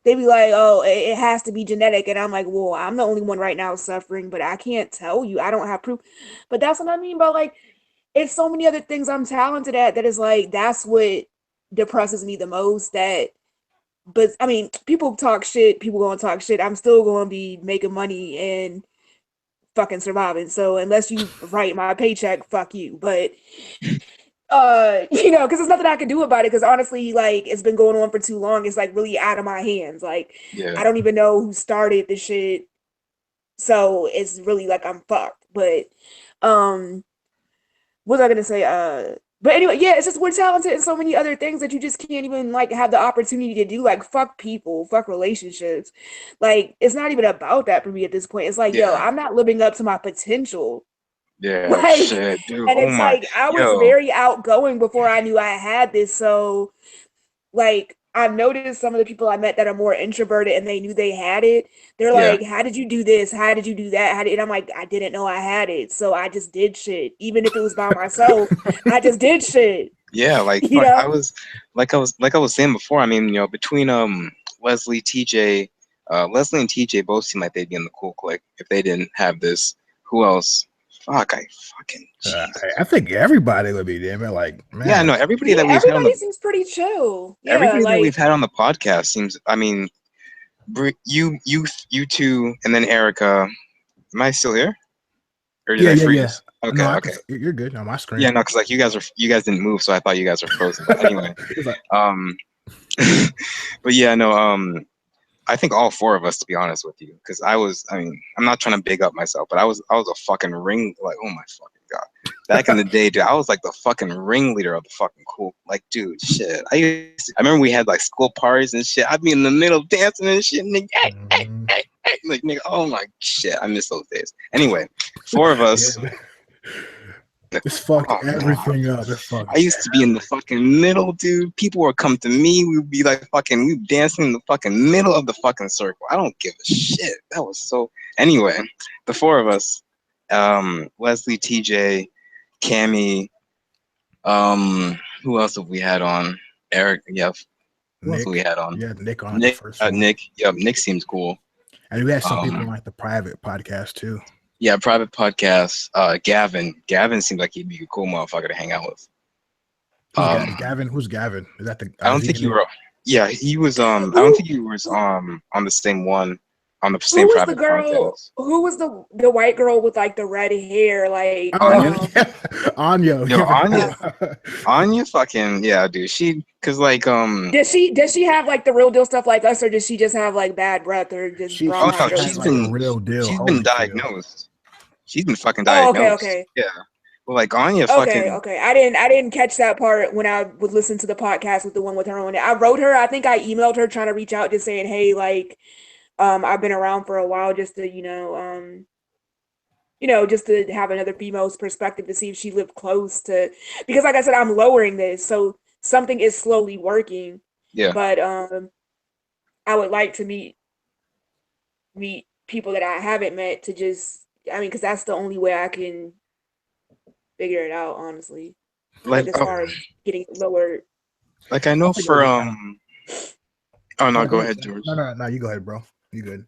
They'd be like, oh, it has to be genetic. And I'm like, well, I'm the only one right now suffering, but I can't tell you. I don't have proof. But that's what I mean by like, it's so many other things I'm talented at that is like, that's what depresses me the most. But I mean, people talk shit, people gonna talk shit. I'm still gonna be making money and fucking surviving. So unless you write my paycheck, fuck you. But because there's nothing I can do about it, because honestly, like, it's been going on for too long. It's like really out of my hands. Like, Yeah. I don't even know who started the shit, so it's really like I'm fucked. But what was I gonna say? But anyway, yeah, it's just we're talented in so many other things that you just can't even like have the opportunity to do. Like, fuck people, fuck relationships. Like, it's not even about that for me at this point. It's like, yo, Yeah. I'm not living up to my potential. Yeah. Like, Shit, dude. and Oh it's my. like I was Yo. very outgoing before I knew I had this. So like, I've noticed some of the people I met that are more introverted and they knew they had it. They're Yeah. like, how did you do this? How did you do that? And I'm like, I didn't know I had it. So I just did shit. Even if it was by myself, I just did shit. Yeah, like You fuck, know? I was saying before, I mean, between Leslie, TJ, Leslie and TJ both seem like they'd be in the cool clique if they didn't have this. Who else? Fuck, I fucking Jesus. I think everybody would be there, man. Like, Yeah, man. no, everybody Yeah, that we've had on everybody the seems pretty chill. Yeah, everybody that we've like, had on the podcast seems, I mean, you two, and then Erica. Am I still here? Or did Yeah, I yeah, yeah. freeze? Okay, No, okay. you're good on my screen. Yeah, no, because like you guys didn't move, so I thought you guys were frozen. But anyway, It's like, but yeah, no, I think all four of us, to be honest with you, because I mean, I'm not trying to big up myself, but I was a fucking like, oh my fucking god. Back in the day, dude, I was like the fucking ringleader of the fucking cool, like, dude, shit. I remember we had like school parties and shit. I'd be in the middle dancing and shit, nigga, like, nigga, oh my shit, I miss those days. Anyway, four of us. yeah, it's fucked Oh, man. everything up. It fucked I used to be in the fucking middle, dude. People would come to me. We would be like we would dancing in the fucking middle of the fucking circle. I don't give a shit. That was so. Anyway, the four of us, Leslie, TJ, Cammy, who else have we had on? Eric, yeah. Who else Nick. have we had on? Yeah, Nick on the first one. Nick, yep. Nick seems cool. And we had some people on like the private podcast too. Yeah, private podcast. Gavin seems like he'd be a cool motherfucker to hang out with. Gavin? Who's Gavin? Is that the? I don't think you were. Yeah, he was. I don't think he was on the same one, on the same who was the private girl? podcast. Who was the white girl with like the red hair? Like, Anya? Anya. Yo, Anya, fucking yeah, dude. Cause like does she have like the real deal stuff like us, or does she just have like bad breath or just She bronchitis? has she's like been a real deal. She's been Holyfield. diagnosed. She's been fucking Oh, diagnosed. okay. Yeah. Well, like Anya, Okay, fucking. okay. I didn't catch that part when I would listen to the podcast with the one with her on it. I wrote her. I think I emailed her trying to reach out, just saying, hey, like, I've been around for a while, just to just to have another female's perspective to see if she lived close to, because like I said, I'm lowering this, so something is slowly working. Yeah. But I would like to meet people that I haven't met to just, I mean, because that's the only way I can figure it out, honestly. Like as far as getting lower. Like I know for Oh no, go ahead, George. No, you go ahead, bro. You good?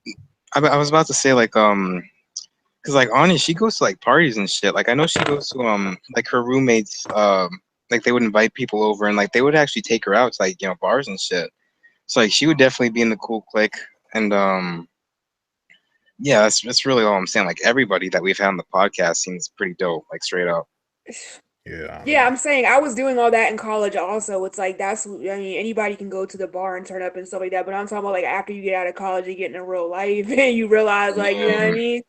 I was about to say like because like Anya, she goes to like parties and shit. Like I know she goes to like her roommates like they would invite people over and like they would actually take her out to like bars and shit. So like she would definitely be in the cool clique and yeah, that's really all I'm saying. Like everybody that we've had on the podcast seems pretty dope, like straight up. Yeah, I'm saying I was doing all that in college also. It's like I mean, anybody can go to the bar and turn up and stuff like that. But I'm talking about like after you get out of college and get into real life and you realize like, you know what I mean?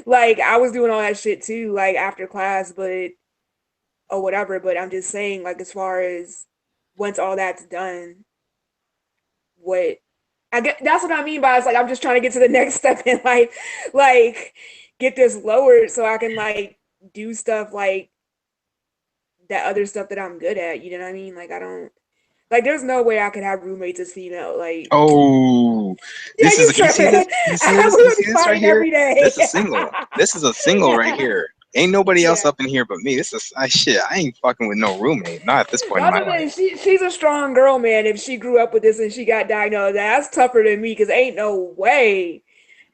Like I was doing all that shit too, like after class, but or whatever. But I'm just saying, like, as far as once all that's done, what I get, that's what I mean by it's like I'm just trying to get to the next step in life, like get this lowered so I can like do stuff like that other stuff that I'm good at. You know what I mean? Like I don't like. There's no way I could have roommates as female. Like, Oh, yeah, this you is, you see tripping? this? You see this? We You would see be this right fighting here? every day. This is single. This is a single right here. Ain't nobody else Yeah. up in here but me. This is shit. I ain't fucking with no roommate. Not at this point in my That's the thing. life. She's a strong girl, man. If she grew up with this and she got diagnosed, that's tougher than me because ain't no way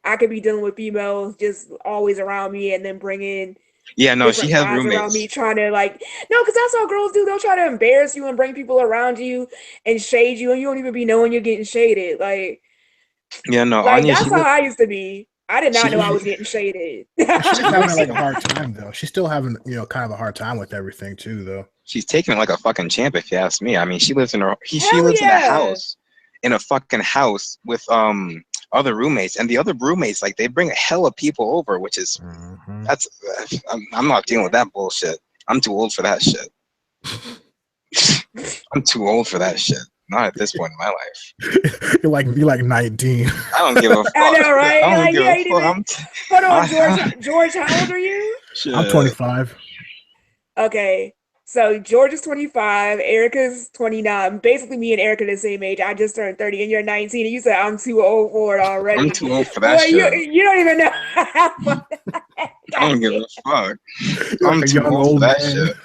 I could be dealing with females just always around me and then bringing Yeah, no, she different has guys around me roommates. trying to like no, because that's how girls do. They'll try to embarrass you and bring people around you and shade you, and you don't even be knowing you're getting shaded. Yeah, no, Like Anya, that's how I used to be. I did not know I she was getting shaded. She's she having works like a hard time though. She's still having, kind of a hard time with everything too, though. she's taking it like a fucking champ, if you ask me. I mean, she lives in she Hell lives yeah. in a fucking house with other roommates, and the other roommates like they bring a hell of people over, which is that's I'm not dealing with that bullshit. I'm too old for that shit. I'm too old for that shit. Not at this point in my life. You're like 19. I don't give a fuck. I know, right? I don't Like, give yeah, a you fuck. didn't hold on, George, how old are you? I'm 25. Okay. So George is 25, Erica's 29. Basically, me and Erica the same age. I just turned 30, and you're 19. And you said I'm too old for it already. I'm too old for Boy, that shit. you don't even know. I don't give a fuck. You're I'm like a too young old for that man. shit.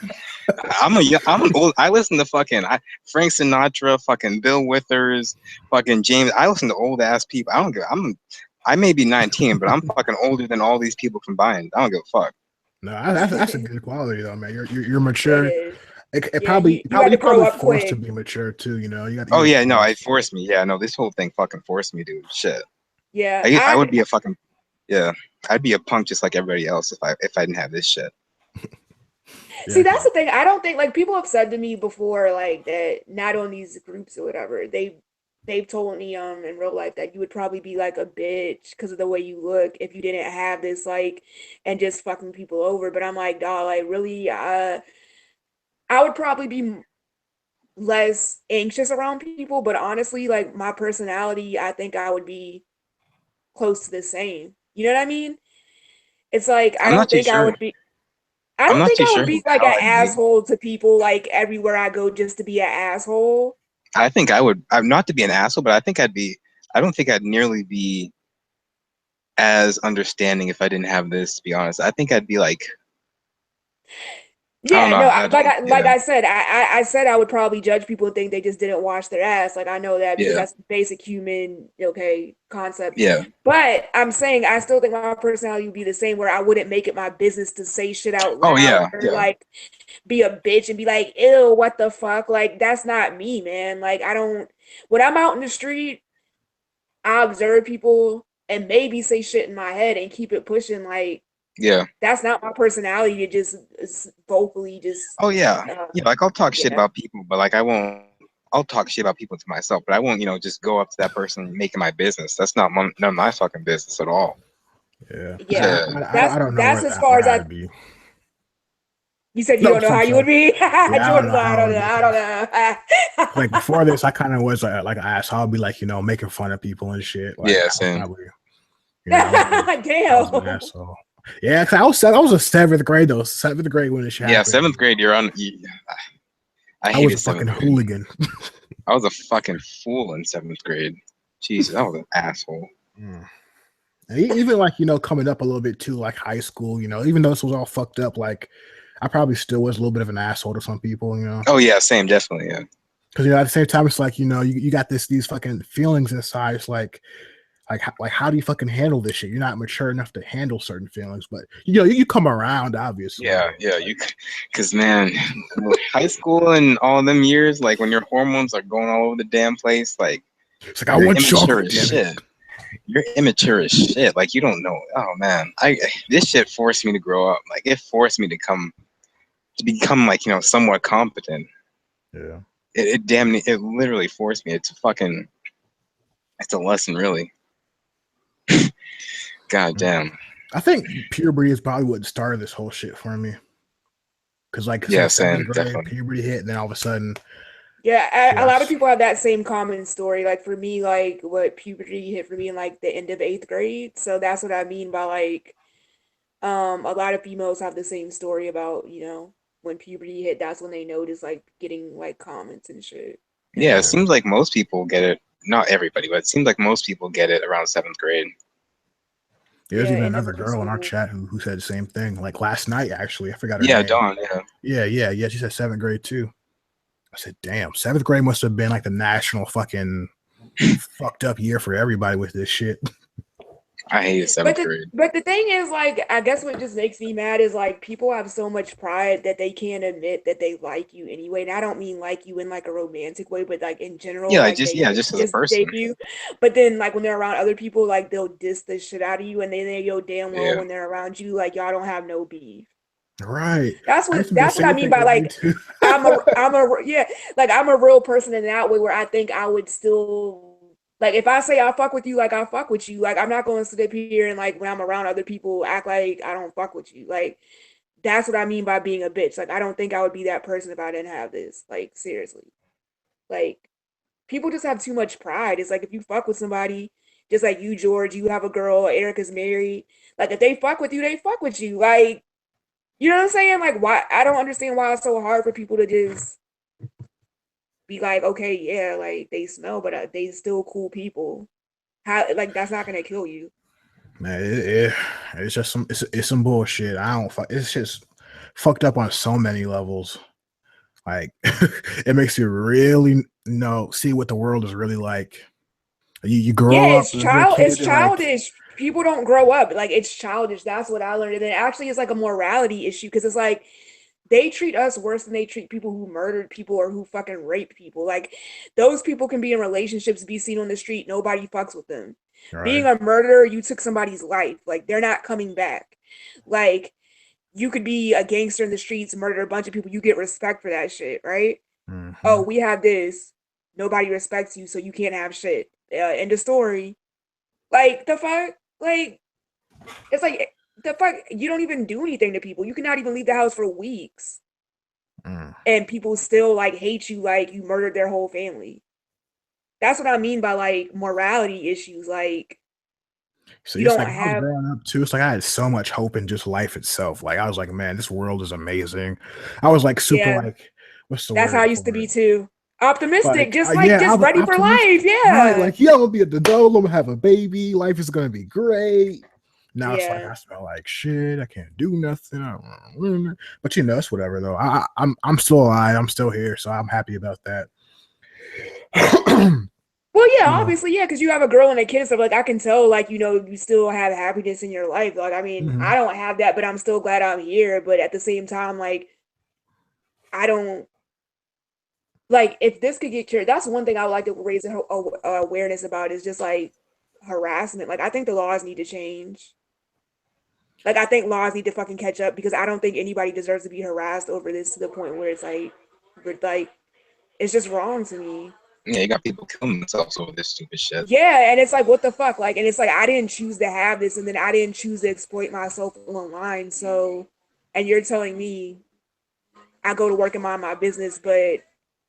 I'm an old. I listen to fucking Frank Sinatra, fucking Bill Withers, fucking James. I listen to old ass people. I don't give. I may be 19, but I'm fucking older than all these people combined. I don't give a fuck. No, that's a good quality though, man. You're It mature. is. It Yeah, probably you had to grow probably up forced to quick. be mature too. You got. Oh yeah, no, it forced me. Yeah, no, this whole thing fucking forced me, dude. Shit. Yeah, I would be a fucking I'd be a punk just like everybody else if I didn't have this shit. See, that's the thing. I don't think like people have said to me before, like that not on these groups or whatever. They've told me in real life that you would probably be like a bitch because of the way you look if you didn't have this like and just fucking people over. But I'm like, dog, like really, I would probably be less anxious around people, but honestly, like my personality, I think I would be close to the same. You know what I mean? It's like I'm not too sure. I I'm don't not think too I sure would be like how an I'd be. asshole to people like everywhere I go just to be an asshole. I think I would. I'm not to be an asshole, but I think I'd be. I don't think I'd nearly be as understanding if I didn't have this. To be honest, I think I'd be like. I don't Yeah, know no, how to. like Yeah. I said, I said I would probably judge people and think they just didn't wash their ass. Like I know that because Yeah. that's basic human concept. Yeah. But I'm saying I still think my personality would be the same where I wouldn't make it my business to say shit out Oh loud yeah. or Yeah. like be a bitch and be like, ew, what the fuck? Like that's not me, man. Like I don't when I'm out in the street, I observe people and maybe say shit in my head and keep it pushing. Like Yeah. that's not my personality to just vocally just Oh yeah. Yeah. Like I'll talk shit yeah. about people, but like I won't. I'll talk shit about people to myself, but I won't. Just go up to that person and make it my business. That's not none of my fucking business at all. Yeah. Yeah. I don't know That's where as far as I'd be. You said you No, don't know how you sorry. would be? Yeah, I don't Jordan's know like, how I I would don't be. know. Like before this, I kind of was like an asshole. I'd be like, making fun of people and shit. Like, Yeah, I same. was probably, I was an Damn. asshole. Yeah, cause I was a seventh grade though. Seventh grade when this shit Yeah, happened. seventh grade. You're on. I I was hated a fucking seventh grade. hooligan. I was a fucking fool in seventh grade. Jesus, I was an asshole. And even like coming up a little bit too, like high school. Even though this was all fucked up, like I probably still was a little bit of an asshole to some people. Oh yeah, same, definitely, yeah. Because at the same time, it's like you got these fucking feelings inside. It's like how do you fucking handle this shit? You're not mature enough to handle certain feelings, but you come around, obviously. Yeah, because man, high school and all them years, like when your hormones are going all over the damn place, like it's like I want chocolate, as shit. You're immature as shit. Like you don't know. Oh man, this shit forced me to grow up. Like it forced me to become like somewhat competent. Yeah. It literally forced me. It's a lesson, really. God damn. I think puberty is probably what started this whole shit for me. because like Yeah, seventh same, grade, definitely. puberty hit, and then all of a sudden, Yeah, a lot of yes. people have that same common story. Like for me, like what puberty hit for me in like the end of eighth grade. So that's what I mean by like, a lot of females have the same story about, when puberty hit, that's when they notice like getting like comments and shit. Yeah, it Yeah. seems like most people get it. Not everybody, but it seems like most people get it around 7th grade. There's Yeah, even end of another middle girl in our school. chat who said the same thing. Like last night, actually, I forgot her Yeah, name. Dawn. Yeah. Yeah. She said 7th grade too. I said, damn, 7th grade must have been like the national fucking fucked up year for everybody with this shit. I hated But seventh the grade. but the thing is, like, I guess what just makes me mad is like people have so much pride that they can't admit that they like you anyway. And I don't mean like you in like a romantic way, but like in general, Yeah, like they just as a just person. dig you. But then like when they're around other people, like they'll diss the shit out of you, and then they go damn well Yeah. when they're around you, like y'all don't have no beef. Right. That's I what used to do the that's what I same mean thing by with you like too. I'm a real person in that way where I think I would still like if I say I fuck with you, like I fuck with you. Like I'm not gonna sit up here and like when I'm around other people act like I don't fuck with you. Like that's what I mean by being a bitch. Like I don't think I would be that person if I didn't have this. Like seriously. Like people just have too much pride. It's like if you fuck with somebody, just like you, George, you have a girl, Erica's married. Like if they fuck with you, they fuck with you. Like you know what I'm saying? Like, why? I don't understand why it's so hard for people to just be like, okay, yeah, like they smell, but they still cool people. How? Like, that's not gonna kill you. Man, it's just it's some bullshit. I don't fuck. It's just fucked up on so many levels. Like it makes you really see what the world is really like. You grow Yeah, up as a kid it's and like childish. People don't grow up. Like, it's childish. That's what I learned. And then actually, it's like a morality issue because it's like they treat us worse than they treat people who murdered people or who fucking rape people. Like, those people can be in relationships, be seen on the street, nobody fucks with them. Being right. a murderer, you took somebody's life. Like, they're not coming back. Like, you could be a gangster in the streets, murder a bunch of people, you get respect for that shit, right? Oh, Mm-hmm. we have this. Nobody respects you, so you can't have shit. End of story. Like, the fuck? Like, it's like, the fuck? You don't even do anything to people. You cannot even leave the house for weeks. Mm. And people still, like, hate you like you murdered their whole family. That's what I mean by, like, morality issues. Like, So you it's don't like when I was have, growing up too, it's like I had so much hope in just life itself. Like I was like, man, this world is amazing. I was like super yeah, like, what's the that's how I word used to for be it? too. Optimistic, Like, just yeah, I just was ready for optimistic. life. Right, Yeah. like, yeah, I'm gonna be an adult, I'm gonna have a baby, life is gonna be great. Now it's like Yeah. I smell like shit. I can't do nothing. I don't, but it's whatever though. I'm still alive. I'm still here, so I'm happy about that. Well, yeah, You know. obviously, yeah, because you have a girl and a kid and stuff. Like, I can tell, like, you still have happiness in your life. Like, I mean, Mhm. I don't have that, but I'm still glad I'm here. But at the same time, like, I don't, like, if this could get cured, that's one thing I would like to raise awareness about is just, like, harassment. Like, I think the laws need to change. Like, I think laws need to fucking catch up because I don't think anybody deserves to be harassed over this to the point where, like, it's just wrong to me. Yeah, you got people killing themselves over this stupid shit. Yeah, and it's like, what the fuck? Like, and it's like, I didn't choose to have this, and then I didn't choose to exploit myself online. So, and you're telling me I go to work and mind my business, but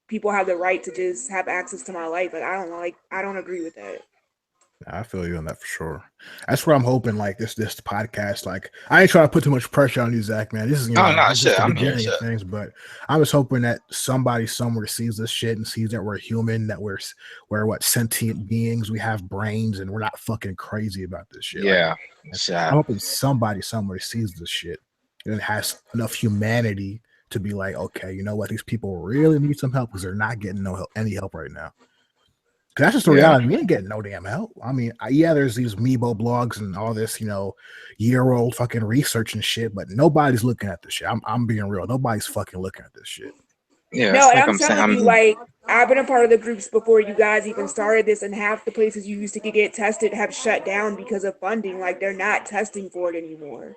people have the right to just have access to my life. Like, I don't know, like, I don't agree with that. I feel you on that for sure. That's where I'm hoping, like this podcast. Like, I ain't trying to put too much pressure on you, Zach. Man, this is Oh no, this is shit. the I'm here, beginning of shit. things. But I was hoping that somebody somewhere sees this shit and sees that we're human, that we're what sentient beings. We have brains, and we're not fucking crazy about this shit. Like, Yeah, shit. I'm hoping somebody somewhere sees this shit and has enough humanity to be like, okay, you know what? These people really need some help because they're not getting any help right now. That's just the Yeah. reality. We ain't getting no damn help. I mean, yeah, there's these Meebo blogs and all this, year-old fucking research and shit, but nobody's looking at this shit. I'm being real. Nobody's fucking looking at this shit. Yeah, No, it's and like I'm I'm saying. telling you, like, I've been a part of the groups before you guys even started this, and half the places you used to get tested have shut down because of funding. Like, they're not testing for it anymore.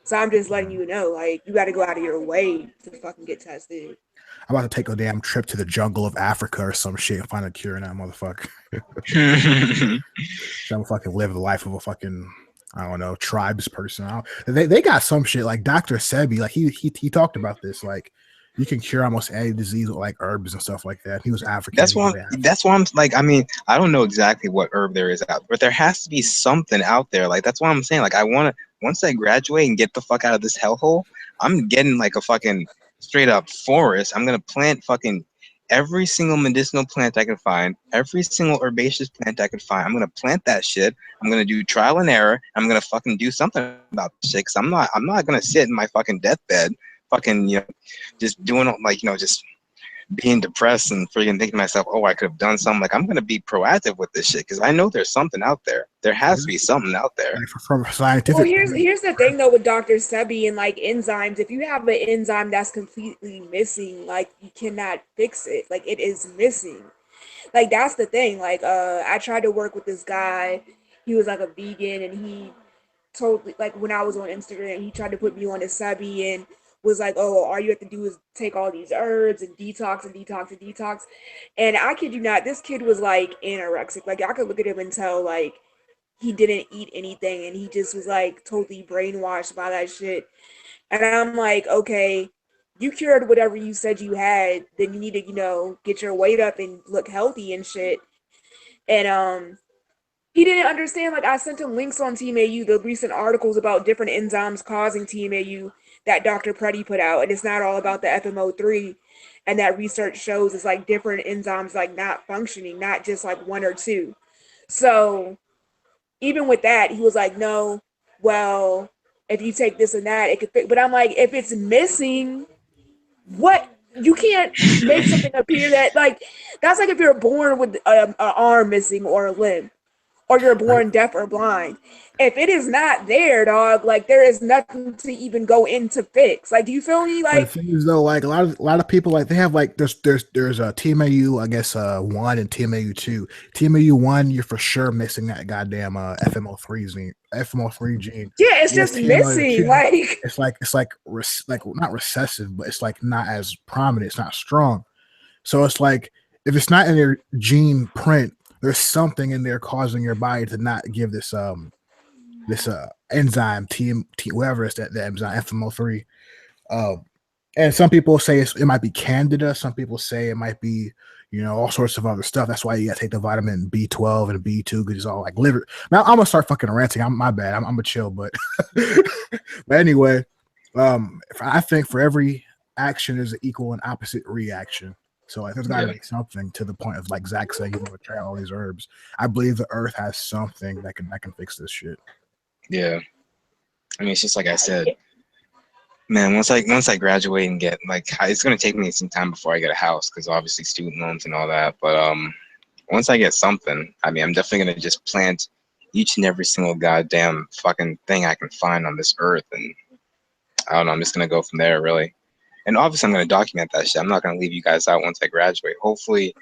So I'm just letting you know, like, you got to go out of your way to fucking get tested. I'm about to take a damn trip to the jungle of Africa or some shit and find a cure in that motherfucker. So I'm fucking live the life of a fucking I don't know, tribes person. They got some shit like Dr. Sebi, like he talked about this, like you can cure almost any disease with like herbs and stuff like that. He was African. That's why I'm like, I mean, I don't know exactly what herb there is out, but there has to be something out there. Like that's why I'm saying, like, I want to, once I graduate and get the fuck out of this hellhole, I'm getting like a fucking straight up forest. I'm gonna plant fucking every single medicinal plant I can find, every single herbaceous plant I can find. I'm gonna plant that shit. I'm gonna do trial and error. I'm gonna fucking do something about this shit. Cause I'm not gonna sit in my fucking deathbed, fucking, you know, just doing like, you know, just being depressed and freaking thinking to myself, oh, I could have done something. Like, I'm gonna be proactive with this shit because I know there's something out there. There has to be something out there. Like from scientific. Well, here's the thing though with Dr. Sebi and like enzymes. If you have an enzyme that's completely missing, like you cannot fix it. Like it is missing. Like that's the thing. Like I tried to work with this guy. He was like a vegan, and he totally, like when I was on Instagram, he tried to put me on a Sebi and was like, oh, all you have to do is take all these herbs and detox and detox and detox. And I kid you not, this kid was like anorexic. Like I could look at him and tell like he didn't eat anything, and he just was like totally brainwashed by that shit. And I'm like, okay, you cured whatever you said you had, then you need to, you know, get your weight up and look healthy and shit. And he didn't understand. Like I sent him links on TMAU, the recent articles about different enzymes causing TMAU that Dr. Preddy put out, and it's not all about the FMO3. And that research shows it's like different enzymes like not functioning, not just like one or two. So even with that, he was like, no, well, if you take this and that, it could fit. But I'm like, if it's missing, what? You can't make something appear that, like, that's like if you're born with an arm missing or a limb, or you're born deaf or blind. If it is not there, dog, like there is nothing to even go in to fix. Like, do you feel me? But the Like, thing is though, like a lot of people, like they have like there's a TMAU, I guess 1 and TMAU 2. TMAU 1, you're for sure missing that goddamn FMO3 gene. yeah, it's Yeah, just missing. Like, it's like not recessive, but it's like not as prominent. It's not strong. So it's like if it's not in your gene print, there's something in there causing your body to not give this enzyme whatever it's that enzyme FMO3. And some people say it might be candida. Some people say it might be, you know, all sorts of other stuff. That's why you got to take the vitamin B12 and B2 because it's all like liver. Now I'm gonna start fucking ranting. My bad. I'm gonna chill, but but anyway, I think for every action there's an equal and opposite reaction. So like, there's got to be something to the point of like Zach saying, you want to try all these herbs. I believe the earth has something that can fix this shit. Yeah, I mean, it's just like I said, man. Once I graduate and get like, it's gonna take me some time before I get a house because obviously student loans and all that. But once I get something, I mean, I'm definitely gonna just plant each and every single goddamn fucking thing I can find on this earth, and I don't know. I'm just gonna go from there, really. And obviously, I'm gonna document that shit. I'm not gonna leave you guys out once I graduate. Hopefully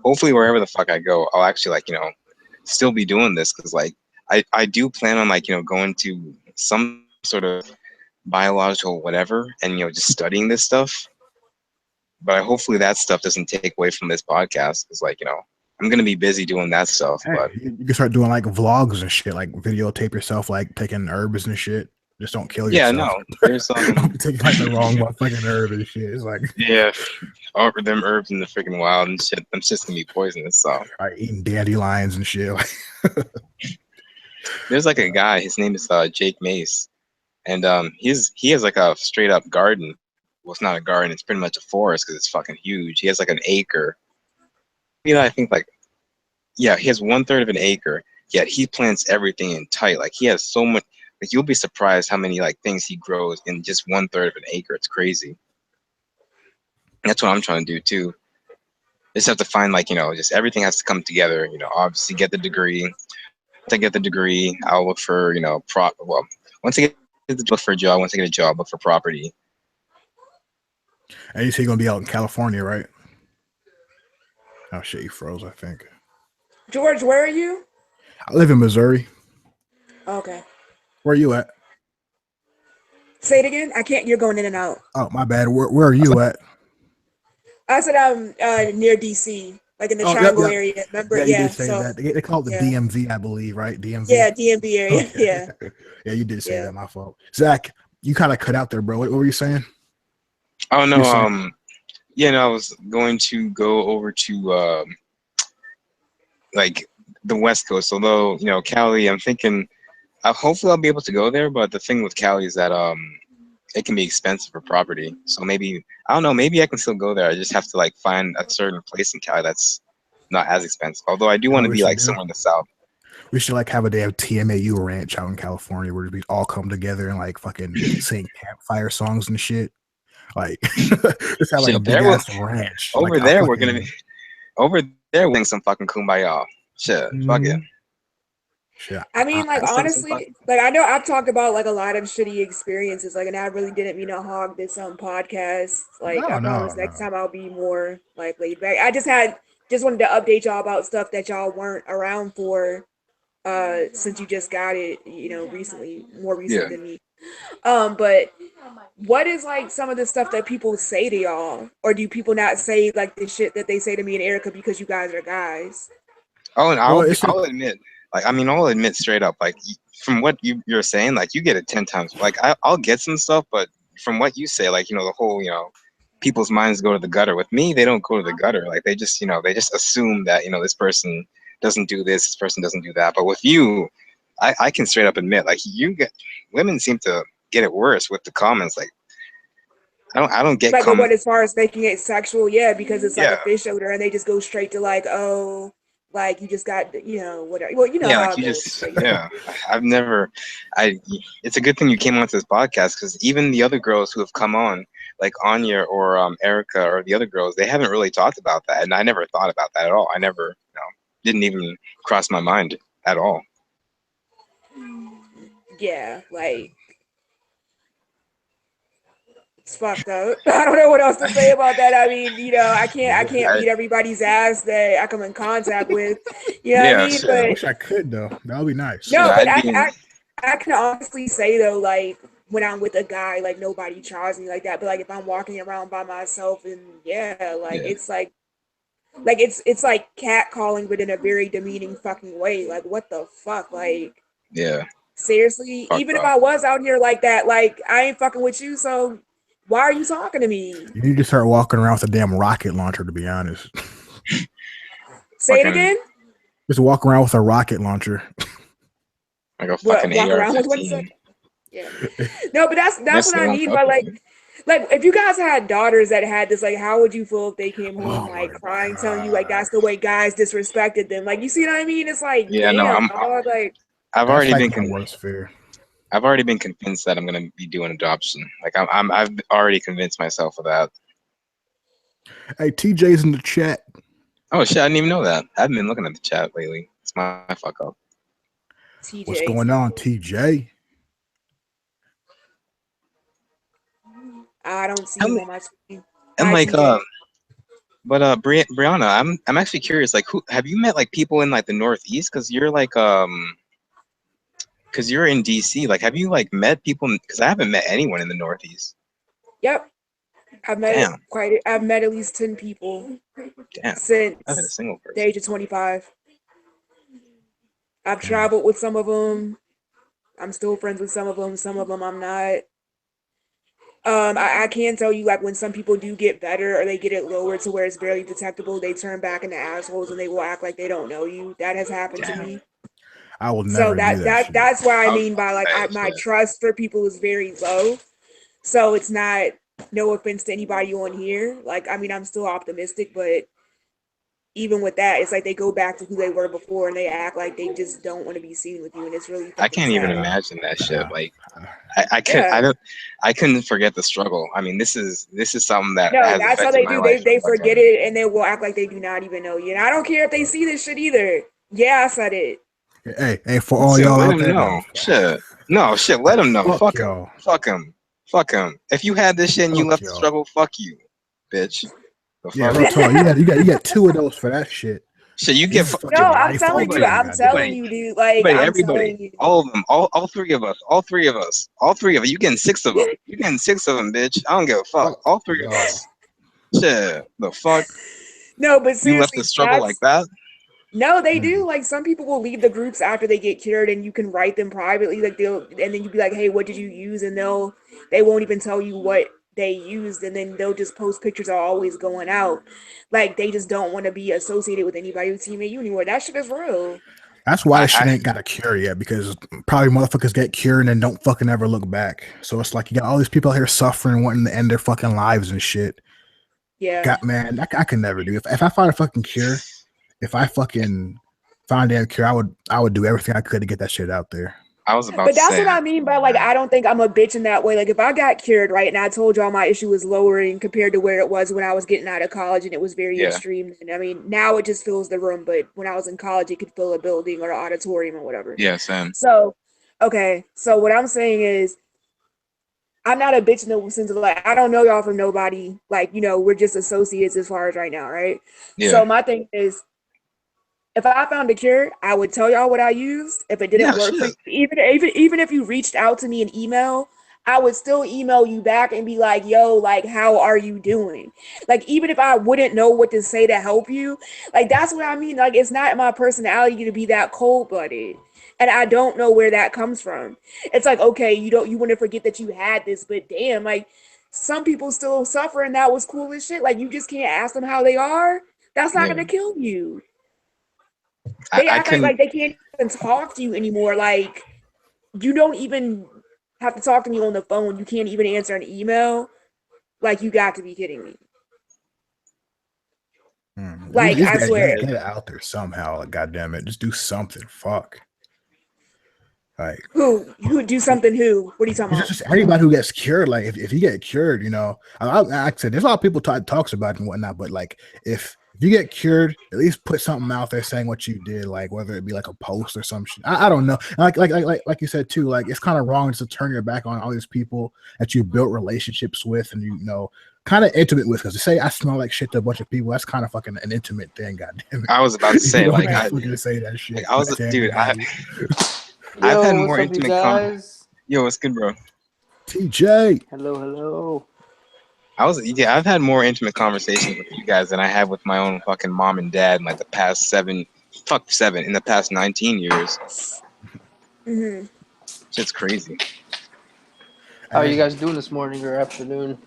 wherever the fuck I go, I'll actually like, you know, still be doing this because like I do plan on like, you know, going to some sort of biological whatever and, you know, just studying this stuff. But hopefully that stuff doesn't take away from this podcast because like, you know, I'm gonna be busy doing that stuff. Hey, but you can start doing like vlogs and shit, like videotape yourself like taking herbs and shit. Just don't kill yourself. Yeah, no, there's don't be taking like the wrong fucking herb and shit. It's like offer them herbs in the freaking wild and shit. Them shit's gonna be poisonous. So eating dandelions and shit. There's like a guy. His name is Jake Mace, and he has like a straight up garden. Well, it's not a garden. It's pretty much a forest because it's fucking huge. He has like an acre. You know, I think like he has 1/3 of an acre. Yet he plants everything in tight. Like he has so much. Like you'll be surprised how many like things he grows in just 1/3 of an acre. It's crazy. And that's what I'm trying to do too. Just have to find like, you know, just everything has to come together. You know, obviously get the degree. Once I get the degree, I'll look for, you know, once I get look for a job, once I get a job, look for property. And you say you're gonna be out in California, right? Oh shit, you froze, I think. George, where are you? I live in Missouri. Okay. Where are you at? Say it again. I can't. You're going in and out. Oh, my bad. Where are you at? I said I'm near DC. like in the Oh, Triangle yep. area. Remember? Yeah, you Yeah. did say So that. They call it the yeah, DMV, I believe, right? DMV. yeah, DMV area. Okay. Yeah, Yeah, you did say yeah. that. My fault. Zach, you kind of cut out there, bro. What were you saying? Oh no, You're saying, yeah, no, I was going to go over to like the West Coast. Although Cali, I'm thinking hopefully I'll be able to go there. But the thing with Cali is that it can be expensive for property. So maybe I don't know. Maybe I can still go there. I just have to like find a certain place in Cali that's not as expensive. Although I do you know want what to we be should like do? somewhere in the South. We should like have a damn TMAU ranch out in California where we all come together and like fucking sing campfire songs and shit. Like, just have like a Shit, big ass ranch. Like over a there we're gonna fucking be over there winning some fucking kumbaya. Shit, fuck it. Shit. I mean, like Let's sing some honestly, like I know I've talked about like a lot of shitty experiences, like, and I really didn't mean to hog this podcast. Like, I No. promise next time I'll be more like laid back. I just wanted to update y'all about stuff that y'all weren't around for, since you just got it, recently, more recent Yeah. than me. But what is like some of the stuff that people say to y'all, or do people not say like the shit that they say to me and Erica because you guys are guys? Oh, and Well, I'll admit, like, I mean, I'll admit straight up, like, from what you're saying, like, you get it 10 times. Like, I'll get some stuff, but from what you say, like, the whole, people's minds go to the gutter. With me, they don't go to the gutter. Like, they just, they just assume that, this person doesn't do this person doesn't do that. But with you, I can straight up admit, like, women seem to get it worse with the comments. Like, I don't get Like, what comments. as far as making it sexual, yeah, because it's like Yeah. a fish odor, and they just go straight to like, oh, like you just got, whatever. Well, you know Yeah, how like it you goes. just, yeah. I've never, it's a good thing you came onto this podcast because even the other girls who have come on, like Anya or Erica or the other girls, they haven't really talked about that. And I never thought about that at all. I never, didn't even cross my mind at all. Yeah, like it's fucked up. I don't know what else to say about that. I mean, I can't beat everybody's ass that I come in contact with. You know what I Yeah, mean? sure. I But wish I could though. That would be nice. no, but I'd be in, I can honestly say though, like when I'm with a guy, like nobody tries me like that. But like if I'm walking around by myself, and yeah, like yeah, it's like it's like catcalling, but in a very demeaning fucking way. Like what the fuck? Like yeah, seriously, fucked even if up. I was out here like that, like I ain't fucking with you, so why are you talking to me? You need to start walking around with a damn rocket launcher, to be honest. Say it Fucking, again. Just walk around with a rocket launcher. like a What, fucking walk around with one AR-15. second? Yeah. No, but that's Guess what they I won't mean fuck by with like you. if you guys had daughters that had this, like how would you feel if they came home Oh like my crying, telling you like god. that's the way guys disrespected them? Like you see what I mean? It's like Yeah, no, damn, dog, like I've That's already like been, my worst fear. I've already been convinced that I'm gonna be doing adoption. Like I've already convinced myself of that. Hey, TJ's in the chat. Oh shit, I didn't even know that. I haven't been looking at the chat lately. It's my fuck up. What's TJ. going on, TJ? I don't see I'm, him on my screen. I'm Hi like, TJ. but Brianna, I'm actually curious. Like, who have you met? Like people in like the Northeast? Because you're like because you're in DC. Like, have you like met people? Because I haven't met anyone in the Northeast. Yep. Damn, I've met at least 10 people damn. I've met a since single the person. age of 25. I've Damn. traveled with some of them. I'm still friends with some of them. Some of them I'm not. I can tell you, like, when some people do get better or they get it lower to where it's barely detectable, they turn back into assholes and they will act like they don't know you. That has happened to Damn. me. I will So never do that shit. that's what I I was mean about by to like say, my shit. trust for people is very low. So it's not, no offense to anybody on here. Like, I mean, I'm still optimistic, but even with that, it's like they go back to who they were before and they act like they just don't want to be seen with you, and it's really I fucking can't even sad. imagine that shit. Like, Uh, Yeah. I couldn't forget the struggle. I mean, this is something that No, has that's how affected they my do. life for They forget fucking. it and they will act like they do not even know you. And I don't care if they see this shit either. Yeah, I said it. hey, for all Shit, y'all let out him there, know. Shit, no, shit, let him know. Fuck Fuck him. y'all. Fuck him. Fuck him. If you had this shit and you Fuck left the y'all. struggle, fuck you, bitch. The Yeah, fuck? real talk. You got two of those for that shit. Shit, you This get is fucking No, fucking I'm life or telling you. death, I'm telling goddamn. you, dude. Like, I'm telling everybody, you. all of them, all three of us, all three of us, all three of us. You getting six of them. You getting six of them, bitch. I don't give a fuck. Fuck All three of y'all. us. Shit, the fuck. No, but You left seriously, the struggle like that? no, they do. Like some people will leave the groups after they get cured, and you can write them privately. Like and then you be like, "Hey, what did you use?" And they won't even tell you what they used, and then they'll just post pictures are always going out. Like they just don't want to be associated with anybody with TMAU anymore. That shit is real. That's why this shit ain't got a cure yet, because probably motherfuckers get cured and then don't fucking ever look back. So it's like you got all these people out here suffering, wanting to end their fucking lives and shit. Yeah. God, man, I can never do. If I find a fucking cure, if I fucking found a cure, I would do everything I could to get that shit out there. I was about But to that's say. what I mean by like I don't think I'm a bitch in that way. Like if I got cured, right, and I told y'all my issue was lowering compared to where it was when I was getting out of college and it was very extreme. And I mean now it just fills the room, but when I was in college it could fill a building or an auditorium or whatever. Yeah, same. So okay, so what I'm saying is I'm not a bitch in the sense of like I don't know y'all from nobody. Like, you know, we're just associates as far as right now, right? Yeah. So my thing is if I found a cure, I would tell y'all what I used. If it didn't work for you, even if you reached out to me in email, I would still email you back and be like, yo, like, how are you doing? Like, even if I wouldn't know what to say to help you, like, that's what I mean. Like, it's not my personality to be that cold-blooded. And I don't know where that comes from. It's like, okay, you want to forget that you had this, but damn, like, some people still suffer and that was cool as shit. Like, you just can't ask them how they are. That's not going to kill you. They act like they can't even talk to you anymore. Like, you don't even have to talk to me on the phone. You can't even answer an email. Like, you got to be kidding me. Like, I swear. Get it out there somehow. Like, God damn it. just do something. Fuck. Like who do something? Who? What are you talking about? Just anybody who gets cured. Like if you get cured, you know, I said there's a lot of people talks about it and whatnot, but like if you get cured, at least put something out there saying what you did, like whether it be like a post or some shit. I don't know. Like you said too, like it's kind of wrong to turn your back on all these people that you built relationships with and you know kind of intimate with. Because to say I smell like shit to a bunch of people, that's kind of fucking an intimate thing. God damn it. I was about to say like I was gonna say that shit. Like, I was dude. Yo, I've had more up, intimate conversations. Yo, what's good, bro? TJ. Hello. I've had more intimate conversations with you guys than I have with my own fucking mom and dad in like the past in the past 19 years. Mm-hmm. Shit's crazy. How are you guys doing this morning or afternoon?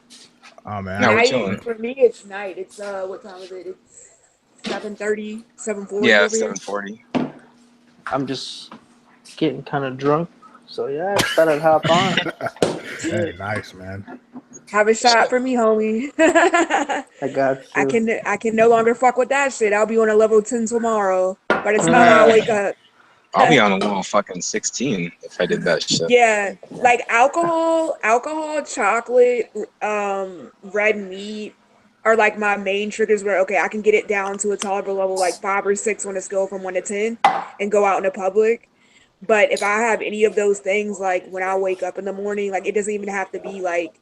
Oh man, no, we're chilling. For me, it's night. It's what time is it? It's 7:30, 7:40. Yeah, over 7:40. I'm just getting kind of drunk, so yeah, I thought I'd hop on. Hey, nice man. Have a shot for me, homie. I got you. I can no longer fuck with that shit. I'll be on a level 10 tomorrow. By the time I wake up. I'll be on a level fucking 16 if I did that shit. Yeah, like alcohol, chocolate, red meat are like my main triggers where okay, I can get it down to a tolerable level like 5 or 6 on a scale from 1 to 10 and go out in the public. But if I have any of those things, like when I wake up in the morning, like it doesn't even have to be like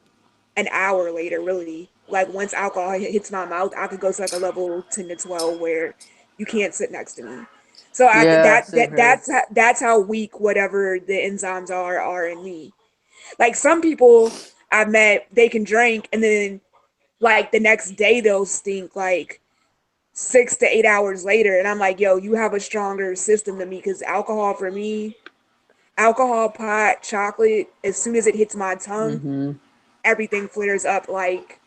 an hour later, really. Like once alcohol hits my mouth, I could go to like a level 10 to 12 where you can't sit next to me. So that's how weak whatever the enzymes are in me. Like some people I've met, they can drink and then like the next day they'll stink like 6 to 8 hours later, and I'm like, yo, you have a stronger system than me because alcohol for me, pot, chocolate, as soon as it hits my tongue, everything flares up like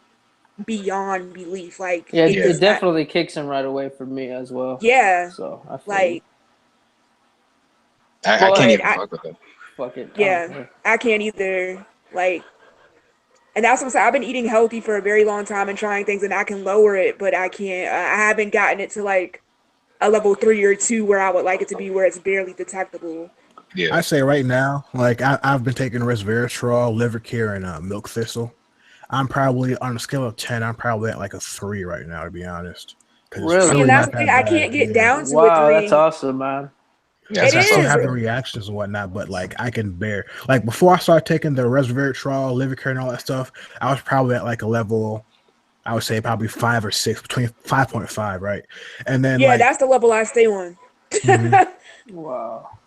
beyond belief. Like it definitely kicks in right away for me as well. Yeah. So I feel like I can't even fuck with it. Fuck it. Yeah, I can't either. Like, and that's what I'm saying. I've been eating healthy for a very long time and trying things, and I can lower it, but I can't. I haven't gotten it to like a level 3 or 2 where I would like it to be, where it's barely detectable. Yeah, I say right now, like I've been taking resveratrol, liver care, and milk thistle. I'm probably on a scale of 10. I'm probably at like a 3 right now, to be honest. Really? And that's the thing. I can't get down to a 3. Wow, that's awesome, man. Yeah, I still have the reactions and whatnot, but like I can bear. Like before I started taking the resveratrol, liver care, and all that stuff, I was probably at like a level, I would say probably 5 or 6, between 5.5, right? And then that's the level I stay on. Wow.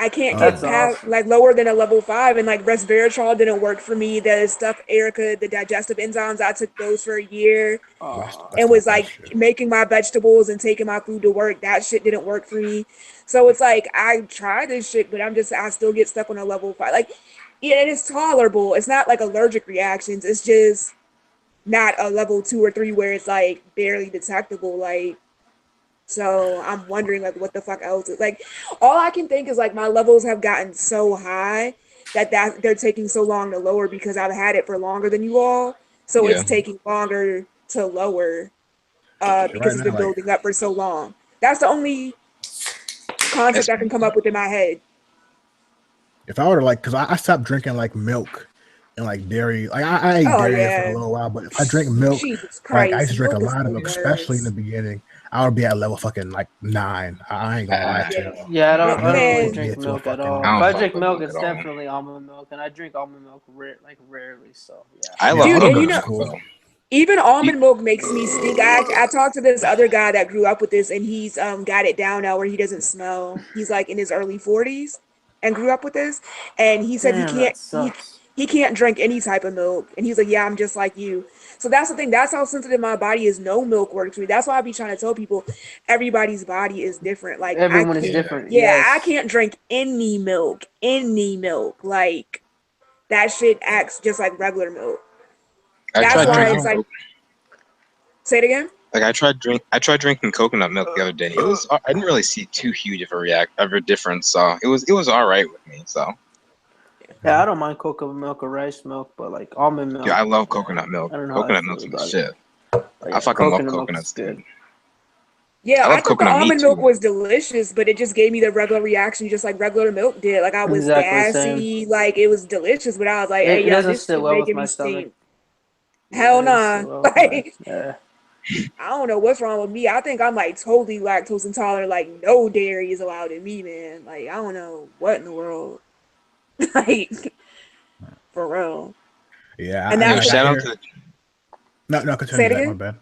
I can't That's get past awesome. like lower than a level 5, and like resveratrol didn't work for me. The stuff, Erica, the digestive enzymes, I took those for a year that's and not was that like shit. making my vegetables and taking my food to work. That shit didn't work for me. So it's like I tried this shit, but I still get stuff on a level 5. Like, yeah, it is tolerable. It's not like allergic reactions. It's just not a level 2 or 3 where it's like barely detectable. Like, so I'm wondering like what the fuck else is like. All I can think is like my levels have gotten so high that they're taking so long to lower because I've had it for longer than you all. So Yeah. it's taking longer to lower because Right it's now, been like building up for so long. That's the only concept That's I can come up with in my head. if I were to like, because I stopped drinking like milk and like dairy. Like I ate Oh dairy for a yeah, little while, but if I drink milk, Jesus like I used Christ, to drink a milk is lot of the milk, especially in the worst. beginning. I would be at level fucking like 9. I ain't gonna lie to Yeah, you. Yeah, Like I don't milk really would man. get drink to a milk at fucking all. I If don't I 9. fuck drink with milk, milk at it's all. definitely almond milk, and I drink almond milk rarely. So yeah. I Yeah, love Dude, almond and you almond milk's know, milk cool. though. even You- almond milk makes me stink. I talked to this other guy that grew up with this, and he's got it down now where he doesn't smell. He's like in his early 40s and grew up with this, and he said Damn, that sucks. he can't drink any type of milk, and he's like, yeah, I'm just like you. So that's the thing. That's how sensitive my body is. No milk works for me. That's why I be trying to tell people everybody's body is different. Like I Everyone is can't, Yeah. different. yeah, I Yes. can't drink any milk, any milk. Like that shit acts just like regular milk. I That's tried why I it's drinking like, coke. say it again. Like I tried drinking coconut milk the other day. It was I didn't really see too huge of a difference. So it was all right with me. So Yeah, I don't mind coconut milk or rice milk, but like almond yeah, milk, I love coconut milk. I don't know how I Coconut feel milk's my about it. shit. But I yeah, fucking love coconut milk is coconuts, good. dude. Yeah, I I love thought the coconut meat almond milk too. was delicious, but it just gave me the regular reaction, just like regular milk did. Like I was Exactly the same. gassy, like it was delicious, but I was like, hey, It yeah, doesn't this sit shit well with making me my stomach. stink. Yeah, Hell it doesn't sit nah. well with mine. Like Yeah. I don't know what's wrong with me. I think I'm like totally lactose intolerant. Like no dairy is allowed in me, man. Like I don't know what in the world. Like for real. yeah, And I Yo, that's like the I shout out hear. to No, say continue it that. My again. bad.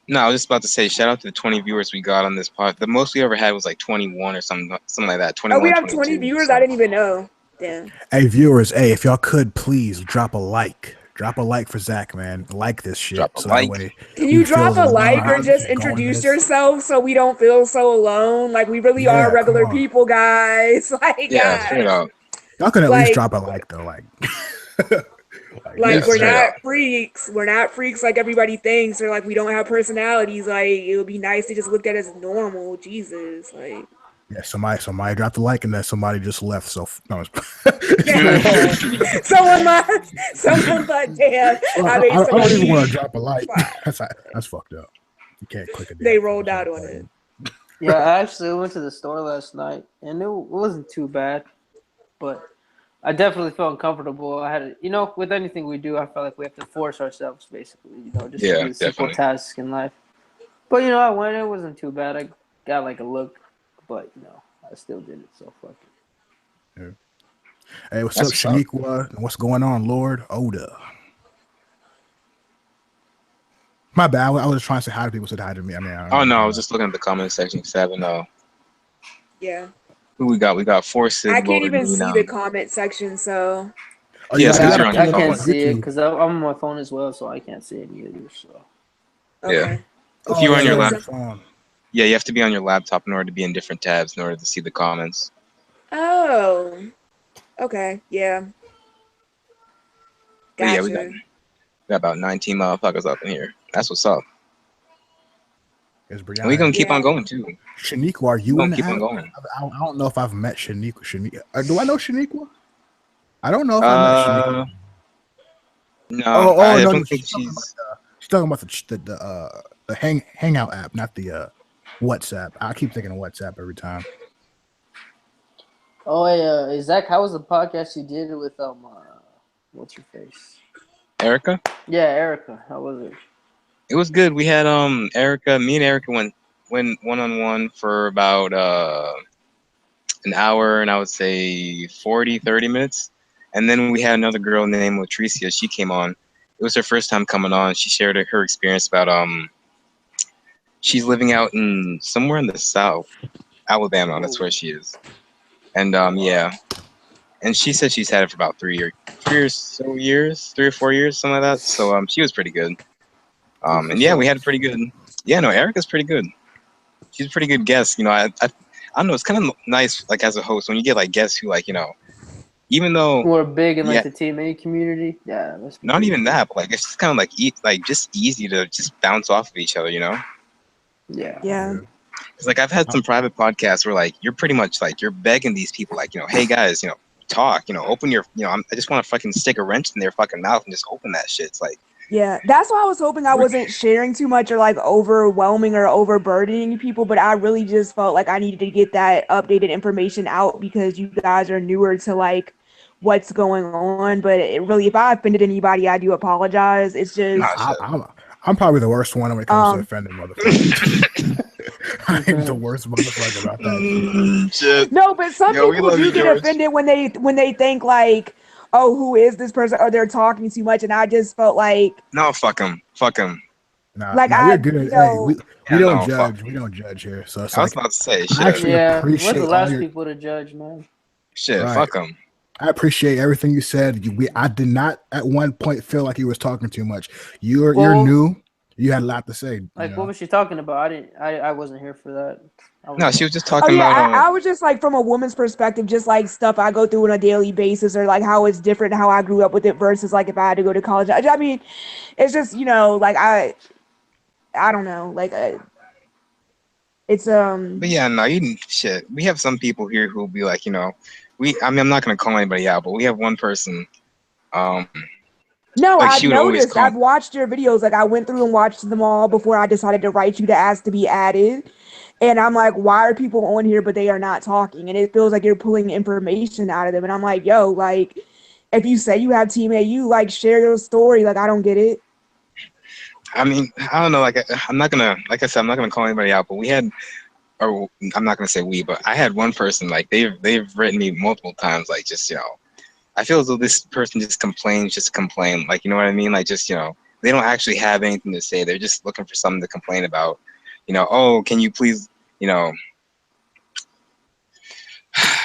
no, I was just about to say shout out to the 20 viewers we got on this pod. The most we ever had was like 21 or something like that. Oh, we 21, have 20 22. viewers. I So didn't even know. Damn. Hey viewers, hey, if y'all could please drop a like. Drop a like for Zach, man. Like this shit. drop a So that like. way Can we you feel drop a alone like how or to just keep going introduce this. yourself so we don't feel so alone? Like we really are Yeah, come regular on. people, guys. Like Yeah, straight guys, up. Y'all can at least like drop a like though. Like, like Yeah, like leave we're straight that. up. not freaks. We're not freaks like everybody thinks, or like we don't have personalities. Like it would be nice to just look at as normal. Jesus, like Yeah, somebody dropped a like and then somebody just left. So no, yeah. someone thought, damn, well, I made I don't someone even want to leave. drop a like. Wow. That's fucked up. You can't click a They damn rolled thumbs out up on it. button. Yeah, I actually went to the store last night, and it wasn't too bad, but I definitely felt uncomfortable. I had, with anything we do, I felt like we have to force ourselves, basically, just to Yeah, do simple definitely. tasks in life. But I went. It wasn't too bad. I got like a look, but I still did it. So fuck it. Yeah. Hey, what's That's up, what's up. Shaniqua? What's going on, Lord Oda? My bad. I was trying to say hi to people. Said hi to me. I mean, I Oh don't no, I know. was just looking at the comment section. 7. Yeah, Who we got? We got Forsid, I can't Lord, even me see the now. comment section, so Oh, Yeah, it's you because Yeah, gotta you're on your pull I it up can't on phone. see it YouTube. because I'm on my phone as well, so I can't see it either. So Yeah. okay. If Oh you're yeah, on your you're on Because your laptop, phone. yeah, you have to be on your laptop in order to be in different tabs in order to see the comments. oh, okay, yeah, But yeah, we gotcha. got about 19 motherfuckers up in here. That's what's up. Is And we Brianna gonna in keep Yeah, on going too. Shaniqua? Are We you gonna in the keep on app? going. I don't know if I've met Shaniqua. Do I know Shaniqua? I don't know if I met Shaniqua. Uh, no, Oh, I no, don't no. think she's. She's talking about the Hangout app, not the WhatsApp. I keep thinking of WhatsApp every time. oh yeah, Zach, how was the podcast you did with what's your face? Erica. Yeah, Erica. How was it? It was good. We had Erica. Me and Erica went one-on-one for about an hour, and I would say 30 minutes. And then we had another girl named Latricia. She came on. It was her first time coming on. She shared her experience about she's living out in somewhere in the South, Alabama. That's where she is. And yeah, and she said she's had it for about 3 or 4 years, something like that. So she was pretty good. And yeah, we had a pretty good. Yeah, no, Erica's pretty good. She's a pretty good guest. You know, I don't know. It's kind of nice, like as a host, when you get like guests who like, you know, even though We're big in like yeah, the TMA community. Yeah, that's not pretty even cool. that, but like it's just kind of like just easy to just bounce off of each other, you know. Yeah. Yeah. It's like I've had some private podcasts where like you're pretty much like you're begging these people like, you know, hey guys, you know, talk, you know, open your, you know, I just want to fucking stick a wrench in their fucking mouth and just open that shit. It's like, Yeah, that's why I was hoping I wasn't sharing too much or like overwhelming or overburdening people, but I really just felt like I needed to get that updated information out because you guys are newer to like what's going on. But it really, if I offended anybody, I do apologize. It's nah, just, shit. I'm probably the worst one when it comes to offending motherfuckers. I'm the worst motherfucker about that shit. Shit. no, but some Yo, we people love do you, get George. offended when they think like, oh, who is this person? Or they're talking too much, and I just felt like No, fuck him. Nah, like you're I, good. you Hey, know, we Yeah, don't no, fuck. judge. We don't judge here. So it's I was like about to say, I shit. actually Yeah, we're appreciate the all last your. people to judge, man. Shit, Right. fuck him. I appreciate everything you said. I did not at one point feel like you was talking too much. You're Well, new. You had a lot to say. Like, you what know? was she talking about? I wasn't here for that. No, she was just oh talking yeah, about I was just like from a woman's perspective, just like stuff I go through on a daily basis, or like how it's different, how I grew up with it versus like if I had to go to college. I mean, it's just like I don't know, like it's But yeah, no, shit. We have some people here who'll be like, you know, I mean, I'm not gonna call anybody out, but we have one person, um, no, like I've she would always noticed. call. I've watched your videos. Like I went through and watched them all before I decided to write you to ask to be added. And I'm like, why are people on here but they are not talking? And it feels like you're pulling information out of them. And I'm like, yo, like if you say you have TMAU, like share your story. Like I don't get it. I mean, I don't know. Like, I'm not gonna, like I said, I'm not gonna call anybody out, but we had, or I'm not gonna say we, but I had one person like they've written me multiple times, like just you know, I feel as though this person just complains, just to complain, like you know what I mean, like just you know, they don't actually have anything to say. They're just looking for something to complain about. You know, oh, can you please, you know,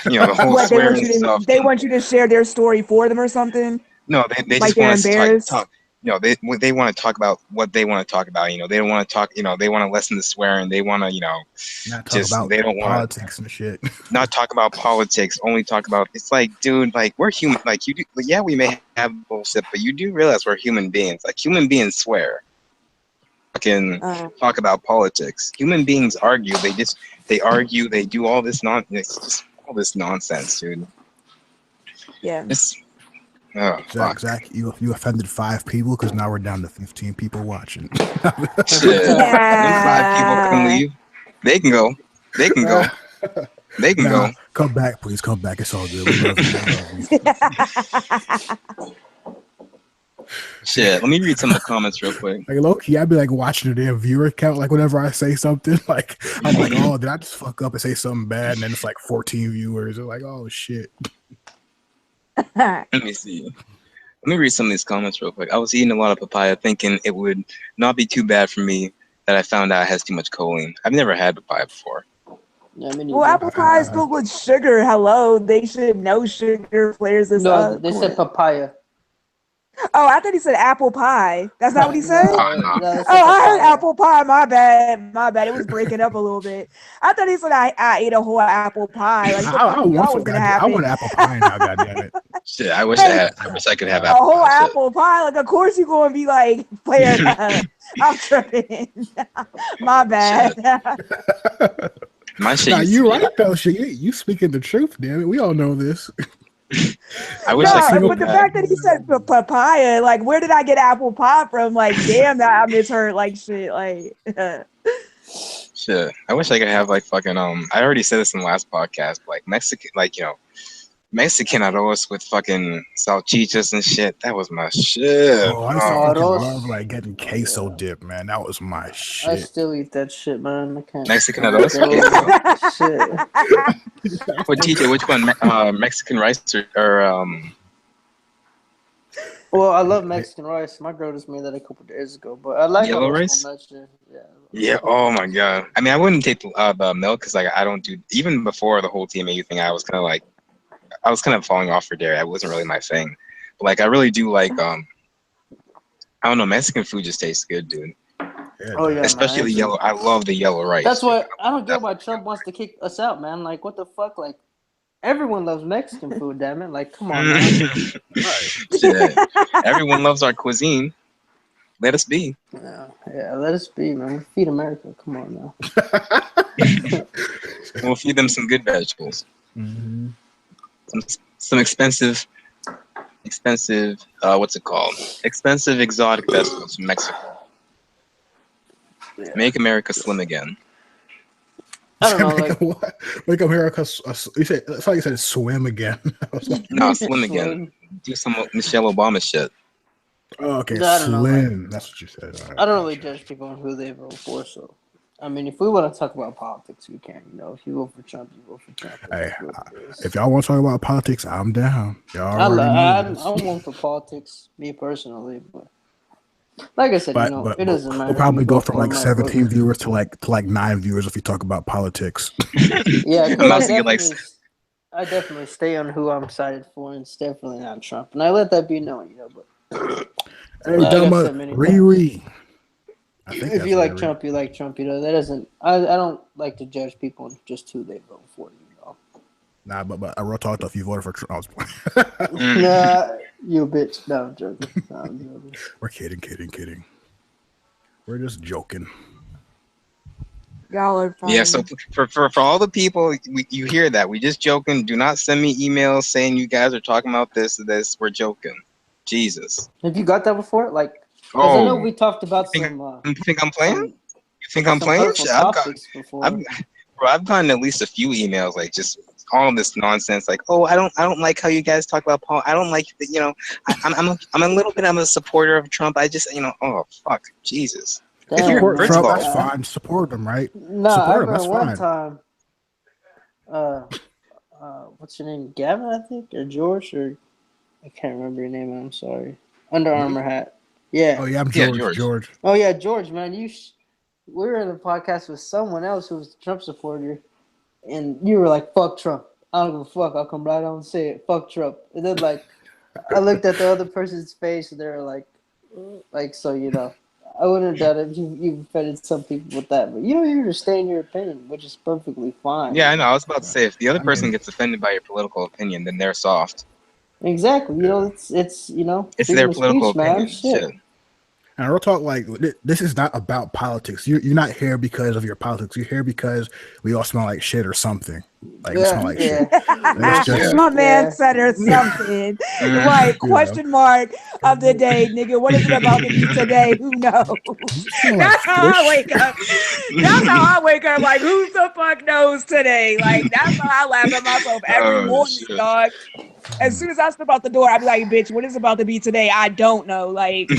the whole What swearing stuff. they want you to share their story for them or something? No, they Like just they're want us to embarrassed. talk. You know, they want to talk about what they want to talk about. You know, they don't want to talk. You know, they want to lessen the swearing. They want to, you know, Not talk just about they don't want politics and shit. not talk about politics. Only talk about. It's like, dude, like we're human. Like you do. Yeah, we may have bullshit, but you do realize we're human beings. Like human beings swear. Fucking talk about politics. Human beings argue. They argue. They do all this It's just all this nonsense, dude. Yeah. Oh, fuck. Zach, you offended 5 people because now we're down to 15 people watching. Shit. Them 5 people can leave. They can go. They can go. They can go. Come back, please. Come back. It's all good. We love you. We love you. Shit. Let me read some of the comments real quick. Like low-key, I'd be like watching the damn viewer count. Like whenever I say something, like I'm like, oh, did I just fuck up and say something bad? And then it's like 14 viewers. They're like, oh shit. Let me see. Let me read some of these comments real quick. I was eating a lot of papaya thinking it would not be too bad for me that I found out it has too much choline. I've never had papaya before. Yeah, me Well, apple pie is filled with sugar. Hello, they should know sugar flares this No, up. they said papaya. Oh, I thought he said apple pie. That's not what he said? No, no. they said I heard papaya. apple pie. My bad. My bad. It was breaking up a little bit. I thought he said I ate a whole apple pie. Like, I what want was going to happen? I want apple pie now. Goddamn it! Shit, I wish I could have A apple whole pie. apple pie. Like, of course you're going to be like, flared up. I'm tripping. My bad. My shit. Nah, you right though. Shit, you speaking the truth, damn it. We all know this. I wish I could. But the fact that he said papaya, like, where did I get apple pie from? Like, damn, that I misheard. Like, shit. Like, Shit. I wish I could have like fucking I already said this in the last podcast, but like Mexican, like Mexican arroz with fucking salchichas and shit. That was my shit. Oh, I used to fucking love like getting queso dip, man. That was my shit. I still eat that shit, man. I can't. Mexican arroz. Shit. What TJ? Which one? Mexican rice or Well, I love Mexican rice. My girl just made that a couple days ago, but I like Yellow arroz rice? con leche. Yeah. Yeah. Oh my god. I mean, I wouldn't take the milk because like I don't do even before the whole TMAU thing. I was kind of falling off for dairy. It wasn't really my thing. But like I really do like I don't know. Mexican food just tastes good, dude. Yeah, Oh yeah, Especially man. the yellow. I love the yellow rice. That's dude. why I don't get That's why what Trump wants to kick us out, man. Like, what the fuck? Like, everyone loves Mexican food, damn it. Like, come on, man. right. Shit. Everyone loves our cuisine. Let us be. Yeah, let us be, man. Feed America. Come on now. We'll feed them some good vegetables. Mm-hmm. Some expensive. What's it called? Expensive exotic vegetables from Mexico. Yeah. Make America slim again. I don't know, like Make America. You said it's like you said swim again. I was like, No, slim again. Do some Michelle Obama shit. oh, okay, I don't know, slim. That's what you said. All right, I don't really gotcha. judge people on who they vote for. So, I mean, if we want to talk about politics, we can. You know, if you vote for Trump, you vote for Trump. Hey, That's what it is. if y'all want to talk about politics, I'm down. Y'all already know this. I'm one for politics, me personally, but like I said, you But know, but it doesn't matter. we'll who probably you go vote from for, like my 17 vote. viewers to like 9 viewers if you talk about politics. Yeah, I'm because about to get like I definitely stay on who I'm excited for, and it's definitely not Trump. And I let that be known, you know. But Hey, like I've Delma, said many times, Riri. I think if that's you like Riri. Trump, you like Trump. You know, that doesn't. I don't like to judge people on just who they vote for. You know. Nah, but I real talk though. If you voted for Trump, I was playing. Nah, you a bitch. No, I'm joking. No, I'm joking. We're kidding. We're just joking. Y'all are funny. yeah. So for all the people, you hear that? We just joking. Do not send me emails saying you guys are talking about this. We're joking. Jesus. Have you got that before? Like, because I know Oh, we talked about you think I'm playing? some You think I'm some playing? hurtful Shit, topics before. I've gotten at least a few emails like just all this nonsense. Like, oh, I don't like how you guys talk about Paul. I don't like that. You know, I'm a little bit. I'm a supporter of Trump. I just, oh fuck, Jesus. If Damn, you're Support first of Trump, man. all, that's fine. Support them, right? No, I Support them, that's remember one fine. time. What's your name? Gavin, I think, or George, or I can't remember your name. I'm sorry. Under Armour hat. Yeah. Oh yeah, I'm yeah, George. George. Oh yeah, George, man. We were in a podcast with someone else who was a Trump supporter, and you were like, "Fuck Trump. I don't give a fuck. I'll come right out and say it. Fuck Trump." And then like, I looked at the other person's face, and they were like, so you know, I wouldn't have done it. You've offended some people with that, but you don't even stay in your opinion, which is perfectly fine. yeah, I know. I was about to say if the other I person mean, gets offended by your political opinion, then they're soft. Exactly. You know, yeah. it's you know, It's freedom their of political speech, man. opinion. Shit. Shit. And real talk, like this is not about politics. You're not here because of your politics. You're here because we all smell like shit or something. Like we smell Yeah, like yeah. shit. It's just My man Yeah. said or something. Mm. Right. you know, Question mark of the day, nigga. What is it about to be today? Who knows? smell like That's how I fish. wake up. That's how I wake up. Like, who the fuck knows today? Like, that's how I laugh at myself every Oh morning, shit. dog. As soon as I step out the door, I'd be like, bitch, what is it about to be today? I don't know. Like,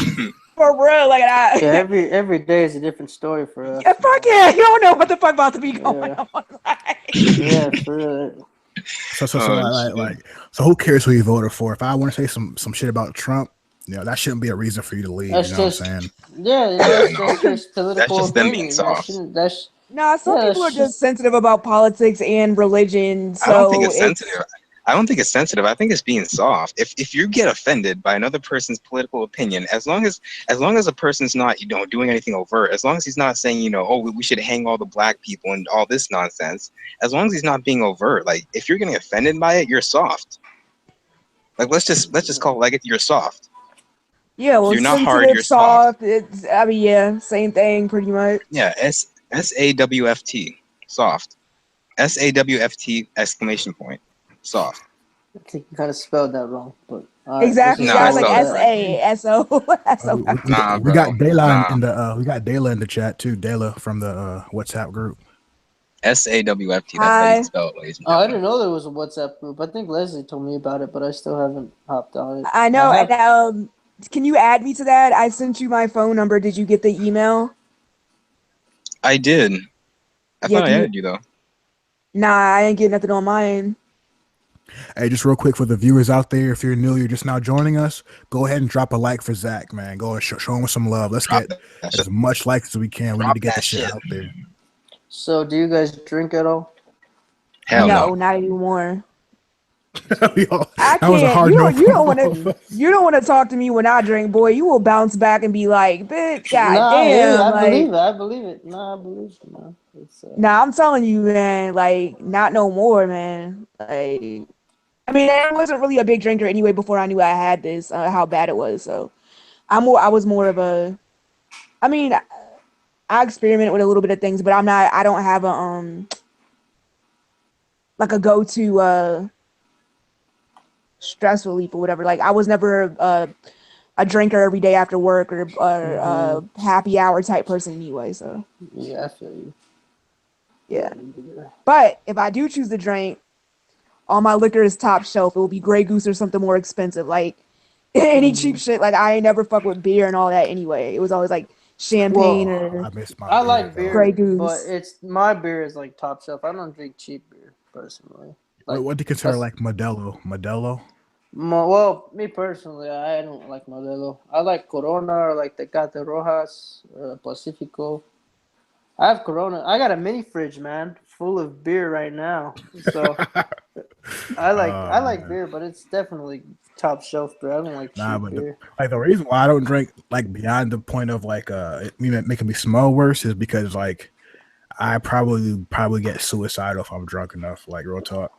for real. Like, Yeah, I. every day is a different story for us. Yeah, fuck man. yeah. You don't know what the fuck about to be going Yeah. on. Like, Yeah, for real. So Oh shit. so who cares who you voted for? If I want to say some shit about Trump, that shouldn't be a reason for you to leave. That's You know just what I'm saying? yeah, Yeah, that's no. just his political That's just them being opinion. That soft. shouldn't that's nah, some yeah, people are that's just just sensitive about politics and religion. I don't think So it's sensitive. I don't think it's sensitive. I think it's being soft. If you get offended by another person's political opinion, as long as a person's not doing anything overt, as long as he's not saying oh we should hang all the black people and all this nonsense, as long as he's not being overt, like if you're getting offended by it, you're soft. Like let's just call it like it. You're soft. yeah, well, You're not hard. sensitive, You're soft. soft. Yeah, same thing, pretty much. Yeah. SAWFT. Soft. SAWFT exclamation point. Soft. I think you kind of spelled that wrong, but all right, let's Exactly. just No, Yeah, I I was go like with spelled it that. right. SASO. Nah, We bro. got Dayla Nah. in the chat too. Dayla from the WhatsApp group. SAWFT. That's how you Hi. spell it, ladies and Oh, I gentlemen. didn't know there was a WhatsApp group. I think Leslie told me about it, but I still haven't hopped on it. I know. I have, And can you add me to that? I sent you my phone number. Did you get the email? I did. I Yeah, thought I can you? added you though. Nah, I ain't getting nothing on mine. Hey, just real quick for the viewers out there, if you're new, you're just now joining us, go ahead and drop a like for Zach, man. Go and show him some love. Let's Drop get that as shit. much likes as we can. We need Drop to get that this shit shit. out there. So, do you guys drink at all? Hell no, no. not anymore. Yo, I that was a can't. hard You no don't. You from don't want both of to. us. You don't want to talk to me when I drink, boy. You will bounce back and be like, "Bitch, Nah, I hear you. goddamn!" I believe Like, it. I believe it. Nah, I believe it. Nah, it's nah, I'm telling you, man. Like, not no more, man. Like, I mean, I wasn't really a big drinker anyway before I knew I had this. How bad it was. So, I was more of a. I mean, I experimented with a little bit of things, but I'm not. I don't have a like a go-to stress relief or whatever. Like, I was never a drinker every day after work or happy hour type person anyway. So yeah, I feel you. yeah. But if I do choose to drink, all my liquor is top shelf. It will be Grey Goose or something more expensive. Like any cheap shit. Like I ain't never fuck with beer and all that anyway. It was always like champagne Well, or I miss my I beer, like though. Grey beer, but Goose. it's my beer is like top shelf. I don't drink cheap beer personally. Like What do you consider that's like Modelo? Modelo? well, me personally, I don't like Modelo. I like Corona or like Tecate Rojas or Pacifico. I have Corona. I got a mini fridge, man, full of beer right now. So I Oh like man. beer, but it's definitely top shelf beer. I don't like Nah, cheap but beer. the reason why I don't drink like beyond the point of like it making me smell worse is because like I probably get suicidal if I'm drunk enough. Like real talk.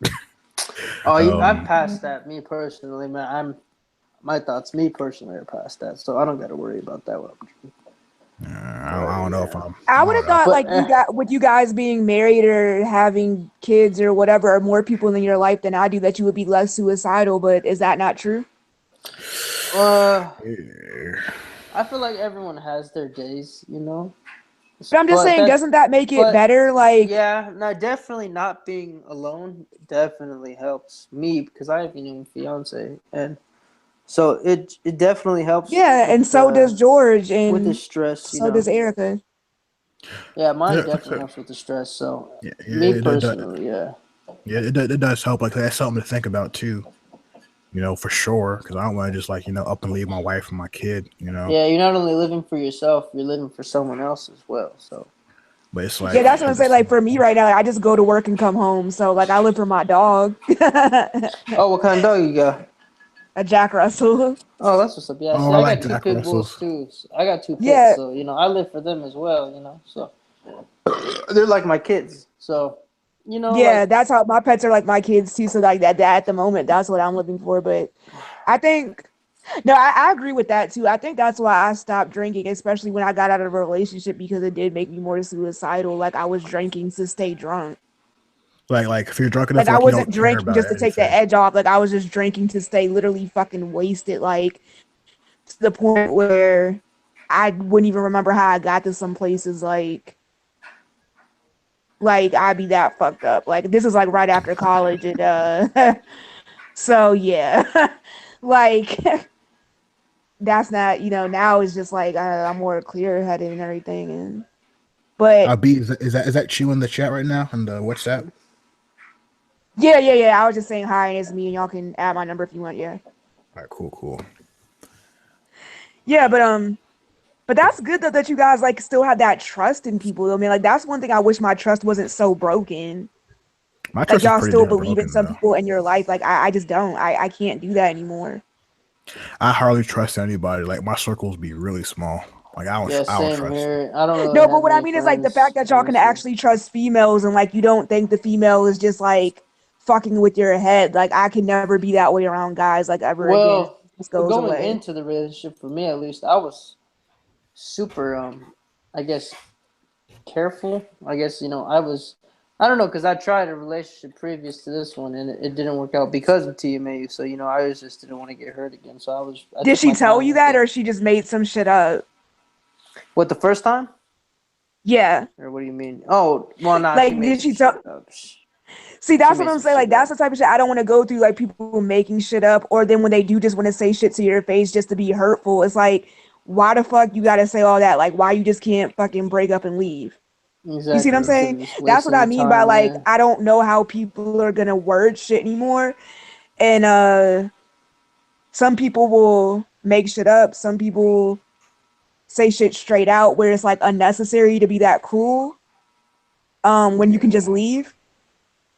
Oh, I'm um, past that. Me personally, man. My thoughts. Me personally are past that, so I don't got to worry about that one. I But don't know if yeah, I'm. I I would don't have know. thought but like you got with you guys being married or having kids or whatever, or more people in your life than I do, that you would be less suicidal. But is that not true? uh, Yeah. I feel like everyone has their days, But I'm just But saying, that's doesn't that make it but better? Like, yeah, no, definitely not being alone definitely helps me because I have a fiance, and so it definitely helps yeah, and so does George, with the and stress, so does Erica. Yeah, mine Yeah, definitely helps with the stress. So yeah, me it does. personally, yeah. Yeah, it does help. Like that's something to think about too. For sure. Because I don't want to just like up and leave my wife and my kid. Yeah, you're not only living for yourself, you're living for someone else as well. So But it's Yeah, like that's what I'm at the saying. Like same for me right now, I just go to work and come home. So like I live for my dog, oh, what kind of dog you got? a Jack Russell. Oh, that's what's up. Yeah, Oh, see, I I like got two Jack pit bulls Russells. too. I got two pits, Yeah, so I live for them as well. So they're like my kids. So yeah, like that's how my pets are like my kids too. So like that at the moment, that's what I'm living for. But I think no, I agree with that too. I think that's why I stopped drinking, especially when I got out of a relationship because it did make me more suicidal. Like I was drinking to stay drunk. Like if you're drunk enough, Like I like you wasn't don't care drinking about just to take the anything. edge off. Like I was just drinking to stay literally fucking wasted. Like to the point where I wouldn't even remember how I got to some places. Like I'd be that fucked up. Like this is like right after college, and so yeah, like that's not now it's just like I'm more clear headed and everything. And but B, is that you in the chat right now and the WhatsApp? yeah. I was just saying hi, and it's me, and y'all can add my number if you want. Yeah, All right, cool. yeah, but that's good though that you guys like still have that trust in people. I mean, like that's one thing I wish my trust wasn't so broken. My Like trust is y'all pretty still damn believe in broken some though. people in your life. Like I just don't. I can't do that anymore. I hardly trust anybody. Like my circles be really small. Like yeah, I don't same trust. here. I don't really No, but have what I many mean is like the fact friends, that y'all can honestly. actually trust females and like you don't think the female is just like fucking with your head. Like I can never be that way around guys like ever again. Well, This goes going away. into the relationship for me at least, I was super I guess careful. I guess I don't know because I tried a relationship previous to this one and it didn't work out because of TMAU. So I just didn't want to get hurt again. So I Did took she my tell time you with that it. or she just made some shit up? What, the first time? Yeah. Or what do you mean? Oh, well, nah, she Like made did some she tell shit up. See, She that's what made I'm some saying. Like shit that's up. the type of shit I don't want to go through. Like people making shit up, or then when they do just want to say shit to your face just to be hurtful. It's like, why the fuck you gotta say all that? Like, why you just can't fucking break up and leave? You see what Exactly. I'm Instead saying? of just That's what wasting I your mean by time, like yeah. I don't know how people are gonna word shit anymore. And some people will make shit up. Some people say shit straight out where it's like unnecessary to be that cruel. When you can just leave.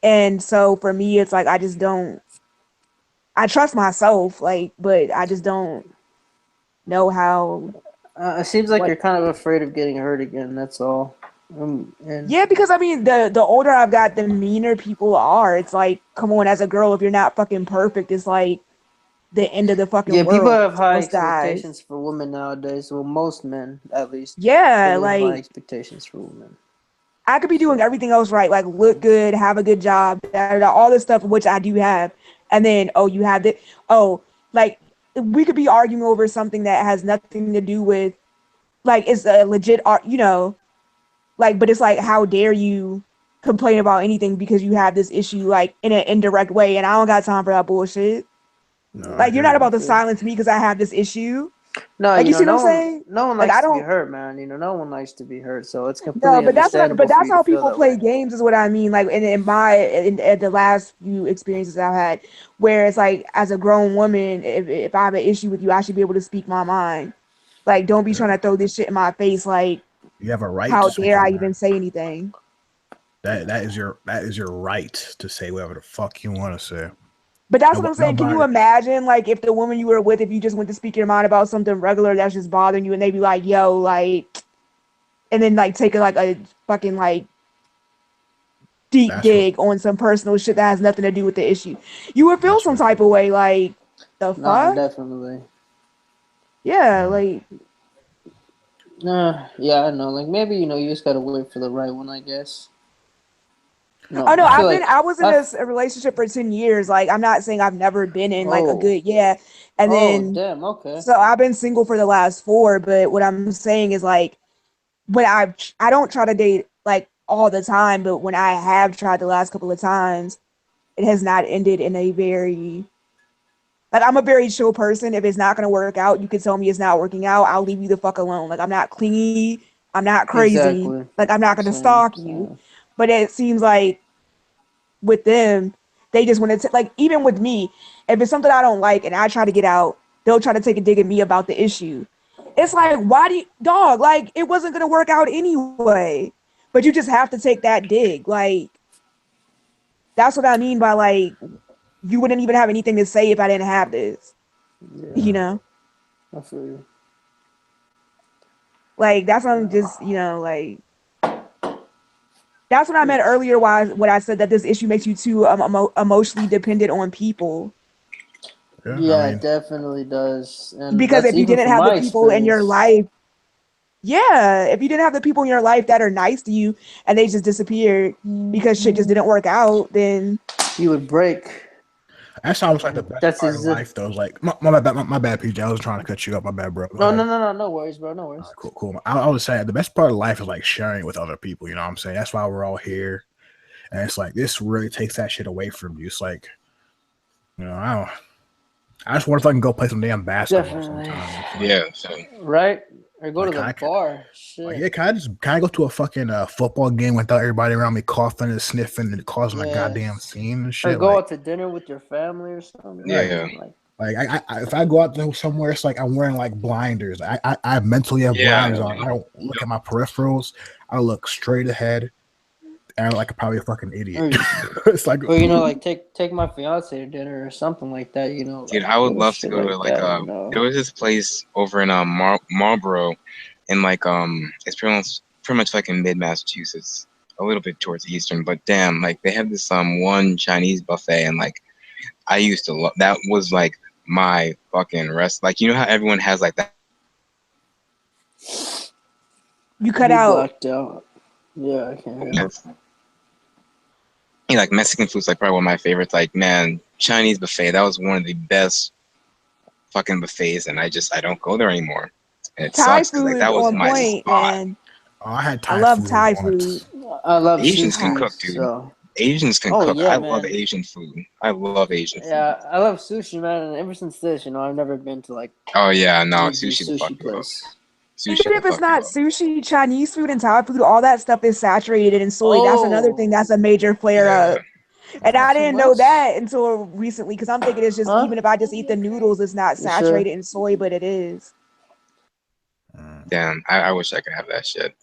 And so for me, it's like I just don't. I trust myself, like, but I just don't know how. It seems like What? you're kind of afraid of getting hurt again. That's all. And Yeah, because I mean, the older I've got, the meaner people are. It's like, come on, as a girl, if you're not fucking perfect, it's like the end of the fucking yeah, people world. have high Most guys. expectations for women nowadays. Well, most men, at least. Yeah, Really have high like expectations for women. I could be doing everything else right, like look good, have a good job, all this stuff, which I do have, and then you have it. Like we could be arguing over something that has nothing to do with, like, it's a legit art, like, but it's like, how dare you complain about anything because you have this issue, like, in an indirect way, and I don't got time for that bullshit. No, I Like, you're hear not you. about to silence me because I have this issue. No, Like, you see what I'm saying? no one Like, likes I to be don't. hurt, man. No one likes to be hurt, so it's No, completely but understandable for that's you to how feel people that play way. games is what I mean. Like in the last few experiences I've had, where it's like, as a grown woman, if I have an issue with you, I should be able to speak my mind. Like, don't be trying to throw this shit in my face. Like, You have a right how to speak dare your I mind. even say anything? That is your right to say whatever the fuck you want to say. But that's what No, I'm saying. Can you nobody. imagine, like, if the woman you were with, if you just went to speak your mind about something regular that's just bothering you, and they'd be like, "Yo, like," and then like take like a fucking like deep That's what. dig on some personal shit that has nothing to do with the issue, you would feel That's some what. type of way. Like, the Nah, fuck? definitely. Yeah, Mm. like, Yeah, I know. Like maybe you just gotta wait for the right one, I guess. oh No, no, I feel like I was in I. a relationship for 10 years. Like, I'm not saying I've never been in like a Oh, good, yeah. And oh, then, damn. Okay. so I've been single for the last 4, but what I'm saying is, like, when I don't try to date like all the time, but when I have tried the last couple of times, it has not ended in a very, like, I'm a very chill person. If it's not gonna work out, you can tell me it's not working out. I'll leave you the fuck alone. Like, I'm not clingy. I'm not crazy. Exactly. Like, I'm not gonna Same. stalk you. Same. But it seems like with them, they just want to, like, even with me, if it's something I don't like and I try to get out, they'll try to take a dig at me about the issue. It's like, why do you, dog, like, it wasn't gonna work out anyway, but you just have to take that dig. Like, that's what I mean by, like, you wouldn't even have anything to say if I didn't have this, Yeah, you know? I feel you. Like, that's what I'm just, like, that's what I meant earlier. Why what I said that this issue makes you too emotionally dependent on people. Yeah, I Yeah, it mean, definitely does, and Because that's if you even didn't from have the my people in your experience. life, yeah, if you didn't have the people in your life that are nice to you and they just disappeared because shit just didn't work out, then You would break. that's almost like the best That's part of exact. life, though. Is like my bad, PJ. I was trying to cut you up. My bad, bro. Go No, no, ahead. no, no, no worries, bro. No All worries. right, cool. I was saying the best part of life is like sharing with other people. You know what I'm saying? That's why we're all here. And it's like this really takes that shit away from you. It's like, I don't. I just wonder if I can go play some damn basketball Definitely. sometime. It's like, Yeah. So Right? Or go to like the I can, bar. like, Shit. yeah, can I go to a fucking football game without everybody around me coughing and sniffing and causing a Yeah. goddamn scene and Or shit? go Like, out to dinner with your family or something. right. yeah. Like if I go out there somewhere, it's like I'm wearing like blinders. I mentally have blinders Yeah. on. I don't look at my peripherals. I look straight ahead, and I look like probably a fucking idiot. Or, It's like, or like take my fiance to dinner or something like that. Dude, Like I would little love to shit go to like like that. there was this place over in Marlboro, in like it's pretty much like in mid Massachusetts, a little bit towards eastern, but damn, like they have this one Chinese buffet, and like I used to love that. Was like my fucking rest. Like, you know how everyone has like that. you cut You out. blacked out. Yeah, I can't hear. Like Mexican food's like probably one of my favorites. Like, man, Chinese buffet, that was one of the best fucking buffets, and I don't go there anymore. And it Thai sucks because like food that was on my point, spot. man. I had I Thai love food Thai food. once. I love Asians can sushi, cook, dude. so. Asians can Oh cook. yeah, I love man. Asian food. I love Asian food. Yeah, I love sushi, man. And ever since this, I've never been to like Oh yeah, no, a legit sushi will fuck sushi you up. place. Sushi Even will if it's fuck you not up. sushi, Chinese food and Thai food, all that stuff is saturated in soy. That's another thing Oh, that's a major flare Yeah. up. And Not I too didn't know much. that until recently because I'm thinking it's just Huh? even if I just eat the noodles, it's not You sure? saturated in soy, but it is. Damn, I wish I could have that shit.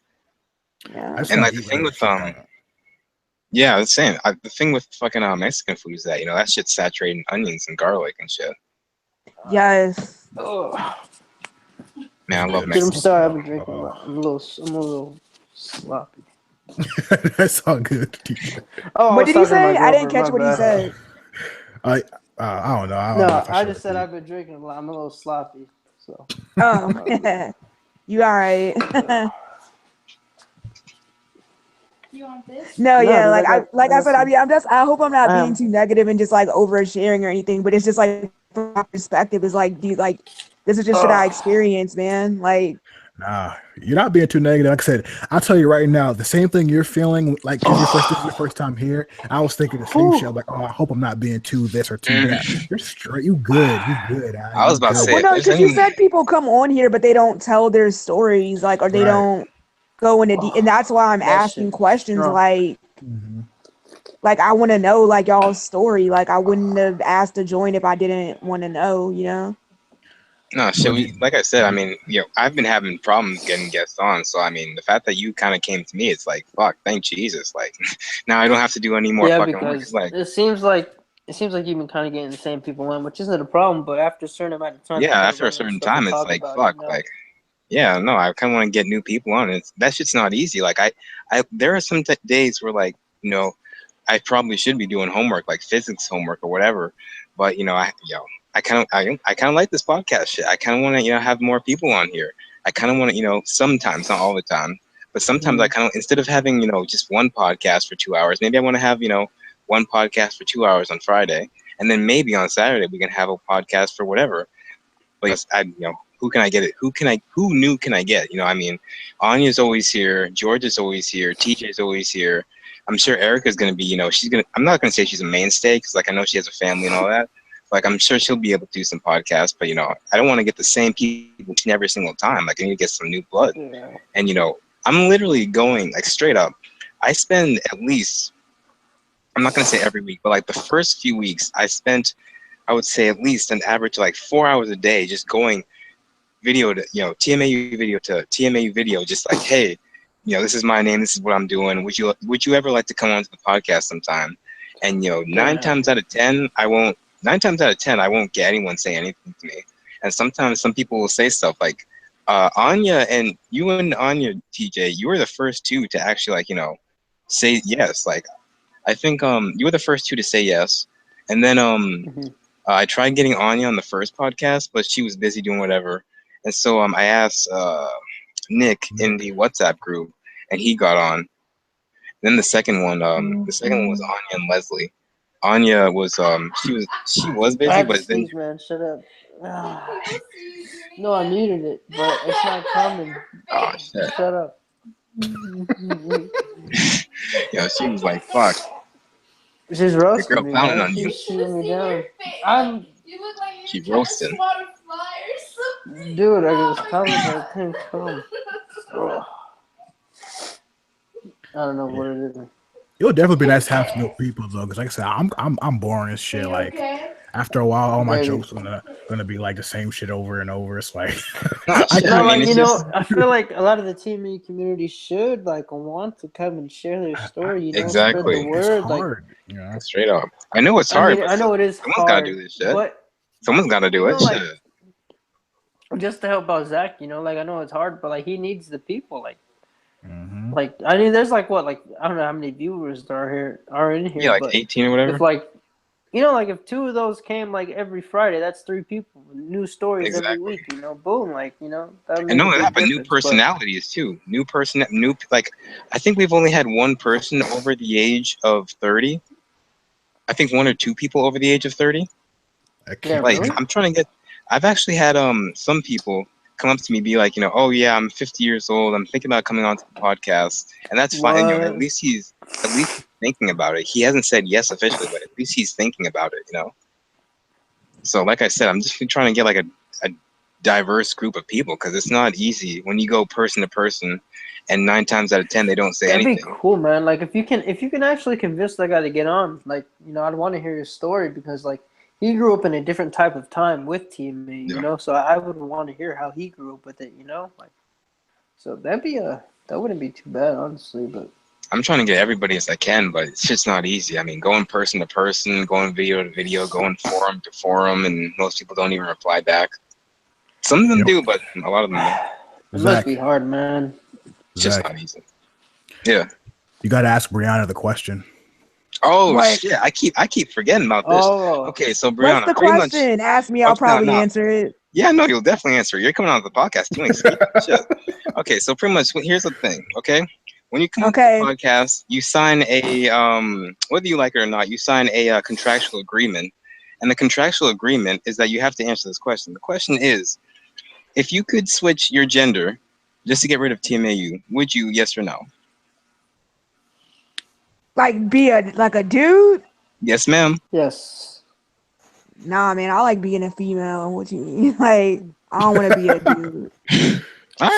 Yeah. I just And want like to the eat thing whatever with shit that. yeah, the same. The thing with fucking Mexican food is that that shit's saturated in onions and garlic and shit. Yes. Oh. Man, I love Dude, I'm Mexican. sorry. I've been drinking a lot. I'm a little sloppy. That's all good. TJ. Oh, I What was did he talking to my say? I didn't girlfriend. catch My what he bad. said. I don't know. I don't know No, if I I should just said repeat. I've been drinking a lot. I'm a little sloppy. So. Oh, you all right? You want this? No, No, yeah, dude, like I said, some, I'm just I hope I'm not I being am. too negative and just like oversharing or anything, but it's just like from my perspective is like this is just shit I experienced, man. Like Nah, you're not being too negative. Like I said, I'll tell you right now, the same thing you're feeling, like because this is your first time here. I was thinking the same shit. I'm like, oh, I hope I'm not being too this or too that. You're straight. You good. You good. I was You about to good. say well if no, there's because you any said people come on here but they don't tell their stories, like or they Right. don't go into and that's why I'm that asking shit questions strong. like I want to know like y'all's story. Like I wouldn't have asked to join if I didn't want to know, you know? no shit. But Like I said, I mean, I've been having problems getting guests on. So I mean, the fact that you kind of came to me, it's like, fuck, thank Jesus. Like now I don't have to do any more Yeah, fucking work. because It's like, it seems like you've been kind of getting the same people in, which isn't a problem. But after a certain amount of time, you yeah, gotta after a run out of certain stuff to time, it's talk like, about. fuck, like. Yeah, no, I kind of want to get new people on it. That shit's not easy. Like there are some days where like, I probably should be doing homework, like physics homework or whatever. But I kind of like this podcast shit. I kind of want to, have more people on here. I kind of want to, sometimes, not all the time, but sometimes I kind of, instead of having, just one podcast for 2 hours, maybe I want to have, one podcast for 2 hours on Friday, and then maybe on Saturday we can have a podcast for whatever. Like who can I get it? Who new can I get? I mean, Anya's always here, George is always here, TJ's always here. I'm sure Erica's gonna be, I'm not gonna say she's a mainstay because like I know she has a family and all that. Like I'm sure she'll be able to do some podcasts, but I don't want to get the same people every single time. Like I need to get some new blood. Yeah. And I'm literally going like straight up. I spend at least, I'm not gonna say every week, but like the first few weeks I would say at least an average like 4 hours a day just going video to TMAU video to TMAU video, just like, hey, this is my name, this is what I'm doing. Would you ever like to come onto the podcast sometime? And nine times out of ten I won't get anyone saying anything to me. And sometimes some people will say stuff like, Anya and Anya, TJ, you were the first two to actually like say yes. Like I think you were the first two to say yes. And then I tried getting Anya on the first podcast, but she was busy doing whatever. And so I asked Nick in the WhatsApp group, and he got on. Then the second one was Anya and Leslie. Anya was she was I busy, have to but then sneeze, man. Shut up. No, I muted it, but it's not coming. oh shit, Shut up. she was like, "Fuck." She's The roasting girl me, pounding man. on you. She's shooting me down. You look like She you're catching roasting. some butterfly or something. Dude, I was telling her I couldn't come. Ugh. I don't know what it is. it would definitely be nice to have some new people though, because like I said, I'm boring as shit. Like after a while, all my Maybe. jokes are gonna be like the same shit over and over. It's like No, shit, No, I mean, like it's just I feel like a lot of the TMA community should like want to come and share their story. Spread exactly. the it's word. Like, hard. straight up. I know it's I hard, mean, but I know it is someone's got to do hard, this shit. but Someone's got to do it. like Shit. just to help out Zach, like I know it's hard, but like he needs the people. Like I mean, there's like what, like I don't know how many viewers are in here. Yeah, like but 18 or whatever. if like like if two of those came like every Friday, that's 3 people, new stories every Exactly. week. Boom, like that would And make not a only big that, but new difference. personalities too. Like I think we've only had one person over the age of 30. I think 1 or 2 people over the age of 30. Yeah, Like really? I've actually had some people come up to me, be like, oh yeah, I'm 50 years old, I'm thinking about coming onto the podcast, and that's fine. And, at least he's thinking about it. He hasn't said yes officially, but at least he's thinking about it. So like I said, I'm just trying to get like a diverse group of people, because it's not easy when you go person to person, and 9 times out of 10 they don't say That'd anything. be cool, man. Like if you can actually convince that guy to get on, like, you know, I'd want to hear his story because like he grew up in a different type of time with TMA, you know. So I would want to hear how he grew up with it, you know. Like, so that wouldn't be too bad, honestly. But I'm trying to get everybody as I can, but it's just not easy. I mean, going person to person, going video to video, going forum to forum, and most people don't even reply back. Some of them do, but a lot of them don't. It must be hard, man. It's just not easy. Yeah. You got to ask Brianna the question. Oh, What? shit. I keep forgetting about this. Oh. Okay, so Brianna, What's the question? Ask me, I'll probably answer it. Yeah, no, you'll definitely answer. You're coming on the podcast. You ain't speaking shit. Okay, so pretty much here's the thing, okay? When you come on the podcast, you sign a, whether you like it or not, you sign a contractual agreement. And the contractual agreement is that you have to answer this question. The question is, if you could switch your gender just to get rid of TMAU, would you, yes or no? Like be a dude? Yes, ma'am. Yes. Nah, man, I like being a female. What you mean? Like, I don't want to be a dude. I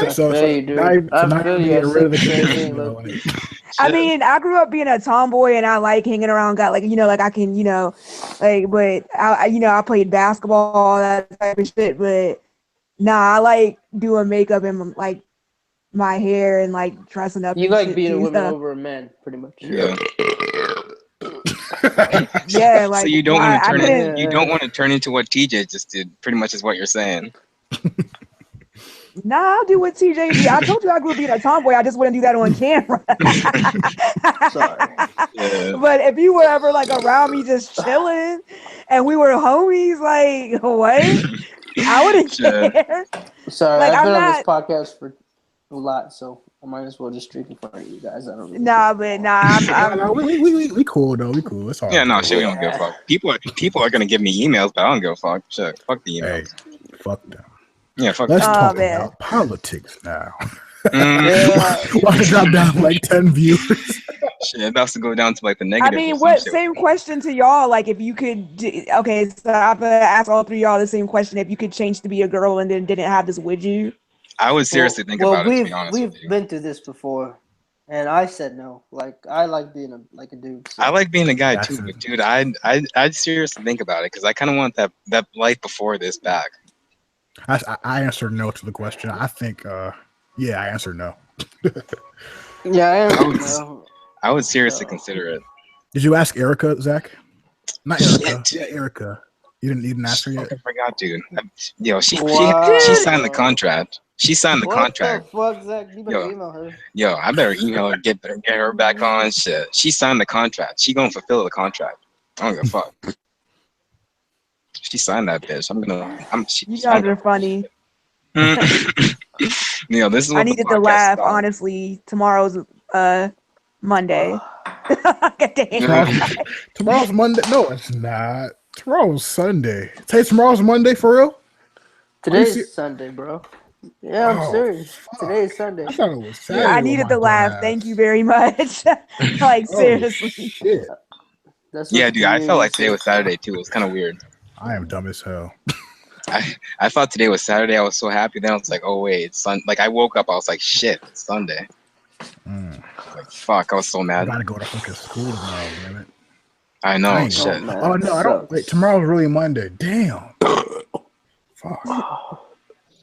mean, I grew up being a tomboy, and I like hanging around. Got like, you know, like I can, you know, like, but I played basketball, all that type of shit. But nah, I like doing makeup and like my hair and like dressing up. You and like shit being a too, woman so. over a man, pretty much. Yeah. Yeah, like so you don't want to turn it. You don't want to turn into what TJ just did. Pretty much is what you're saying. Nah, I'll do what TJ did. I told you I grew up being a tomboy. I just wouldn't do that on camera. Sorry. Yeah. But if you were ever like around me just chilling and we were homies, like what? I wouldn't care. Sorry, like, I've been on this podcast for a lot, so I might as well just drink in front of you guys. I don't really we cool though. We cool. It's all yeah, no, good. shit, we don't give a fuck. People are gonna give me emails, but I don't give a fuck. Shit, fuck the emails. Hey, fuck them. Yeah, fuck. Let's them. talk about politics now. Yeah. Why drop down like 10 viewers? Shit, about to go down to like the negative. I mean, what same question to y'all? Like, if you could, okay, so I'm gonna ask all three of y'all the same question. If you could change to be a girl and then didn't have this, would you? I would seriously think about it. To be honest with you, we've been through this before, and I said no. Like, I like being a dude. So. I like being a guy too, but dude, I'd seriously think about it because I kind of want that life before this back. I answered no to the question. I think, yeah, I answered no. Yeah, I answered no. I would seriously consider it. Did you ask Erica, Zach? Not Erica. Yeah, Erica. You didn't ask her yet? I forgot, dude. She signed the contract. She signed the contract. What the fuck, Zach? You better email her. Yo, I better email her, get her back on. Shit. She signed the contract. She gonna fulfill the contract. I don't give a fuck. She signed that bitch. You guys are funny. This is what I needed to laugh, honestly. Tomorrow's Monday. Tomorrow's Monday. No, it's not. Tomorrow's Sunday. Say tomorrow's Monday for real? Today's Sunday, bro. Yeah, I'm serious. Fuck. Today is Sunday. I thought it was Saturday. I needed to laugh. Thank you very much. Like, seriously. Shit. Yeah, dude, I felt like today was Saturday too. It was kind of weird. I am dumb as hell. I thought today was Saturday. I was so happy. Then I was like, oh wait, it's Sunday. Like I woke up, I was like, shit, it's Sunday. Like fuck, I was so mad. I gotta go to fucking school tomorrow, damn it. I know, shit. Oh no, I don't. Wait, tomorrow's really Monday. Damn. Fuck.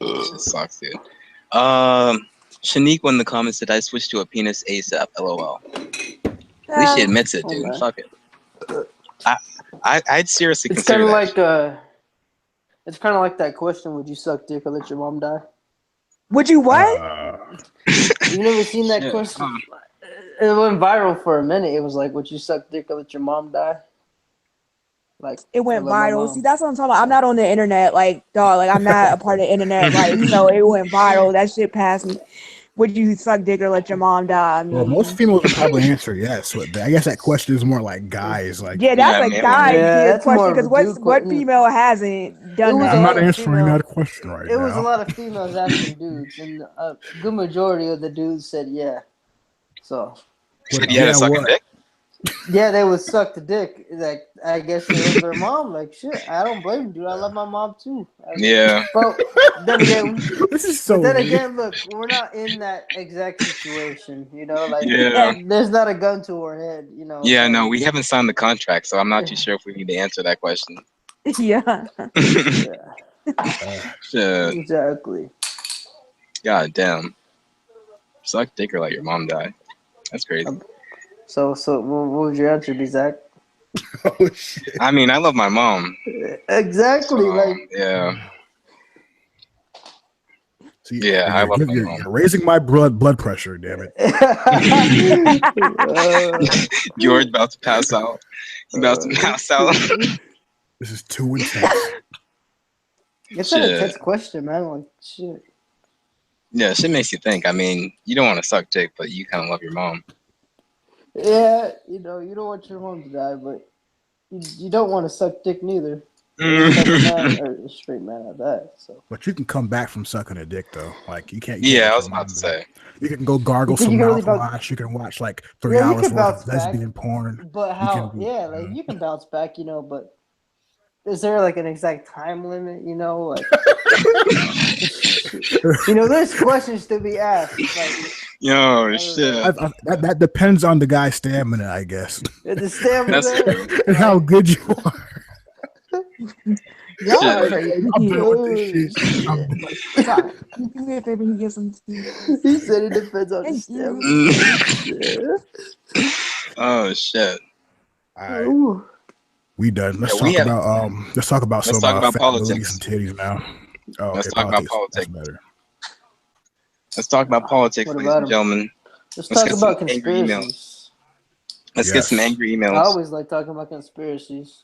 Shit sucks, dude. Shanique in the comments said I switched to a penis ASAP. LOL. At least she admits it, dude. Fuck it. I'd seriously consider that. It's kind of like that question: would you suck dick or let your mom die? Would you what? You never seen that question? It went viral for a minute. It was like, would you suck dick or let your mom die? Like it went viral. See, that's what I'm talking about. I'm not on the internet, like dog. Like I'm not a part of the internet. Like so, it went viral. That shit passed me. Would you suck dick or let your mom die? I mean, well, most females would probably answer yes. But I guess that question is more like guys. Like that's a guy question because what female hasn't done that? I'm not answering that question right now. It was a lot of females asking dudes, and a good majority of the dudes said yeah. So said yeah to sucking dick. Yeah, they would suck the dick. Like, I guess they love their mom. Like, shit, I don't blame them, dude. I love my mom too. I mean, Yeah. but then again, This is so but then weird. again, look, we're not in that exact situation. You know, like Yeah. there's not a gun to our head. You know. Yeah, no, So, we haven't signed the contract, so I'm not too sure if we need to answer that question. Yeah. yeah, Shit. exactly. God damn. Suck dick or let your mom die. That's crazy. So what would your answer be, Zach? Oh shit. I mean, I love my mom. Exactly. So, Like, yeah. See, Yeah, I love my mom. you're raising my blood pressure. Damn it. George about to pass out. He's about to pass out. This is too intense. It's an Shit. intense question, man. Like, shit. Yeah, shit makes you think. I mean, you don't want to suck dick, but you kind of love your mom. Yeah, you know, you don't want your mom to die, but you don't want to suck dick neither. As a man, or a straight man at that. So. But you can come back from sucking a dick though. Like you can't. Yeah, let I was your about mom to die. say. You can go gargle You can- some you can really mouthwash. You can watch like 3 Yeah, you hours can worth bounce of back, lesbian porn. But how? Yeah, like you can bounce back, you know. But is there like an exact time limit? You know, like you know, there's questions to be asked. Like, Yo, shit. That depends on the guy's stamina, I guess, the stamina and how good you are. Y'all Shit. are crazy. I'm done with this shit. Oh, Sorry. You do me a favor and get some tea. He said it depends on the Thank stamina. Oh shit. All right, Ooh. we done. Let's Yeah, we talk have- about let's talk about let's some talk about fat politics. booties and titties now. Oh, Let's okay, talk about That's politics. better. Let's talk about politics, What ladies about and 'em? gentlemen. Let's Let's talk get some about angry emails. conspiracies. Let's get some Yes. angry I emails. always like talking about conspiracies.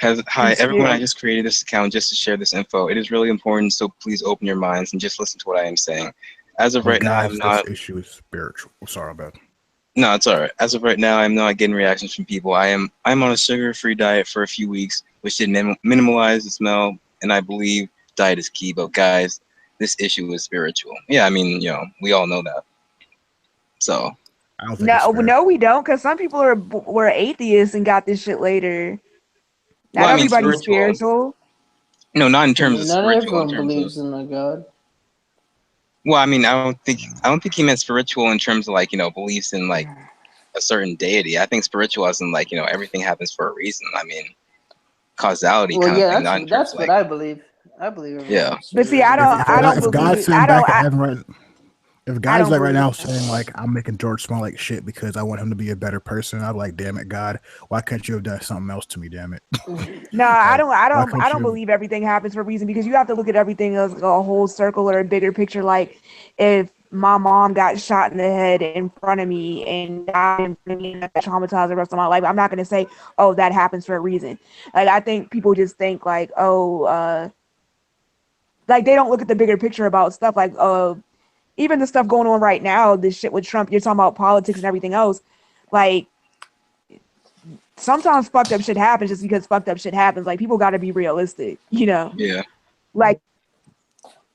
Hi, everyone. I just created this account just to share this info. It is really important, so please open your minds and just listen to what I am saying. As of right now, Guys, I'm not. This issue is spiritual. Sorry about. No, it's all right. As of right now, I'm not getting reactions from people. I'm on a sugar-free diet for a few weeks, which did minimalize the smell, and I believe diet is key. But guys, this issue is spiritual. Yeah, I mean, you know, we all know that. So I don't think it's fair. No, we don't, because some people were atheists and got this shit later. Not Well, I mean, everybody's spiritual. spiritual. No, not in I terms mean, of not spiritual. In everyone terms of believes in a god. well, I mean, I don't think he meant spiritual in terms of like, you know, beliefs in like a certain deity. I think spiritual as in like, you know, everything happens for a reason. I mean, causality Well, kind of yeah, thing, not in terms that's of what like, I believe. I believe everyone. yeah. is But see, spiritual. I don't If believe God's it. sitting I back don't. at heaven right, if I God's don't like right now believe that. saying like I'm making George smell like shit because I want him to be a better person, I'm like, damn it, God, why can't you have done something else to me? Damn it. No, I Like, don't. I why don't. couldn't I don't you? believe everything happens for a reason, because you have to look at everything as a whole circle or a bigger picture. Like, if my mom got shot in the head in front of me and died in front of me and I got traumatized the rest of my life, I'm not going to say, "Oh, that happens for a reason." Like, I think people just think like, "Oh, like they don't look at the bigger picture about stuff." Like, even the stuff going on right now, this shit with Trump. You're talking about politics and everything else. Like, sometimes fucked up shit happens just because fucked up shit happens. Like, people got to be realistic, you know? Yeah. Like,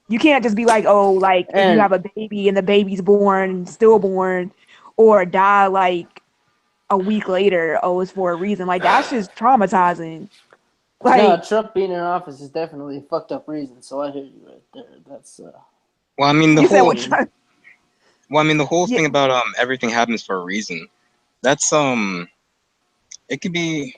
you can't just be like, oh, like if you And have a baby and the baby's born, stillborn, or die like a week later, oh, it's for a reason. Like, that's just traumatizing. no, Like, Trump being in office is definitely a fucked up reason. So I hear you right there. That's Well, I mean, the you said whole what Trump, yeah, thing about everything happens for a reason. That's it could be,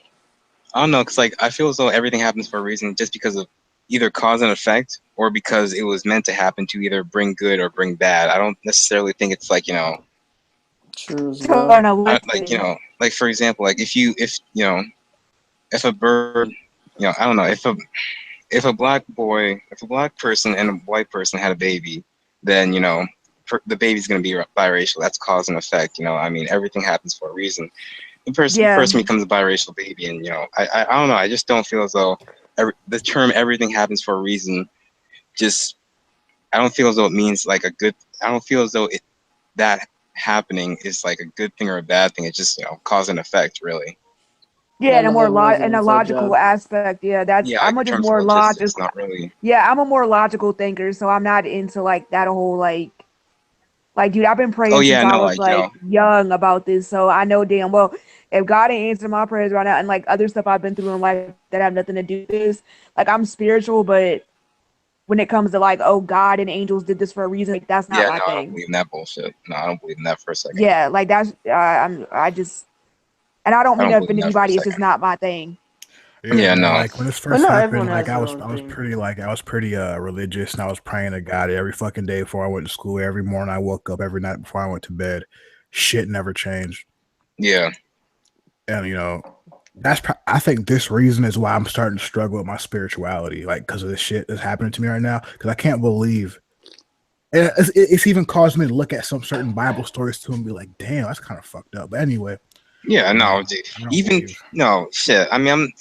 I don't know, cause like I feel as though everything happens for a reason just because of either cause and effect or because it was meant to happen to either bring good or bring bad. I don't necessarily think it's like, you know, true as to well. an like, you elected. know, like for example, like if you if a bird, you know, I don't know, if a black person and a white person had a baby, then, you know, the baby's going to be biracial. That's cause and effect. You know, I mean, everything happens for a reason. The Yeah, person becomes a biracial baby, and, you know, I don't know. I just don't feel as though the term everything happens for a reason just, I don't feel as though it means like a good, I don't feel as though that happening is like a good thing or a bad thing. It's just, you know, cause and effect, really. yeah, in None a of more it wasn't in a inside logical job. aspect. Yeah, that's Yeah, I'm like in just terms of more logistics, logical. not really. Yeah, I'm a more logical thinker, so I'm not into like that whole like Like, dude, I've been Oh praying since yeah, I no, was like like young about this. So I know damn well if God ain't answered my prayers right now and like other stuff I've been through in life that have nothing to do with this, like I'm spiritual, but when it comes to like, oh, God and angels did this for a reason, like, that's not yeah, my no, I don't thing. believe in that bullshit. No, I don't believe in that for a second. Yeah, like that's I just and I don't I mean don't to believe in offend that for a anybody. It's just second. not my thing. Yeah, no. Like when this Well, first no, happened, everyone like has I their was own I was thing. pretty religious, and I was praying to God every fucking day before I went to school. Every morning I woke up, every night before I went to bed. Shit never changed. Yeah. And I think this reason is why I'm starting to struggle with my spirituality, like because of the shit that's happening to me right now. Because I can't believe it's even caused me to look at some certain Bible stories too and be like, damn, that's kind of fucked up. But anyway, Yeah, no, dude. I don't Even believe. no shit. I mean,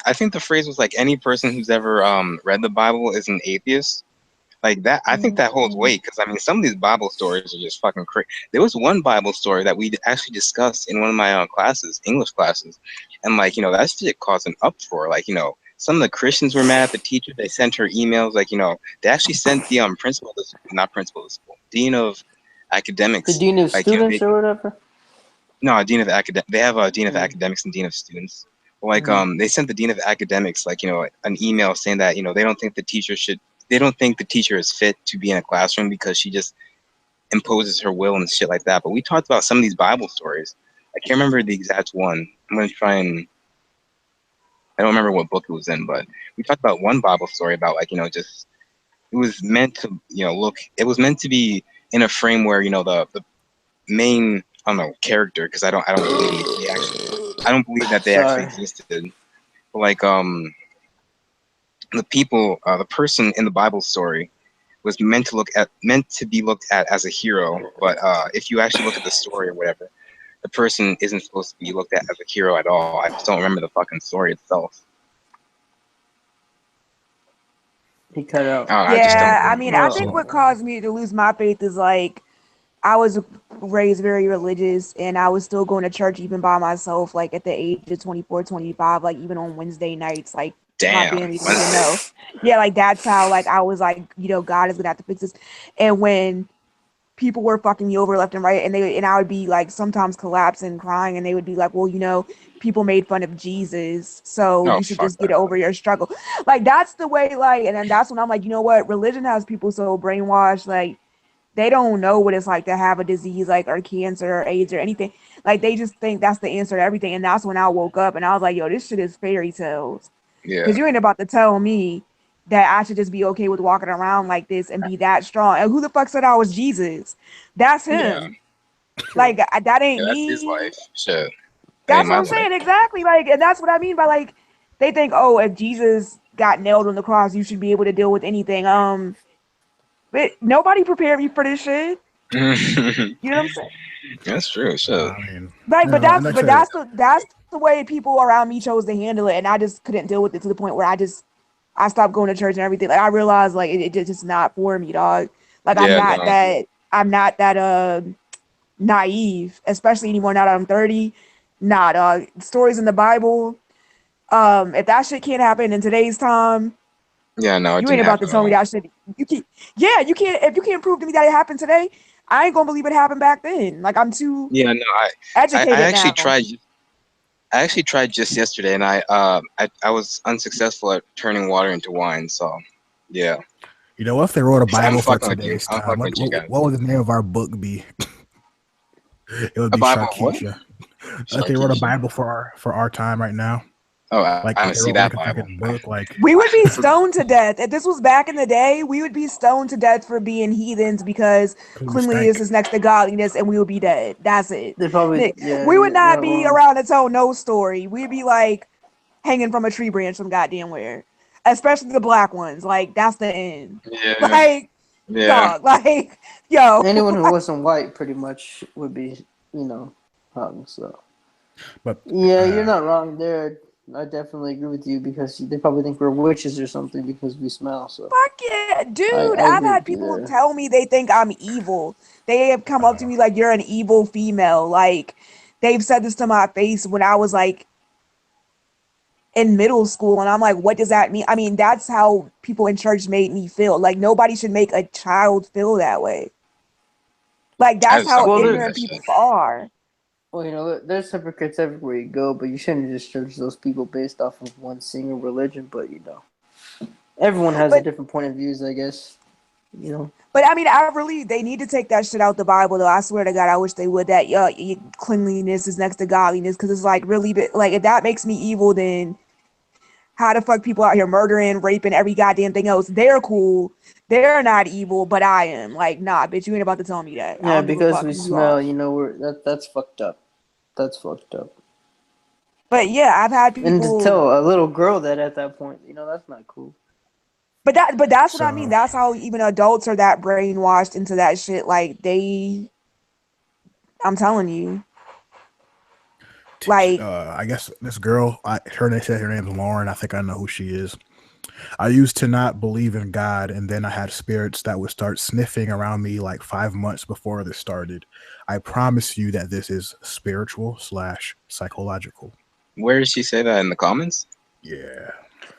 I think the phrase was like any person who's ever read the Bible is an atheist. Like that, I think that holds weight because I mean, some of these Bible stories are just fucking crazy. There was one Bible story that we actually discussed in one of my classes, English classes, and like that shit caused an uproar. Like some of the Christians were mad at the teacher. They sent her emails. Like they actually sent the principal, not principal of the school, dean of academics. The dean of Like students or whatever. no, dean of academic. They have a dean of Mm. academics and dean of students. Like Mm. they sent the dean of academics like an email saying that they don't think the teacher should. They don't think the teacher is fit to be in a classroom because she just imposes her will and shit like that. But we talked about some of these Bible stories. I can't remember the exact one. I'm gonna try and. I don't remember what book it was in, but we talked about one Bible story about just it was meant to look. It was meant to be in a frame where the main I don't know character because I don't believe they actually I don't believe that they actually Sorry. existed. But like the people the person in the Bible story was meant to be looked at as a hero, but if you actually look at the story or whatever, the person isn't supposed to be looked at as a hero at all. I just don't remember the fucking story itself. He cut out. I just don't Yeah, I remember mean, it I at think Well, all. what caused me to lose my faith is like I was raised very religious and I was still going to church even by myself, like at the age of 24, 25, like even on Wednesday nights, like my Damn, family didn't even Wednesday. know. Yeah, like that's how like I was like, God is gonna have to fix this. And when people were fucking me over left and right and I would be like sometimes collapsing crying and they would be like, well, people made fun of Jesus, so Oh you should fuck just get that. over your struggle. Like that's the way, like, and then that's when I'm like, you know what, religion has people so brainwashed, like they don't know what it's like to have a disease like or cancer or AIDS or anything. Like they just think that's the answer to everything. And that's when I woke up and I was like, yo, this shit is fairy tales. Yeah, Because you ain't about to tell me that I should just be okay with walking around like this and be that strong. And who the fuck said I was Jesus? That's yeah, him. true. Like that ain't yeah. That's his me. life. Shit, that ain't That's what my I'm life. saying. Exactly. Like, and that's what I mean by like they think, oh, if Jesus got nailed on the cross, you should be able to deal with anything. But nobody prepared me for this shit. You know what I'm saying? That's true. Shit. I mean, Like, but and that's like I but said, that's the way people around me chose to handle it, and I just couldn't deal with it to the point where I stopped going to church and everything. Like I realized like it's just not for me, dog. Like Yeah, no. I'm not that naive, especially anymore now that I'm 30. Nah, dog. Stories in the Bible. If that shit can't happen in today's time, Yeah, no. It you ain't didn't about to happen at tell me all. that shit. You can't. Yeah, you can't. If you can't prove to me that it happened today, I ain't gonna believe it happened back then. Like I'm too Yeah, no. I educated actually now. tried. I actually tried just yesterday, and I was unsuccessful at turning water into wine. So, yeah. what if they wrote a So I'm Bible for fucking with you. today's I'm time? fucking with you guys. What would the name of our book be? It would A be Bible of what? Sharkeisha. If they wrote a Sharkeisha. Bible for our time right now, Oh, like I if don't they see wrote that like a Bible. fucking book, like We would be stoned to death. If this was back in the day, we would be stoned to death for being heathens because we stank. cleanliness is next to godliness and we would be dead. That's it. They probably, yeah, We would you're not not be wrong. around to tell no story. We'd be like hanging from a tree branch from goddamn where. Especially the black ones. Like, that's the end. Yeah, Like, yeah, dog. Like, yo. Anyone who wasn't white pretty much would be, hung. So, But yeah, you're not wrong there. I definitely agree with you because they probably think we're witches or something because we smell. So, Fuck yeah, dude. I I've agree had with you people there. tell me they think I'm evil. They have come up to me like, you're an evil female. Like, they've said this to my face when I was like in middle school. And I'm like, what does that mean? I mean, that's how people in church made me feel. Like, nobody should make a child feel that way. Like that's I've how stopped doing ignorant that shit. people are. Well, there's hypocrites everywhere you go, but you shouldn't just judge those people based off of one single religion. But everyone has a But different point of views, I guess. but I mean, they need to take that shit out the Bible though. I swear to God, I wish they would. That cleanliness is next to godliness, because it's like really like if that makes me evil, then how the fuck people out here murdering, raping, every goddamn thing else? They're cool. They're not evil, but I am. Like, nah, bitch, you ain't about to tell me that. I Yeah, don't give a because fuck we who you are. smell. That's fucked up. That's fucked up. But yeah, I've had And to people. tell a little girl that at that point, that's not cool. But that's what I mean. So, That's how even adults are that brainwashed into that shit. Like I'm telling you, like I guess this girl, they said her name's Lauren. I think I know who she is. I used to not believe in God, and then I had spirits that would start sniffing around me like 5 months before this started. I promise you that this is spiritual / psychological. Where did she say that in the comments? Yeah.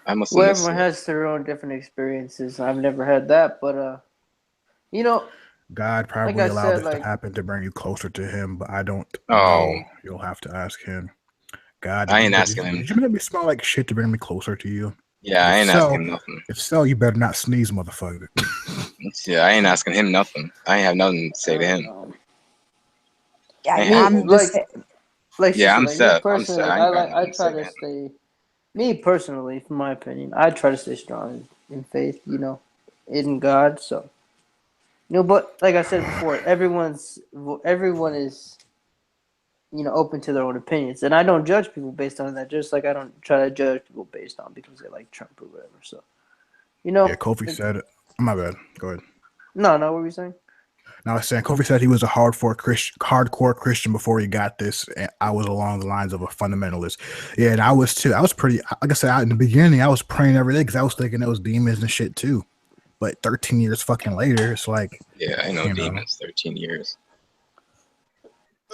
I must have Well, missed everyone it. has their own different experiences. I've never had that, but God like probably I allowed said, this to like happen to bring you closer to him, but I don't Oh, know. You'll have to ask him. God, I ain't asking him. did you make me smell like shit to bring me closer to you? Yeah, I If ain't so, asking him nothing. you better not sneeze, motherfucker. Yeah, I ain't asking him nothing. I ain't have nothing to I say to don't him. know. I ain't yeah, have Me, I'm just like she Yeah, said, I'm like me set. I'm personally, set. like I ain't got I nothing to try say to to him. stay. Me personally, from my opinion, I try to stay strong in faith. In God. So but like I said before, everyone is open to their own opinions, and I don't judge people based on that. Just like I don't try to judge people based on because they like Trump or whatever. So Yeah, Kofi said it. My bad. Go ahead. no, what were you saying? Now, I was saying Kofi said he was a hardcore Christian before he got this. And I was along the lines of a fundamentalist. Yeah, and I was too. I was pretty, like I said, in the beginning, I was praying every day because I was thinking those demons and shit too. But 13 years fucking later, it's like, Yeah, I know demons. 13 years.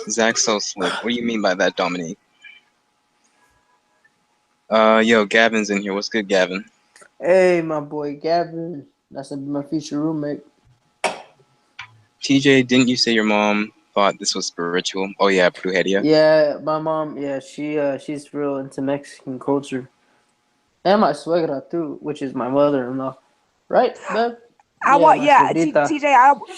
Zach's so slick. What do you mean by that, Dominique? Yo, Gavin's in here. What's good, Gavin? Hey, my boy Gavin. That's gonna be my future roommate. TJ, didn't you say your mom thought this was spiritual? Oh yeah, brujeria. Yeah, my mom. Yeah, she's real into Mexican culture, and my suegra too, which is my mother-in-law. Right, Bev? Yeah, my suegrita. TJ,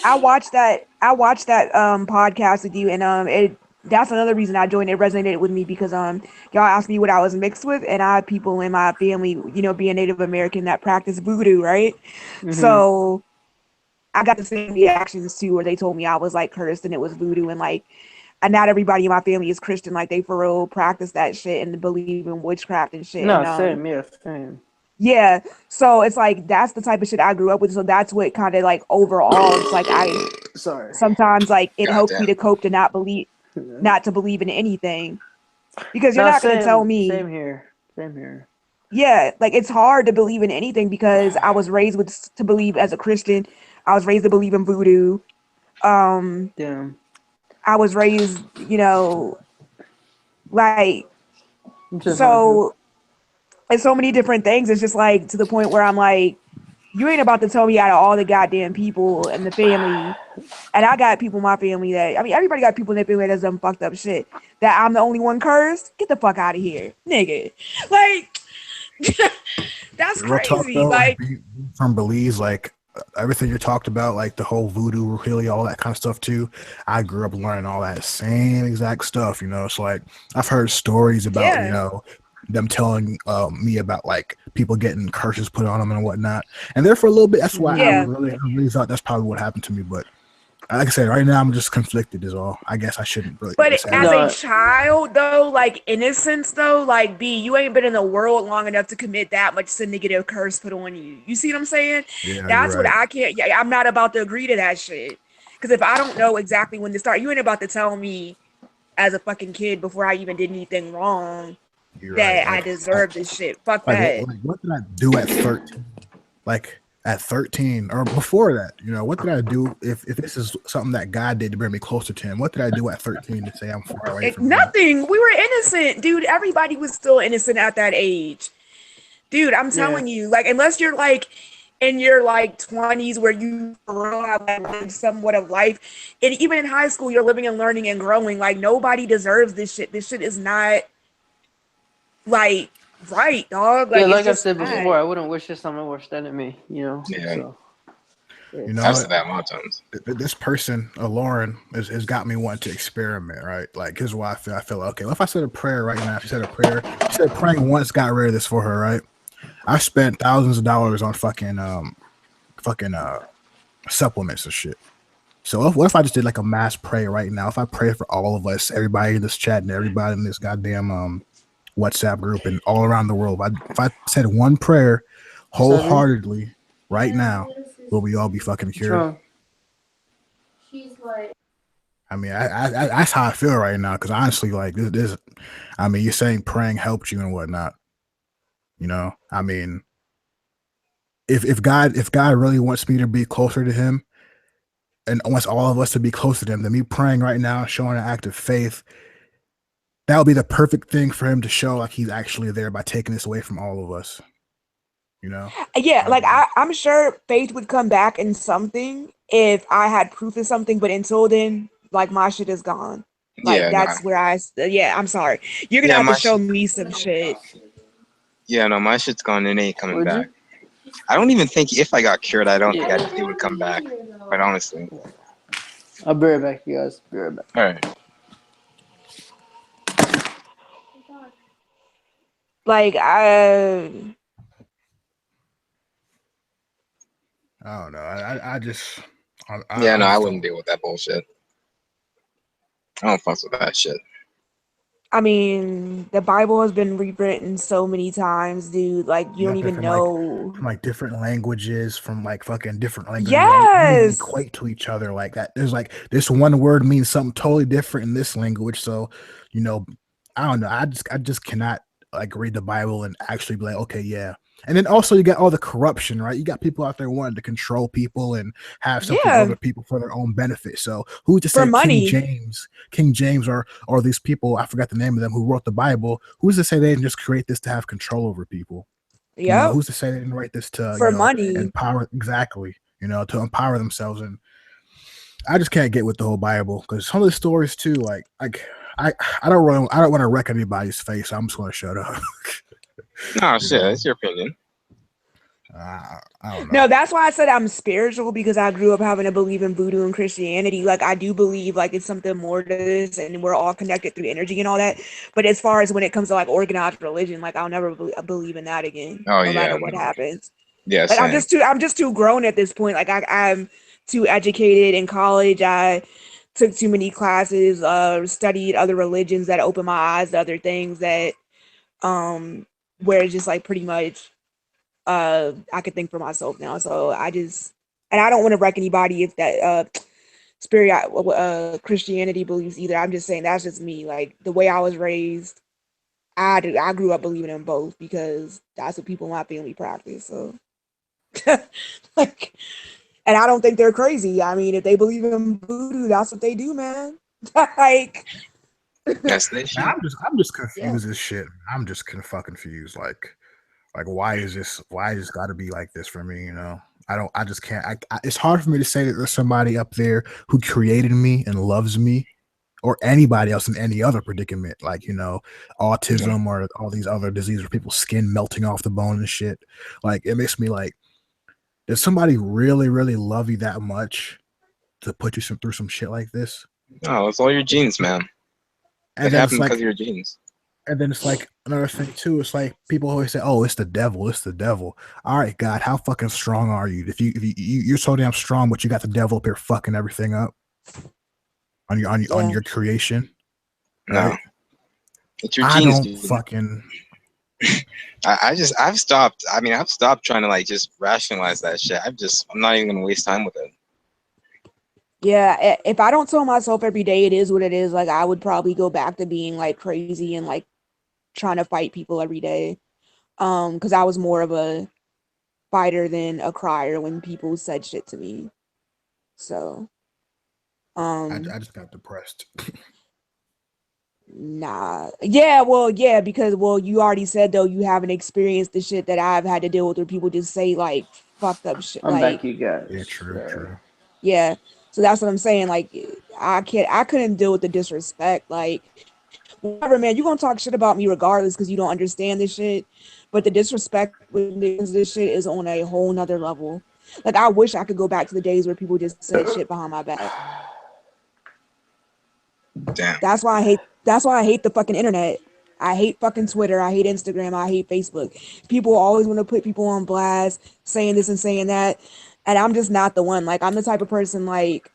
I watched that podcast with you, and that's another reason I joined. It resonated with me because y'all asked me what I was mixed with, and I have people in my family, being Native American, that practice voodoo, right? Mm-hmm. So I got the same reactions too, where they told me I was like cursed and it was voodoo, and like, and not everybody in my family is Christian, like they for real practice that shit and believe in witchcraft and shit, No, and same. Yeah, same. yeah, so it's like that's the type of shit I grew up with. So that's what kind of like overall, it's like I Sorry. sometimes like it helps me Goddamn. to cope to not to believe in anything, because you're No, not gonna tell same. me, Same here. Same here. yeah, like it's hard to believe in anything because I was raised to believe as a Christian. I was raised to believe in voodoo. Um, Damn. I was raised, like I'm just not true. so. It's so many different things. It's just like to the point where I'm like, you ain't about to tell me out of all the goddamn people in the family, and I got people in my family that, I mean, everybody got people in their family that does some fucked up shit, that I'm the only one cursed? Get the fuck out of here, nigga. Like, that's Real talk crazy. though, like Like, being from Belize, like everything you talked about, like the whole voodoo, really all that kind of stuff too. I grew up learning all that same exact stuff. It's like I've heard stories about yeah, them telling me about like people getting curses put on them and whatnot. And there for a little bit, that's why I yeah. really thought that's probably what happened to me. But like I said, right now I'm just conflicted is all. I guess I shouldn't really But say as a No, child, though, like innocence, though, like B, you ain't been in the world long enough to commit that much sin to get a curse put on you. You see what I'm saying? Yeah, you're That's what right. I can't. Yeah, I'm not about to agree to that shit. Because if I don't know exactly when to start, you ain't about to tell me as a fucking kid before I even did anything wrong You're right. that I deserve this shit. Fuck that. What did I do at 13? Like at 13 or before that, what did I do if this is something that God did to bring me closer to him? What did I do at 13 to say I'm far away from him? Nothing. We were innocent, dude. Everybody was still innocent at that age. Dude, I'm yeah. telling you, like, unless you're like in your like 20s where you for real have like lived somewhat of life, and even in high school you're living and learning and growing. Like nobody deserves this shit. This shit is not like right, dog. Yeah, Like it's like I just said not. before, I wouldn't wish this on my worst enemy. Yeah. So You know, I've said that a lot of times. this person, Lauren, has got me wanting to experiment, right? Like, here's why I feel. I feel like, okay, well, if I said a prayer right now, she said a prayer. She said praying once got rid of this for her, right? I spent thousands of dollars on fucking supplements and shit. So what if I just did like a mass prayer right now? If I pray for all of us, everybody in this chat and everybody in this goddamn WhatsApp group and all around the world, if I said one prayer wholeheartedly right now, will we all be fucking cured? She's like, I mean, I that's how I feel right now. Because honestly, like this, I mean, you're saying praying helped you and whatnot. You know, I mean, if God really wants me to be closer to Him and wants all of us to be closer to Him, then me praying right now, showing an act of faith, that would be the perfect thing for Him to show like He's actually there by taking this away from all of us. You know? Yeah, like I'm sure faith would come back in something if I had proof of something, but until then, like my shit is gone. Like Yeah, that's where I'm sorry. You're gonna Yeah, have to my show shit- me some shit. Yeah, no, my shit's gone and it ain't coming Would you? back. I don't even think if I got cured, I don't Yeah. think it would come back. Quite honestly. I'll be right back, you guys. Be right back. All right. Like I don't know. I just Yeah, no, I just wouldn't deal with that bullshit. I don't fuss with that shit. I mean, the Bible has been rewritten so many times, dude. Like you don't even know. from like different languages, from like fucking different languages that don't even Yes. equate to each other like that. There's like this one word means something totally different in this language. So, you know, I don't know. I just cannot like read the Bible and actually be like, okay, yeah. And then also you got all the corruption, right? You got people out there wanting to control people and have something Yeah. other people for their own benefit. So who's to For say money. King James or these people, I forgot the name of them, who wrote the Bible, who's to say they didn't just create this to have control over people? You know, Yeah. who's to say they didn't write this to For money. empower to empower themselves? And I just can't get with the whole Bible because some of the stories too, like I don't want to wreck anybody's face. So I'm just going to shut up. No, shit, that's your opinion. I don't know. No, that's why I said I'm spiritual, because I grew up having to believe in voodoo and Christianity. Like I do believe like it's something more to this, and we're all connected through energy and all that. But as far as when it comes to like organized religion, like I'll never believe in that again, Oh, no yeah, matter what no. happens. Yeah, Like same. I'm just too grown at this point. Like I'm too educated in college. I took too many classes, studied other religions that opened my eyes to other things that where it's just like pretty much I could think for myself now. So I don't want to wreck anybody if that Christianity beliefs either. I'm just saying that's just me. Like the way I was raised, I grew up believing in both because that's what people in my family practice. So like, and I don't think they're crazy. I mean, if they believe in voodoo, that's what they do, man. Like, That's the shit. I'm just confused as shit. I'm just fucking confused. Like why is this got to be like this for me? You know, I just can't. It's hard for me to say that there's somebody up there who created me and loves me, or anybody else in any other predicament, like, you know, autism or all these other diseases where people's skin melting off the bone and shit. Like, it makes me like, does somebody really, really love you that much to put you through some shit like this? No, it's all your genes, man. And It then it's happened like, because of your genes. and then it's like another thing too. It's like people always say, "Oh, it's the devil. It's the devil." All right, God, how fucking strong are you? If you're so damn strong, but you got the devil up here fucking everything up on your creation. Right? No, it's your I genes, don't dude. fucking. I've stopped. I mean, I've stopped trying to like just rationalize that shit. I'm not even gonna waste time with it. yeah, if I don't tell myself every day it is what it is, like I would probably go back to being like crazy and like trying to fight people every day. Because I was more of a fighter than a crier when people said shit to me. So, I just got depressed. nah. Yeah, because you already said though you haven't experienced the shit that I've had to deal with where people just say like fucked up shit. I'm back, Like, you guys. Yeah, true. yeah. So that's what I'm saying. Like, I couldn't deal with the disrespect. Like, whatever, man, you gonna talk shit about me regardless because you don't understand this shit. But the disrespect with this shit is on a whole nother level. Like, I wish I could go back to the days where people just said shit behind my back. Damn. That's why I hate the fucking internet. I hate fucking Twitter. I hate Instagram. I hate Facebook. People always want to put people on blast, saying this and saying that. And I'm just not the one. Like, I'm the type of person, like,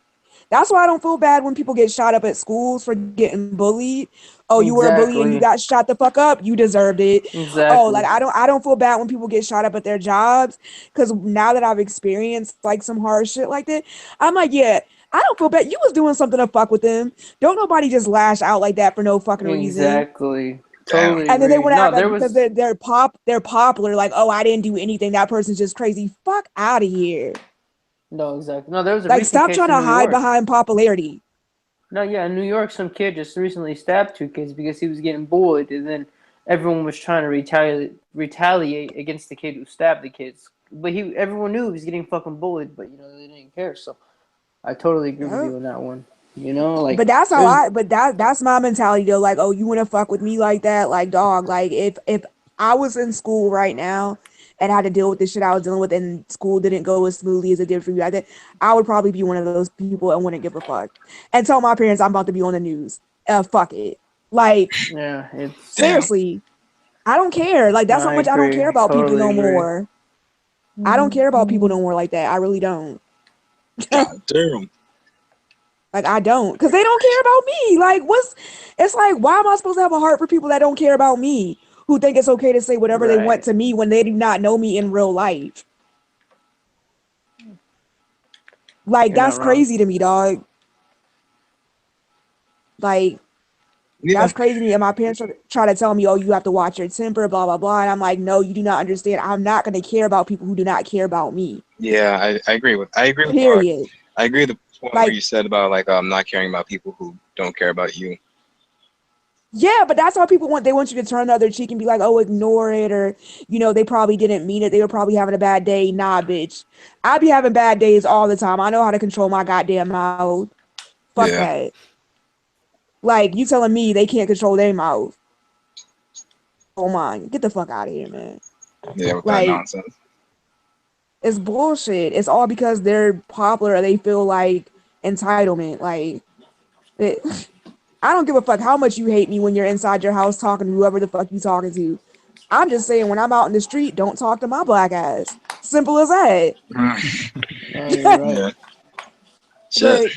that's why I don't feel bad when people get shot up at schools for getting bullied. Oh, you were a bully and you Exactly. got shot the fuck up. You deserved it. Oh, like, Exactly. I don't feel bad when people get shot up at their jobs, because now that I've experienced like some hard shit like that, I'm like, yeah, I don't feel bad. You was doing something to fuck with them. Don't nobody just lash out like that for no fucking reason. Exactly. Damn. Totally And then they agree. want to No, act like there because was they're popular, like, oh, I didn't do anything. That person's just crazy. Fuck out of here. no exactly. No, there was a Like, recent stop case trying in to New hide York. behind popularity. No, yeah, in New York, some kid just recently stabbed 2 kids because he was getting bullied, and then everyone was trying to retaliate against the kid who stabbed the kids. But everyone knew he was getting fucking bullied, but they didn't care. So I totally agree with Yep. you on that one. Like But that's how there's that's my mentality though. Like, oh, you want to fuck with me like that? Like, dog, like, if I was in school right now and had to deal with the shit I was dealing with and school didn't go as smoothly as it did for you, I would probably be one of those people and wouldn't give a fuck and tell my parents I'm about to be on the news. Fuck it. Like, yeah, it's Damn. seriously, I don't care. Like, that's how I much I don't care agree, about people totally no agree. more. I don't care about people no more like that. I really don't. God damn. Like, I don't, because they don't care about me. Like, it's like, why am I supposed to have a heart for people that don't care about me, who think it's okay to say whatever they want Right. to me when they do not know me in real life? Like, You're not that's wrong. crazy to me, dog. Like, Yeah. that's crazy to me. And my parents try to tell me, oh, you have to watch your temper, blah, blah, blah. And I'm like, no, you do not understand. I'm not going to care about people who do not care about me. Yeah, I agree with Period. I agree with the point where Like, you said about like not caring about people who don't care about you. yeah, but that's how people want. They want you to turn the other cheek and be like, oh, ignore it. Or, they probably didn't mean it. They were probably having a bad day. Nah, bitch. I be having bad days all the time. I know how to control my goddamn mouth. Fuck Yeah. that. Like, you telling me they can't control their mouth. Oh, mine. Get the fuck out of here, man. Yeah, with that Like, nonsense. it's bullshit. It's all because they're popular or they feel like entitlement. Like, I don't give a fuck how much you hate me when you're inside your house talking to whoever the fuck you talking to. I'm just saying, when I'm out in the street, don't talk to my black ass. Simple as that. Yeah, you're right. Yeah. Shit.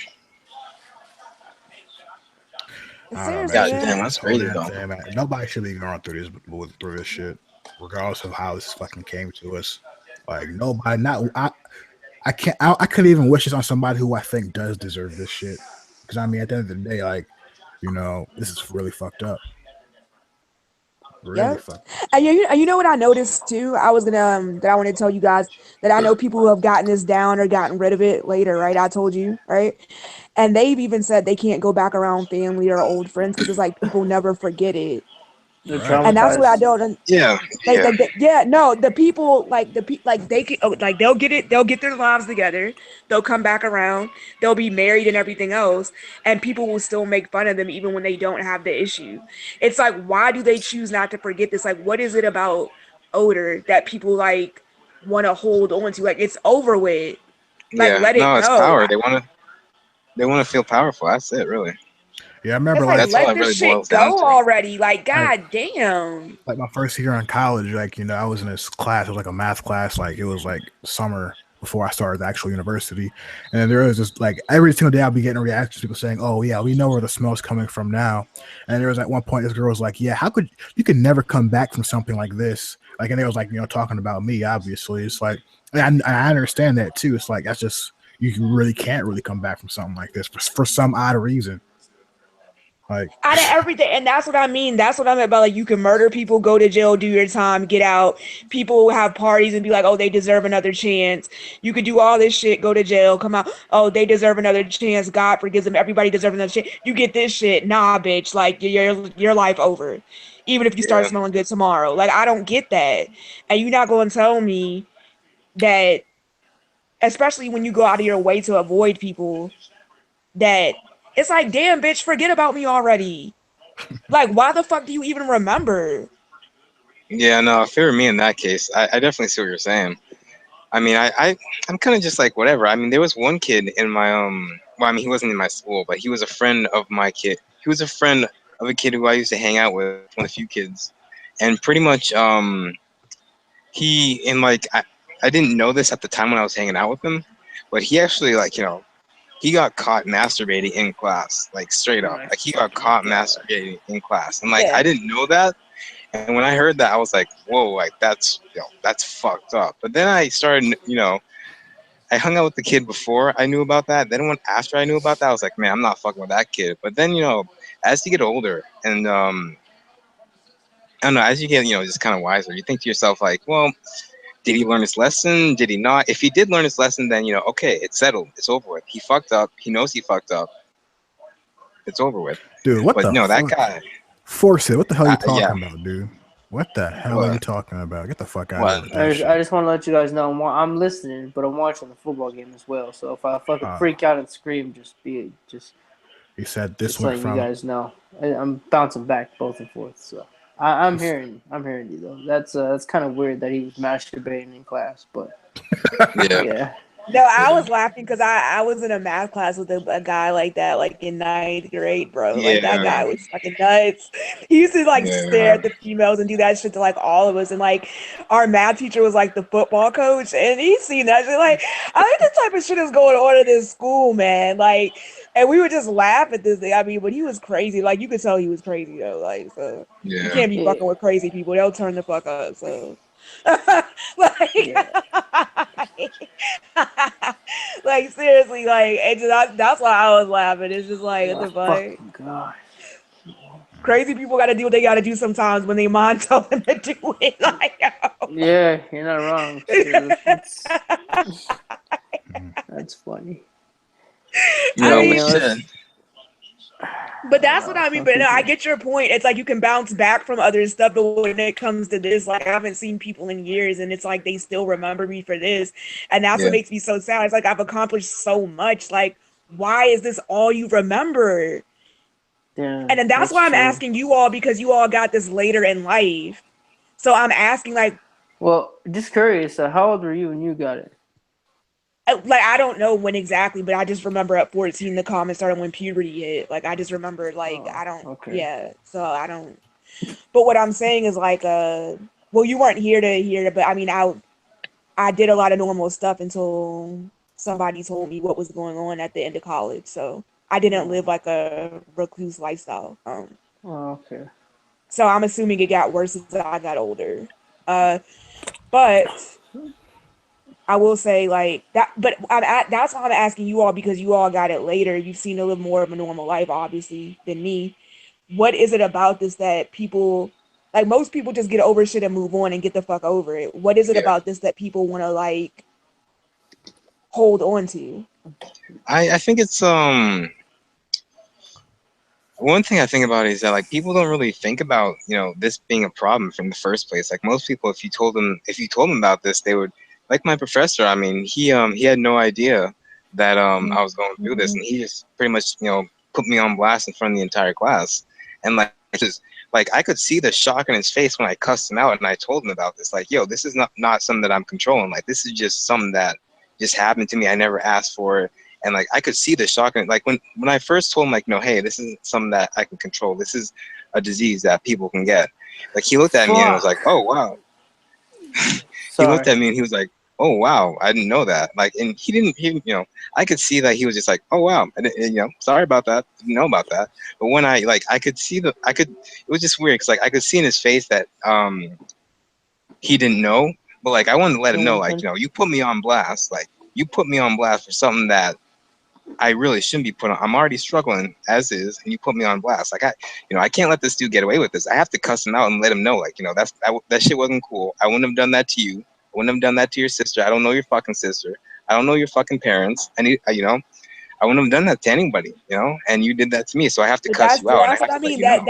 But I don't know, man. seriously, God Shit man. damn, getting that's so crazy damn though. sad, man. Nobody should be going through this shit, regardless of how this fucking came to us. Like nobody, not I couldn't even wish this on somebody who I think does deserve this shit. Because I mean, at the end of the day, like, this is really fucked up. Really Yep. fucked. And you know what I noticed too? I was gonna that I want to tell you guys that I know people who have gotten this down or gotten rid of it later, right? I told you, right? And they've even said they can't go back around family or old friends because it's like people never forget it. They're Right. And that's what I traumatized. don't. Yeah, Like, yeah, yeah, no, the people like like they can, like they'll get it, they'll get their lives together, they'll come back around, they'll be married and everything else, and people will still make fun of them even when they don't have the issue. It's like, why do they choose not to forget this? Like, what is it about odor that people like want to hold on to? Like, it's over with. Like, yeah. let it No, it's go. power. They wanna feel powerful. That's it, really. Yeah, I remember It's like, That's all let it this really shit boils down go to. already. Like, like god damn. like my first year in college, like, I was in this class, it was like a math class, like it was like summer before I started the actual university. And then there was just like every single day I'd be getting reactions, people saying, oh yeah, we know where the smell's coming from now. And there was at one point this girl was like, yeah, how could you could never come back from something like this? Like, and it was like, talking about me, obviously. It's like, and I understand that too. It's like, that's just, you really can't really come back from something like this for some odd reason. Like, Out of everything, and that's what I mean. That's what I meant by, like, you can murder people, go to jail, do your time, get out. People have parties and be like, oh, they deserve another chance. You could do all this shit, go to jail, come out. Oh, they deserve another chance. God forgives them. Everybody deserves another chance. You get this shit. Nah, bitch. Like, your life over. Even if you start Yeah, smelling good tomorrow. Like, I don't get that. And you're not going to tell me that especially when you go out of your way to avoid people, that it's like, damn, bitch, forget about me already. Like, why the fuck do you even remember? Yeah, no, if it were me in that case, I definitely see what you're saying. I mean, I'm kind of just like whatever. I mean, there was one kid in my well, I mean, he wasn't in my school, but he was a friend of my kid. He was a friend of a kid who I used to hang out with, one of the few kids, and pretty much he in like I didn't know this at the time when I was hanging out with him, but he actually like he got caught masturbating in class, like straight up, My like he got fucking caught God. masturbating in class, and like Yeah. I didn't know that. And when I heard that, I was like, "Whoa, like that's fucked up." But then I started, I hung out with the kid before I knew about that. Then when after I knew about that, I was like, "Man, I'm not fucking with that kid." But then as you get older, and I don't know, as you get just kind of wiser, you think to yourself like, "Well, did he learn his lesson? Did he not? If he did learn his lesson, then okay, it's settled, it's over with. He fucked up. He knows he fucked up. It's over with." Dude, what But the no, that fuck? guy, Force it. What the hell are you yeah, talking about, dude? What the hell are you what, talking about? Get the fuck out of here what? with I that just, I shit. just want to let you guys know I'm listening, but I'm watching the football game as well. So if I fucking Uh, freak out and scream, he said this just went letting you from guys know. I'm bouncing back both and forth. So I'm hearing you though. That's kind of weird that he was masturbating in class, but Yeah, yeah. No, I was laughing because I was in a math class with a guy like that, like in ninth grade, bro. Like that yeah, guy was fucking nuts. He used to like stare yeah, at the females and do that shit to like all of us. And like our math teacher was like the football coach, and he seen that shit. Like I think this type of shit is going on in this school, man. Like, and we would just laugh at this thing. I mean, but he was crazy. Like you could tell he was crazy though. Like so, you yeah. can't be Yeah. fucking with crazy people. They'll turn the fuck up. So. like, Yeah. like seriously, like that's why I was laughing. It's just like what Oh the fuck. fucking god. Crazy people got to do what they got to do sometimes when they mind tell them to do it. Like, Yeah, you're not wrong. Sure. That's funny. I Yeah, But mean, shit. but that's what I mean. Some But no, I people. get your point. It's like you can bounce back from other stuff, but when it comes to this, like I haven't seen people in years, and it's like they still remember me for this, and that's what Yeah, makes me so sad. It's like I've accomplished so much. Like, why is this all you remember? Yeah, And then that's that's why I'm true. asking you all because you all got this later in life. So I'm asking Well, just curious. How old were you when you got it? like I don't know when exactly, but I just remember at 14 the comments started when puberty hit. Like I just remember like Oh, I don't okay. yeah. So I don't. But what I'm saying is like well you weren't here to hear it, but I mean I did a lot of normal stuff until somebody told me what was going on at the end of college. So I didn't live Oh, like a recluse lifestyle. oh, okay. So I'm assuming it got worse as I got older. Uh, but I will say like that. But that's why I'm asking you all because you all got it later. You've seen a little more of a normal life, obviously, than me. What is it about this that people like? Most people just get over shit and move on and get the fuck over it. What is it yeah. about this that people want to like hold on to? I think it's one thing I think about is that like people don't really think about this being a problem from the first place. Like most people, if you told them about this, they would like my professor. I mean, he had no idea that I was going through this, and he just pretty much put me on blast in front of the entire class, and like just like I could see the shock in his face when I cussed him out and I told him about this. Like, yo, this is not something that I'm controlling. Like, this is just something that just happened to me. I never asked for it. And like I could see the shock in like when I first told him like, no, hey, this isn't something that I can control. This is a disease that people can get. Like he looked at me and was like, Fuck. oh wow. He looked Sorry. at me and he was like, oh wow, I didn't know that. Like, and he didn't. I could see that he was just like, oh wow, I didn't, sorry about that, didn't know about that. But when I could see it was just weird because like I could see in his face that he didn't know, but like I wanted to let him know, like, Mhm. you put me on blast, like you put me on blast for something that I really shouldn't be put on. I'm already struggling as is, and you put me on blast. Like I can't let this dude get away with this. I have to cuss him out and let him know, like, that shit wasn't cool. I wouldn't have done that to you. I wouldn't have done that to your sister. I don't know your fucking sister. I don't know your fucking parents. I wouldn't have done that to anybody, you know. And you did that to me, so I have to But cuss you out. And I that's have what I to let mean. you know.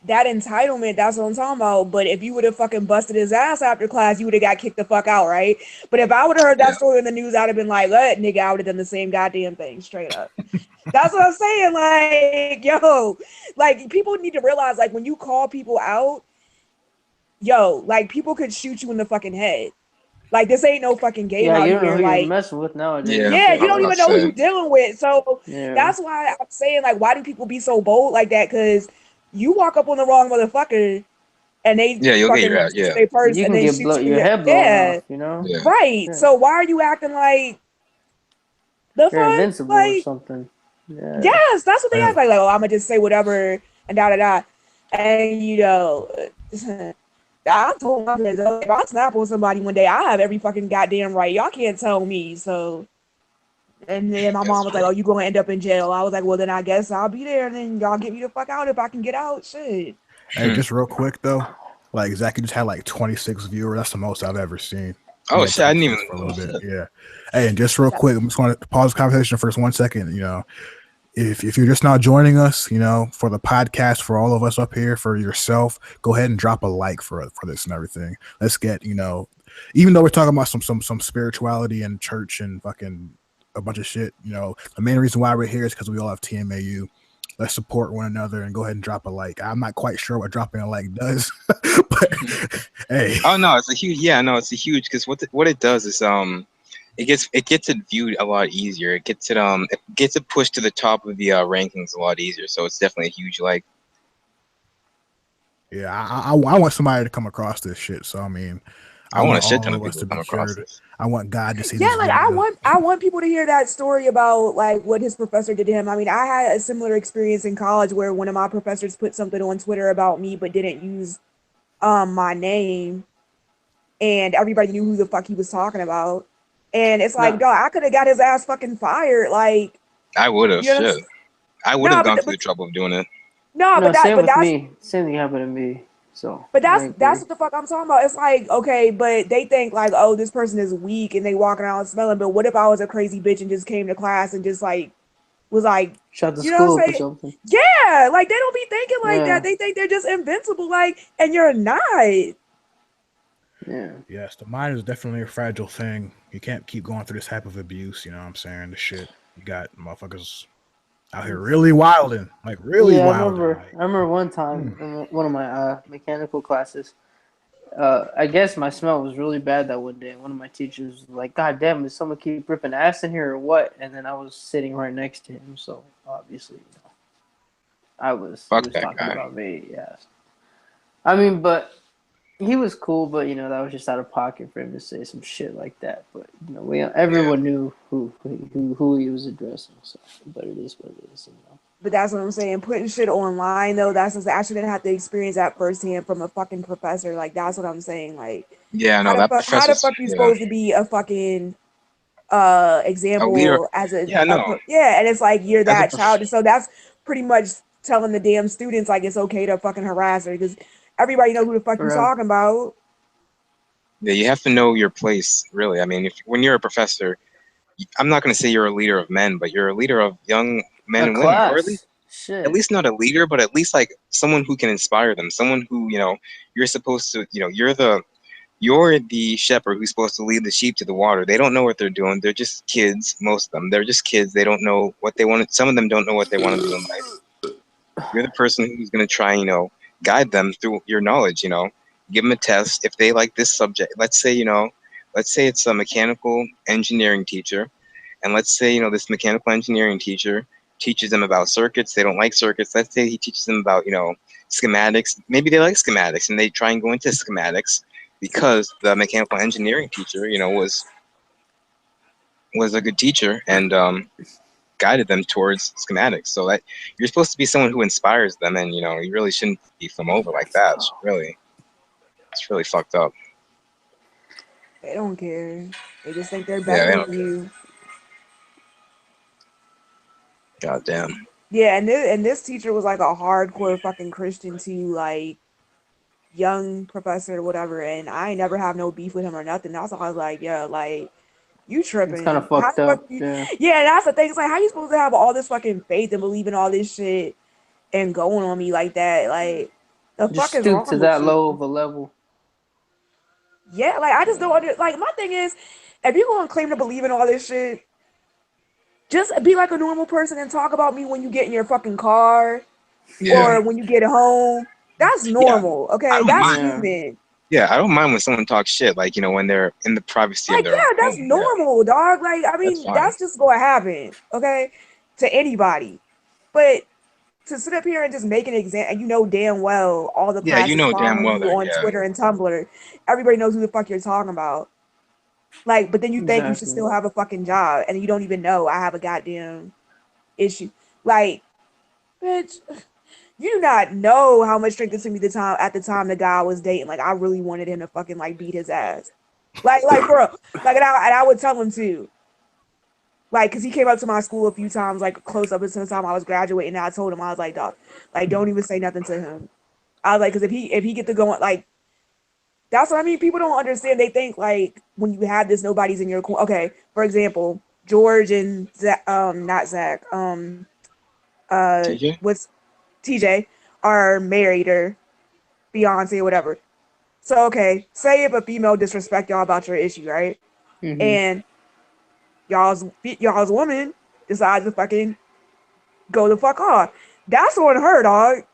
That entitlement. That's what I'm talking about. But if you would have fucking busted his ass after class, you would have got kicked the fuck out, right? But if I would have heard that Yeah. story in the news, I'd have been like, "What, nigga?" I would have done the same goddamn thing, straight up. That's what I'm saying. Like, yo, like people need to realize, like, when you call people out, yo, like people could shoot you in the fucking head. Like, this ain't no fucking game Yeah, out you don't know here. who you're Like, messing with nowadays. Yeah, yeah, Shit, you I was don't like, about even to know who say. you're dealing with. So yeah. that's why I'm saying, like, why do people be so bold like that? Because you walk up on the wrong motherfucker and they Yeah, you'll get fucking your ass. reach Yeah, their purse You and can then get shoot you in your your, head blown yeah, off, you know? yeah. right. Yeah. So why are you acting like the You're fuck? invincible or Like, something. Yeah. yes, that's what they act Hey, like, oh, I'm gonna just say whatever and da da da. And you know, I told my kids, if I snap on somebody one day, I have every fucking goddamn right. Y'all can't tell me. So, and then my That's mom was like, true. "Oh, you gonna end up in jail?" I was like, "Well, then I guess I'll be there, and then y'all get me the fuck out if I can get out." Shit. hey, just real quick though, like Zach, you just had like 26 viewers. That's the most I've ever seen. He Oh had shit, I didn't even. 26 for a Oh, little bit. shit. Yeah. Hey, and just real quick, I'm just going to pause the conversation for 1 second. You know, if you're just now joining us, you know, for the podcast, for all of us up here, for yourself, go ahead and drop a like for this and everything. Let's get, you know, even though we're talking about some spirituality and church and fucking a bunch of shit, you know, the main reason why we're here is because we all have TMAU. Let's support one another and go ahead and drop a like. I'm not quite sure what dropping a like does, but hey, Oh no, it's a huge. Yeah, no, it's a huge because what it does is it gets it viewed a lot easier. It gets it pushed to the top of the rankings a lot easier. So it's definitely a huge like. yeah, I want somebody to come across this shit. So I mean, I I want a want shit ton all of of us people to to be come across sure. this. I want God to see Yeah, this like video. I want people to hear that story about like what his professor did to him. I mean, I had a similar experience in college where one of my professors put something on Twitter about me but didn't use my name, and everybody knew who the fuck he was talking about. And it's like, No, dog, I could have got his ass fucking fired. Like, I would have you know what I'm shit. saying? I would have No, gone through the trouble of doing it. no, no, but that same but with that's me. Same thing happened to me. So but I that's agree. what the fuck I'm talking about. It's like, okay, but they think like, oh, this person is weak and they walking around smelling. But what if I was a crazy bitch and just came to class and just like was like, Shut the you know what school I'm up or saying? something. Yeah, like they don't be thinking like that. Yeah, They think they're just invincible, like, and you're not. yeah. Yes, the mind is definitely a fragile thing. You can't keep going through this type of abuse. You know what I'm saying? The shit you got motherfuckers out here really wilding, like really Yeah, wilding. Like, I remember one time in one of my mechanical classes. I guess my smell was really bad that one day. One of my teachers was like, "God damn, does someone keep ripping ass in here or what?" And then I was sitting right next to him, so obviously, he Fuck was that talking guy. about me. Yeah, I mean, but he was cool, but you know that was just out of pocket for him to say some shit like that. But you know, Yeah. everyone knew who he was addressing. So, but it is what it is. You know. But that's what I'm saying. Putting shit online though, that's just actually gonna have to experience that firsthand from a fucking professor. Like that's what I'm saying. Like Yeah. No, that how the professor's. fuck you Yeah. supposed to be a fucking A leader. example as Yeah. No. yeah, and it's like you're As a that child. And so that's pretty much telling the damn students like it's okay to fucking harass her because everybody know who the fuck you For real. talking about. Yeah, you have to know your place, really. I mean, if when you're a professor, I'm not going to say you're a leader of men, but you're a leader of young men A and women, or class. at Shit. least not a leader, but at least like someone who can inspire them, someone who, you know, you're supposed to, you know, you're the shepherd who's supposed to lead the sheep to the water. They don't know what they're doing. They're just kids, most of them. They're just kids. They don't know what they want. Some of them don't know what they want to do in life. You're the person who's going to try, you know, guide them through your knowledge, you know, give them a test. If they like this subject, let's say, you know, let's say it's a mechanical engineering teacher. And let's say, you know, this mechanical engineering teacher teaches them about circuits. They don't like circuits. Let's say he teaches them about, you know, schematics. Maybe they like schematics and they try and go into schematics because the mechanical engineering teacher, you know, was a good teacher and guided them towards schematics. So that you're supposed to be someone who inspires them, and you know, you really shouldn't beat them over like that. It's really fucked up. They don't care. They just think they're Yeah, better they than don't care. you. God damn. Yeah, and this teacher was like a hardcore fucking Christian too, like young professor or whatever. And I ain't never have no beef with him or nothing. That's why I was like, yeah, like You tripping. It's kind of How fucked the fuck up. you, Yeah. yeah, that's the thing. It's like, how you supposed to have all this fucking faith and believe in all this shit and going on me like that? Like, the Just fuck is stoop to wrong with that you? low of a level. Yeah, like, I just don't like, my thing is, if you gonna claim to believe in all this shit, just be like a normal person and talk about me when you get in your fucking car Yeah, or when you get home. That's yeah. normal, I okay? don't That's mind. Yeah. human. Yeah, I don't mind when someone talks shit, like, when they're in the privacy of Like, their own yeah, that's home. Yeah, normal, dog. Like, I that's mean, fine. that's just gonna happen, okay, to anybody. But to sit up here and just make an example, and you know damn well all the Yeah, you classes know damn following well you that. on Yeah, Twitter and Tumblr, everybody knows who the fuck you're talking about. Like, but then you think you should Exactly. still have a fucking job, and you don't even know I have a goddamn issue. Like, bitch, you do not know how much strength it took me at the time the guy I was dating. Like, I really wanted him to fucking like beat his ass. Like for real. Like, and I would tell him too. Like, cause he came up to my school a few times, like close up until the time I was graduating. And I told him, I was like, dog, like, don't even say nothing to him. I was like, cause if he get to going, like, that's what I mean. People don't understand. They think like when you have this, nobody's in your corner. Okay, for example, George and Zach, not Zach, TJ. what's TJ are married or fiance or whatever. So okay, say if a female disrespect y'all about your issue, right? Mm-hmm. And y'all's woman decides to fucking go the fuck off. That's on her, dog.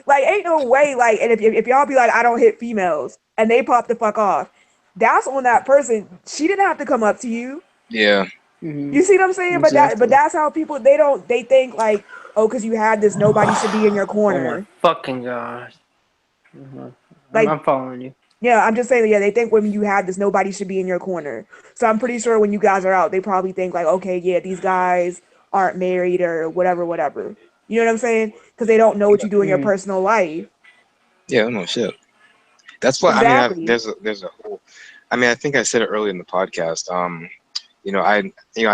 Like, ain't no way. Like, and if y'all be like, I don't hit females, and they pop the fuck off, that's on that person. She didn't have to come up to you. Yeah, You see what I'm saying? But Exactly. that's how people they think like, oh, because you had this, nobody should be in your Oh my corner. fucking god. Mhm. Like, I'm following you. yeah, I'm just saying, yeah, they think when you have this, nobody should be in your corner. So I'm pretty sure when you guys are out, they probably think like, okay, yeah, these guys aren't married or whatever, whatever. You know what I'm saying? Because they don't know what you do in your Mm-hmm. personal life. yeah, no shit. That's what I mean. Exactly. There's a whole. I mean, I think I said it earlier in the podcast. I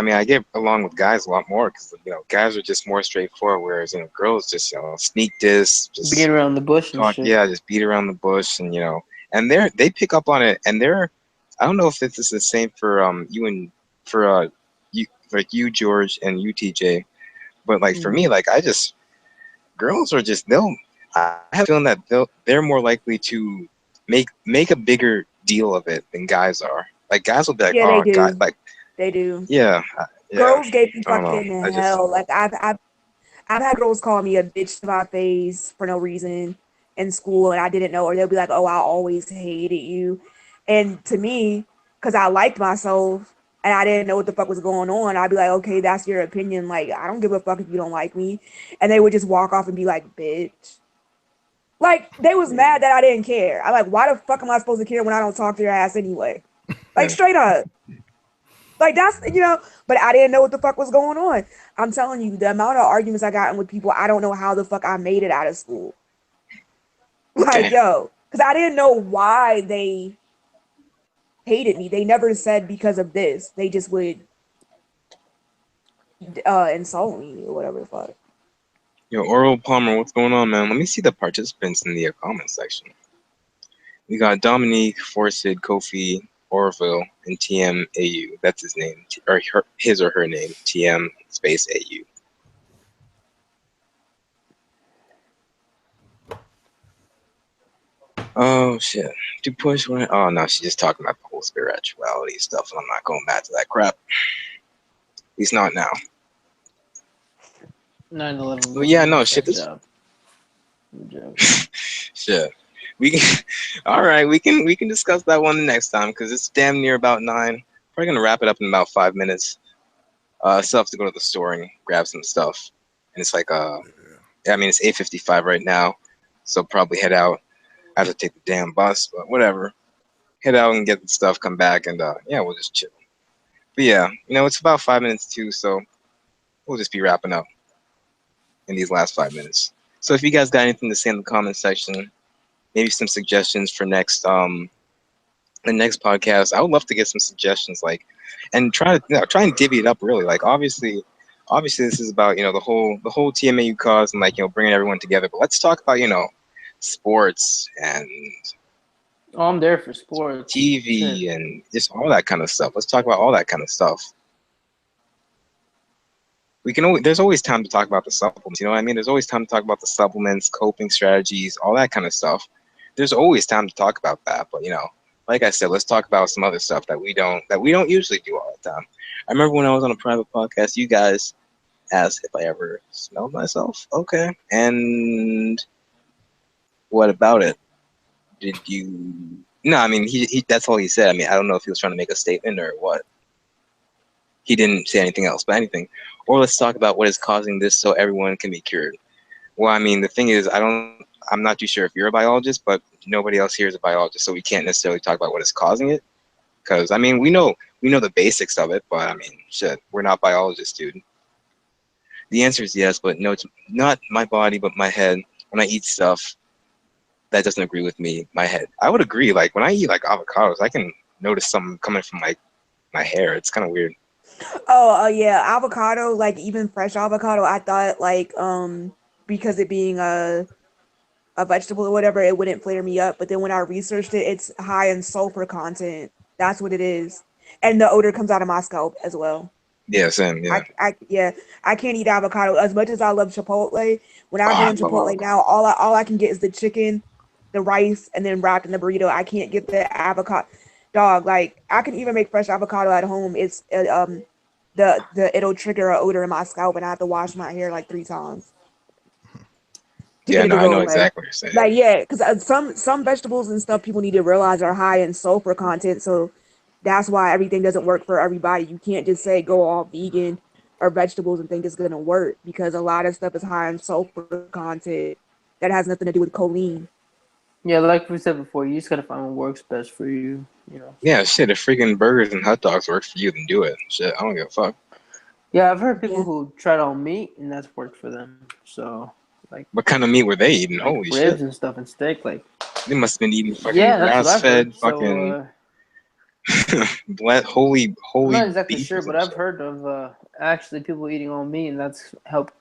mean, I get along with guys a lot more because guys are just more straightforward, whereas girls just sneak this, Being just around the bush and talk, shit. yeah, just beat around the bush, and and they pick up on it, and I don't know if this is the same for you and for you, like you George and you TJ, but like for me, Mm-hmm. like girls are just I have a feeling that they're more likely to make a bigger deal of it than guys are. Like guys will be like, Yeah, they oh god, do. like They do. yeah, yeah. Girls gave me I don't know. fucking I just hell. Like I've had girls call me a bitch to my face for no reason in school, and I didn't know, or they'll be like, "Oh, I always hated you," and to me, because I liked myself and I didn't know what the fuck was going on, I'd be like, "Okay, that's your opinion. Like, I don't give a fuck if you don't like me," and they would just walk off and be like, "Bitch." Like they was mad that I didn't care. I like, why the fuck am I supposed to care when I don't talk to your ass anyway? Like straight up. Like that's but I didn't know what the fuck was going on. I'm telling you, the amount of arguments I got with people, I don't know how the fuck I made it out of school. Like, damn. yo, because I didn't know why they hated me. They never said because of this. They just would insult me or whatever the fuck. Yo, Oral Palmer, what's going on, man? Let me see the participants in the comment section. We got Dominique, Forsid, Kofi, Orville, and TMAU. That's his name, or his or her name, TM space AU. Oh shit. Do push when? Oh no, she's just talking about the whole spirituality stuff, and I'm not going back to that crap. At least not now. 9/11 But yeah, wasn't an no shit. inside This job. Good job. shit. We can. All right, we can discuss that one the next time because it's damn near about 9. Probably gonna wrap it up in about 5 minutes. Still have to go to the store and grab some stuff, and it's like I mean it's 8:55 right now, so probably head out. I have to take the damn bus, but whatever. Head out and get the stuff, come back, and yeah, we'll just chill. But yeah, it's about 5 minutes too, so we'll just be wrapping up in these last 5 minutes. So if you guys got anything to say in the comment section, maybe some suggestions for the next podcast, I would love to get some suggestions, like, and try and divvy it up really. Like obviously this is about the whole TMAU cause and like bringing everyone together. But let's talk about sports and Oh, I'm there for sports. TV, Shit. and just all that kind of stuff. Let's talk about all that kind of stuff. We can always, there's always time to talk about the supplements. You know what I mean? There's always time to talk about the supplements, coping strategies, all that kind of stuff. There's always time to talk about that. But like I said, let's talk about some other stuff that we don't usually do all the time. I remember when I was on a private podcast, you guys asked if I ever smelled myself. Okay, and what about it? Did you? No, I mean he that's all he said. I mean, I don't know if he was trying to make a statement or what. He didn't say anything else, but anything. Or let's talk about what is causing this so everyone can be cured. Well, I mean, the thing is, I'm not too sure if you're a biologist, but nobody else here is a biologist, so we can't necessarily talk about what is causing it. Because I mean, we know the basics of it, but I mean, shit, we're not biologists, dude. The answer is yes, but no, it's not my body, but my head. When I eat stuff that doesn't agree with me, my head. I would agree. Like when I eat like avocados, I can notice something coming from like my hair. It's kind of weird. Oh, yeah, avocado, like even fresh avocado, I thought like because it being a vegetable or whatever, it wouldn't flare me up. But then when I researched it, it's high in sulfur content. That's what it is. And the odor comes out of my scalp as well. Yeah, same. Yeah. Yeah, I can't eat avocado as much as I love Chipotle. When I Oh, go I in love Chipotle avocado. now, all I can get is the chicken, the rice, and then wrapped in the burrito. I can't get the avocado. Dog, like I can even make fresh avocado at home. It's it'll trigger an odor in my scalp, and I have to wash my hair like 3 times to Yeah, get it no, to I go know away. exactly what you're saying. Like yeah, because some vegetables and stuff people need to realize are high in sulfur content. So that's why everything doesn't work for everybody. You can't just say go all vegan or vegetables and think it's gonna work because a lot of stuff is high in sulfur content that has nothing to do with choline. Yeah, like we said before, you just gotta find what works best for you. You know. Yeah, shit. If freaking burgers and hot dogs work for you, then do it. Shit, I don't give a fuck. Yeah, I've heard people Yeah. who tried all meat and that's worked for them. So like What kind of meat were they eating? like Holy shit! ribs and stuff and steak. Like They must have been eating fucking yeah, that's what I've heard. grass-fed, So fucking holy I'm not exactly beef or sure, but some I've shit. heard of actually people eating all meat and that's helped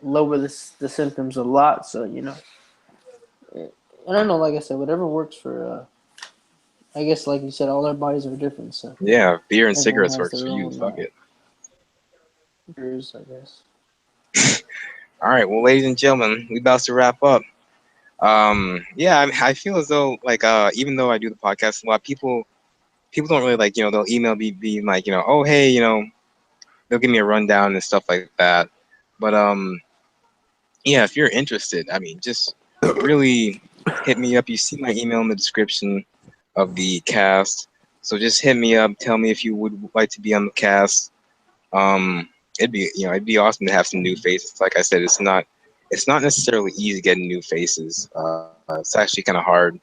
lower the symptoms a lot. So I don't know. Like I said, whatever works for. I guess like you said, all our bodies are different. So Yeah, beer and everyone cigarettes has works their for you. own Fuck it. triggers, I guess. All right, well, ladies and gentlemen, we about to wrap up. Yeah, I feel as though like even though I do the podcast a lot, people don't really like they'll email me being like oh hey they'll give me a rundown and stuff like that. But yeah, if you're interested, I mean, just really hit me up. You see my email in the description of the cast, so just hit me up. Tell me if you would like to be on the cast. It'd be awesome to have some new faces. Like I said, it's not necessarily easy getting new faces. It's actually kind of hard.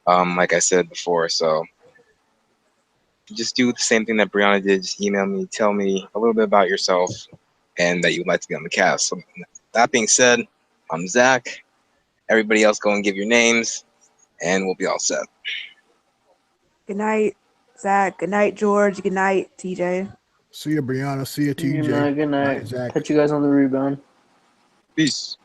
Like I said before, so just do the same thing that Brianna did. Just email me, tell me a little bit about yourself, and that you'd like to be on the cast. So that being said, I'm Zach. Everybody else go and give your names, and we'll be all set. Good night, Zach. Good night, George. Good night, TJ. See ya, Brianna. See ya, Good TJ. night. Good night. Zach. Catch you guys on the rebound. Peace.